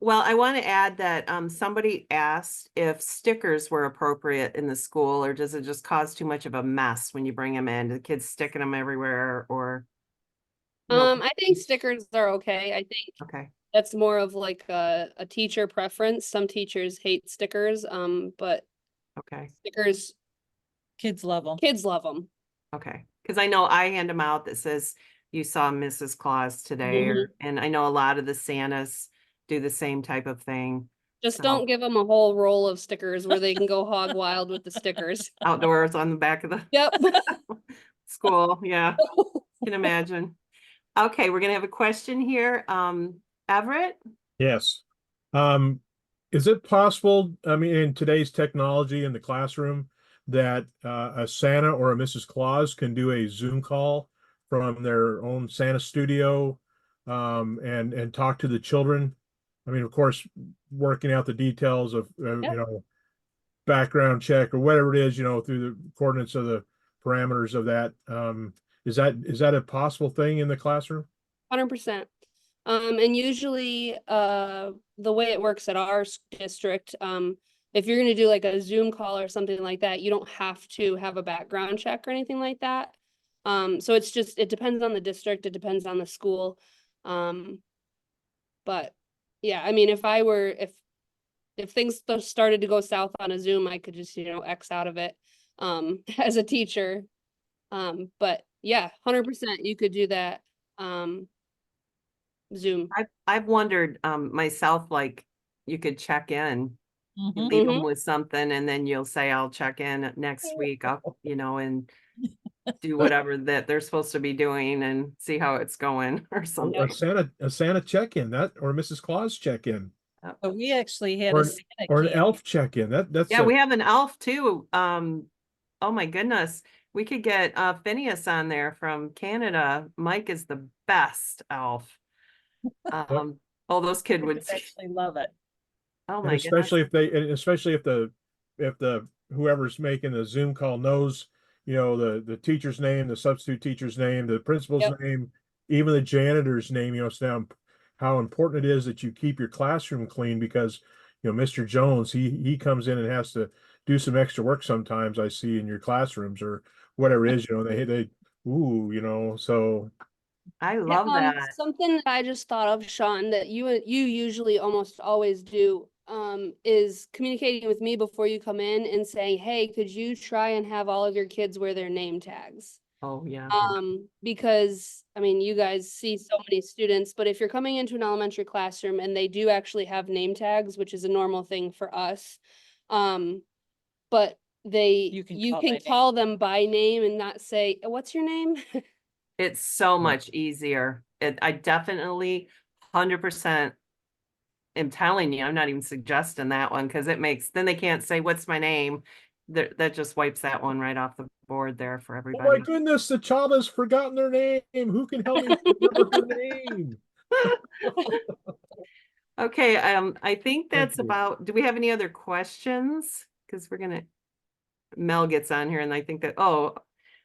Well, I want to add that somebody asked if stickers were appropriate in the school, or does it just cause too much of a mess when you bring them in? Do the kids sticking them everywhere, or? I think stickers are okay. I think Okay. that's more of like a teacher preference. Some teachers hate stickers, but Okay. stickers, Kids love them. kids love them. Okay, because I know I hand them out that says you saw Mrs. Claus today, and I know a lot of the Santas do the same type of thing. Just So, don't give them a whole roll of stickers where they can go hog wild with the stickers. outdoors on the back of the Yep. school. Yeah, can imagine. Okay, we're gonna have a question here. Everett? Yes. Is it possible, I mean, in today's technology in the classroom, that a Santa or a Mrs. Claus can do a Zoom call from their own Santa studio, and talk to the children? I mean, of course, working out the details of, Yep. background check or whatever it is, through the coordinates of the parameters of that. Is that a possible thing in the classroom? 100%. And usually, the way it works at our district, if you're gonna do like a Zoom call or something like that, you don't have to have a background check or anything like that. So it depends on the district, it depends on the school. But yeah, I mean, if things started to go south on a Zoom, I could just, X out of it, as a teacher. But yeah, 100% you could do that. Zoom. I've wondered myself, like you could check in, you Mhm. leave them with something, and then you'll say, I'll check in next week, and do whatever that they're supposed to be doing and see how it's going or Or something. a Santa check-in, or Mrs. Claus check-in, But we actually had or a an, Santa or an camp. elf check-in. That's Yeah, we have an elf too. Oh my goodness. We could get Phineas on there from Canada. Mike is the best elf. Oh, those kids would Actually love it. oh and my goodness. especially if the whoever's making the Zoom call knows, the teacher's name, the substitute teacher's name, the principal's Yep. name, even the janitor's name, so how important it is that you keep your classroom clean, because Mr. Jones, he comes in and has to do some extra work sometimes, I see, in your classrooms or whatever it is, they so I Yeah, love that. something that I just thought of, Sean, that you usually almost always do, is communicating with me before you come in and saying, hey, could you try and have all of your kids wear their name tags? Oh yeah. Because I mean, you guys see so many students, but if you're coming into an elementary classroom and they do actually have name tags, which is a normal thing for us, but you can call them by name and not say, what's your name? It's so much easier. I definitely 100% am telling you, I'm not even suggesting that one because then they can't say, what's my name? That just wipes that one right off the board there for oh everybody. my goodness, the child has forgotten their name. Who can help me remember her name? Okay, I think that's you. about, do we have any other questions? Because Mel gets on here and I think that,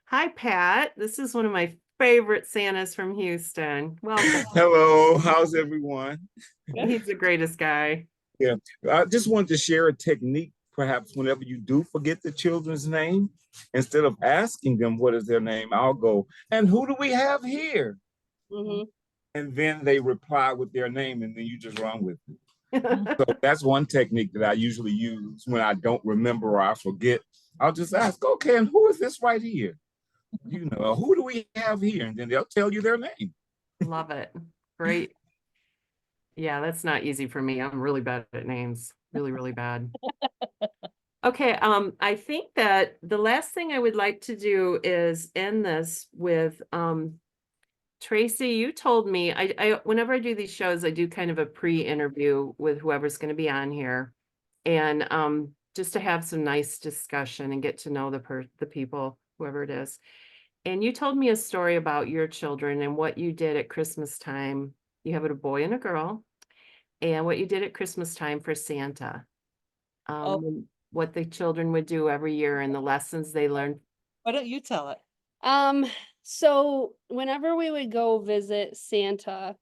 hi, Pat. This is one of my favorite Santas from Houston. Welcome. Hello, how's everyone? He's the greatest guy. Yeah, I just wanted to share a technique. Perhaps whenever you do forget the children's name, instead of asking them what is their name, I'll go, and who do we have here? And then they reply with their name, and then you just run with it. So that's one technique that I usually use when I don't remember or I forget. I'll just ask, okay, and who is this right here? Who do we have here? And then they'll tell you their name. Love it. Great. Yeah, that's not easy for me. I'm really bad at names. Really, really bad. Okay, I think that the last thing I would like to do is end this with Tracy, you told me I whenever I do these shows, I do kind of a pre-interview with whoever's going to be on here. And just to have some nice discussion and get to know the people, whoever it is. And you told me a story about your children and what you did at Christmas time. You have a boy and a girl, and what you did at Christmas time for Santa. What the children would do every year and the lessons they learned. Why don't you tell it? So whenever we would go visit Santa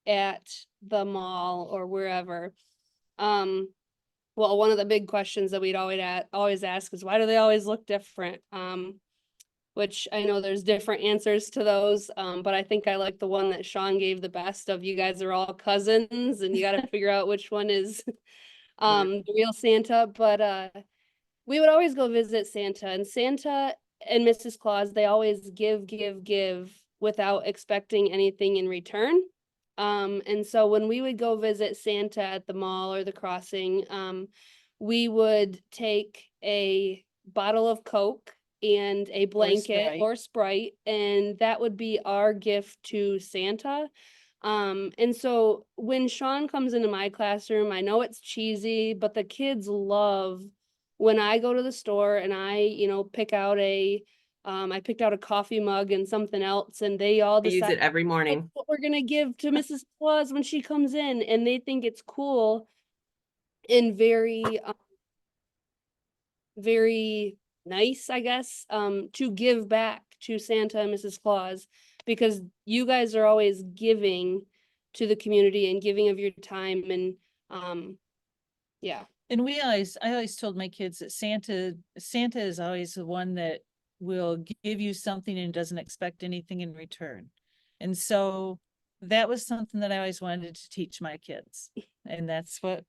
at the mall or wherever, well, one of the big questions that we'd always ask is, why do they always look different? Which I know there's different answers to those, but I think I like the one that Sean gave the best of, you guys are all cousins and you got to figure out which one is the real Santa. But we would always go visit Santa, and Santa and Mrs. Claus, they always give without expecting anything in return. And so when we would go visit Santa at the mall or the crossing, we would take a bottle of Coke and a blanket or Sprite, and that would be our gift to Santa. And so when Shawn comes into my classroom, I know it's cheesy, but the kids love when I go to the store and I, pick out I picked out a coffee mug and something else, and they all I use decide it every morning. what we're gonna give to Mrs. Claus when she comes in, and they think it's cool and very nice, I guess, to give back to Santa and Mrs. Claus, because you guys are always giving to the community and giving of your time, and yeah. And I always told my kids that Santa is always the one that will give you something and doesn't expect anything in return. And so that was something that I always wanted to teach my kids. And that's what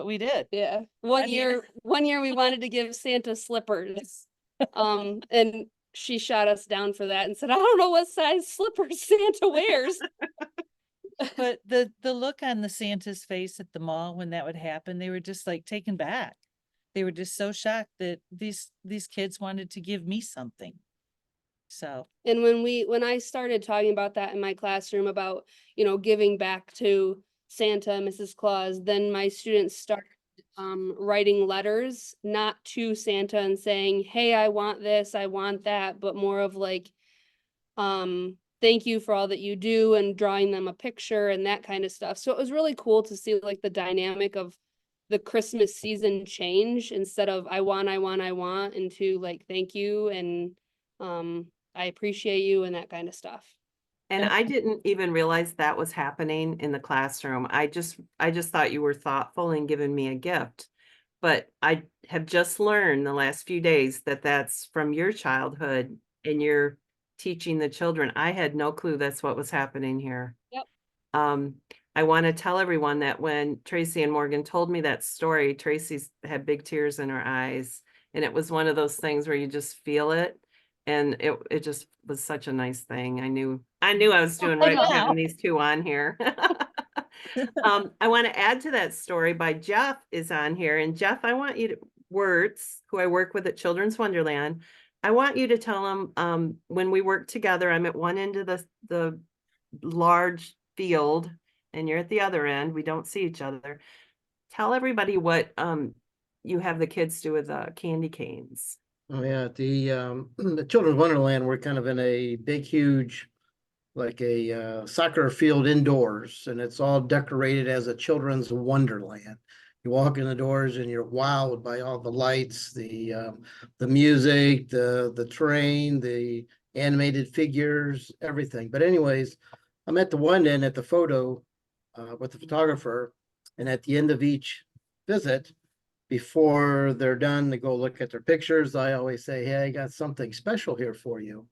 we did. Yeah. One year we wanted to give Santa slippers. And she shot us down for that and said, I don't know what size slippers Santa wears. But the look on the Santa's face at the mall when that would happen, they were just like taken back. They were just so shocked that these kids wanted to give me something. So, and when I started talking about that in my classroom about, giving back to Santa, Mrs. Claus, then my students started writing letters, not to Santa and saying, hey, I want this, I want that, but more of like, thank you for all that you do, and drawing them a picture and that kind of stuff. So it was really cool to see like the dynamic of the Christmas season change, instead of I want, into like, thank you, and I appreciate you, and that kind of stuff. And I didn't even realize that was happening in the classroom. I just thought you were thoughtful and giving me a gift. But I have just learned the last few days that that's from your childhood and you're teaching the children. I had no clue that's what was happening here. Yep. I want to tell everyone that when Tracy and Morgan told me that story, Tracy's had big tears in her eyes. And it was one of those things where you just feel it. And it just was such a nice thing. I knew I was doing right by having these two on here. I want to add to that story by Jeff is on here. And Jeff, I want you to, Wertz, who I work with at Children's Wonderland, I want you to tell them when we work together, I'm at one end of the large field and you're at the other end. We don't see each other. Tell everybody what you have the kids do with candy canes. Oh yeah, the Children's Wonderland, we're kind of in a big, huge, like a soccer field indoors, and it's all decorated as a children's wonderland. You walk in the doors and you're wowed by all the lights, the music, the train, the animated figures, everything. But anyways, I'm at the one end at the photo with the photographer, and at the end of each visit, before they're done to go look at their pictures, I always say, hey, I got something special here for you.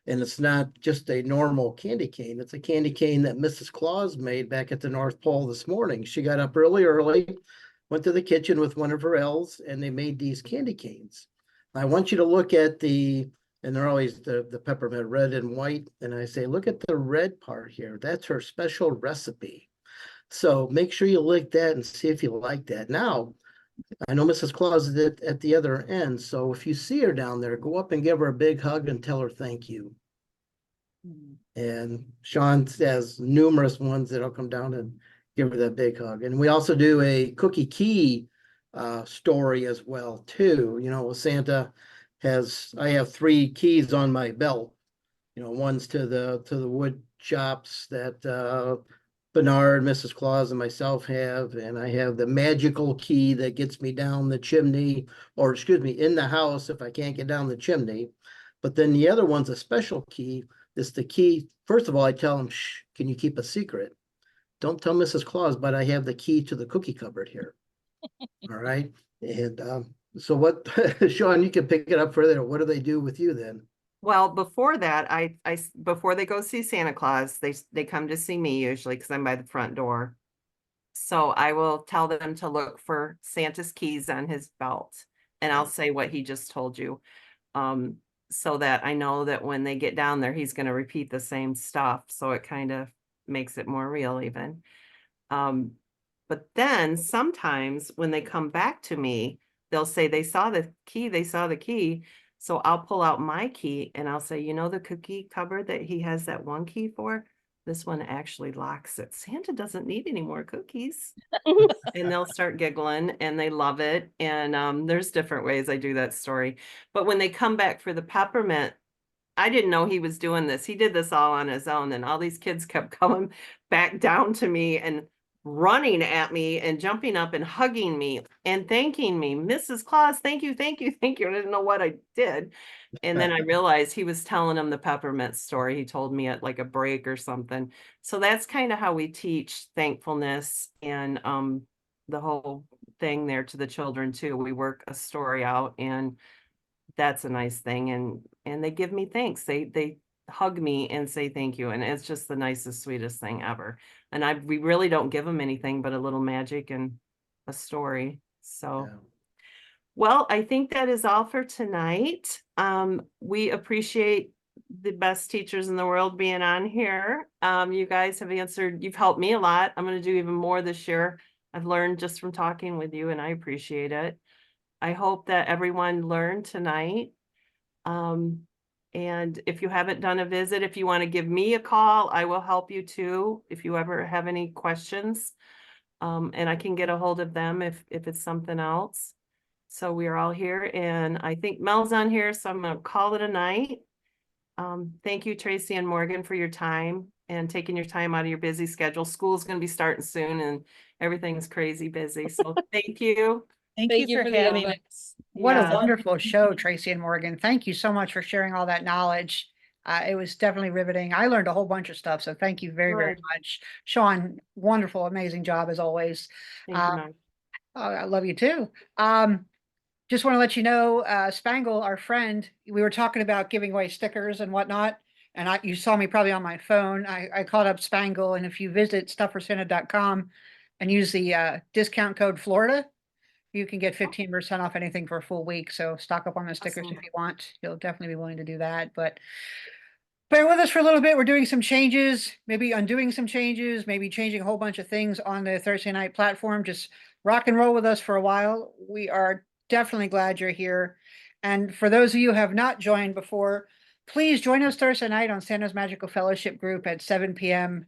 And it's not just a normal candy cane. It's a candy cane that Mrs. Claus made back at the North Pole this morning. She got up early, went to the kitchen with one of her elves, and they made these candy canes. I want you to look at and they're always the peppermint red and white. And I say, look at the red part here. That's her special recipe. So make sure you lick that and see if you like that. Now, I know Mrs. Claus is at the other end, so if you see her down there, go up and give her a big hug and tell her thank you. And Shawn has numerous ones that'll come down and give her that big hug. And we also do a cookie key story as well too. Santa I have 3 keys on my belt. One's to the wood shops that Bernard, Mrs. Claus, and myself have, and I have the magical key that gets me down the chimney, or excuse me, in the house if I can't get down the chimney. But then the other one's a special key. It's the key. First of all, I tell them, shh, can you keep a secret? Don't tell Mrs. Claus, but I have the key to the cookie cupboard here. All right. And so what, Shawn, you can pick it up further. What do they do with you then? Well, before that, before they go see Santa Claus, they come to see me usually because I'm by the front door. So I will tell them to look for Santa's keys on his belt, and I'll say what he just told you, so that I know that when they get down there, he's going to repeat the same stuff. So it kind of makes it more real even. But then sometimes when they come back to me, they'll say they saw the key. So I'll pull out my key and I'll say, the cookie cupboard that he has that one key for, This one actually locks it. Santa doesn't need any more cookies. And they'll start giggling and they love it. And there's different ways I do that story. But when they come back for the peppermint, I didn't know he was doing this. He did this all on his own. And all these kids kept coming back down to me and running at me and jumping up and hugging me and thanking me. Mrs. Claus, thank you, thank you, thank you. I didn't know what I did. And then I realized he was telling them the peppermint story. He told me at like a break or something. So that's kind of how we teach thankfulness and the whole thing there to the children too. We work a story out and that's a nice thing. And they give me thanks. They hug me and say thank you. And it's just the nicest, sweetest thing ever. And we really don't give them anything but a little magic and a story. So, well, I think that is all for tonight. We appreciate the best teachers in the world being on here. You guys have you've helped me a lot. I'm going to do even more this year. I've learned just from talking with you and I appreciate it. I hope that everyone learned tonight. And if you haven't done a visit, if you want to give me a call, I will help you too. If you ever have any questions, and I can get a hold of them if it's something else. So we are all here and I think Mel's on here. So I'm going to call it a night. Thank you, Tracy and Morgan, for your time and taking your time out of your busy schedule. School's going to be starting soon and everything's crazy busy. So thank you. Thank Thank you you for for the having invite. us. What Yeah. a wonderful show, Tracy and Morgan. Thank you so much for sharing all that knowledge. It was definitely riveting. I learned a whole bunch of stuff, so thank you very, very Good. much. Shawn, wonderful, amazing job as always. Thank you, Mom. I love you too. Just want to let you know, Spangle, our friend, we were talking about giving away stickers and whatnot. And you saw me probably on my phone. I called up Spangle, and if you visit stuffforsanta.com and use the discount code Florida, you can get 15% off anything for a full week. So stock up on the stickers Awesome. if you want. You'll definitely be willing to do that. But bear with us for a little bit. We're doing some changes, maybe undoing some changes, maybe changing a whole bunch of things on the Thursday night platform. Just rock and roll with us for a while. We are definitely glad you're here. And for those of you who have not joined before, please join us Thursday night on Santa's Magical Fellowship group at 7 p.m.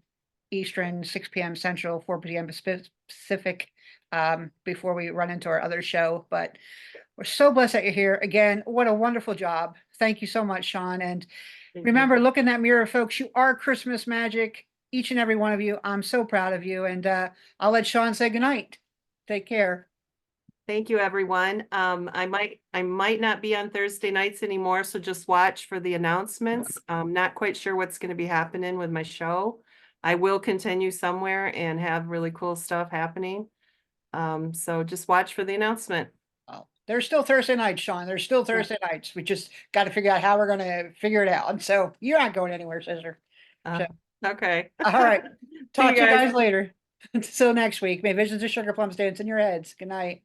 Eastern, 6 p.m. Central, 4 p.m. Pacific, before we run into our other show. But we're so blessed that you're here. Again, what a wonderful job. Thank you so much, Shawn. And remember, look in that mirror, folks. You are Christmas magic, each and every one of you. I'm so proud of you. And I'll let Shawn say goodnight. Take care. Thank you, everyone. I might not be on Thursday nights anymore, so just watch for the announcements. I'm not quite sure what's going to be happening with my show. I will continue somewhere and have really cool stuff happening. So just watch for the announcement. Oh, there's still Thursday nights, Shawn. There's still Thursday nights. We just got to figure out how we're going to figure it out. And so you're not going anywhere, sister. Okay. All right. See Talk you to you guys. guys later. Until next week. May visions of sugar plums dance in your heads. Good night.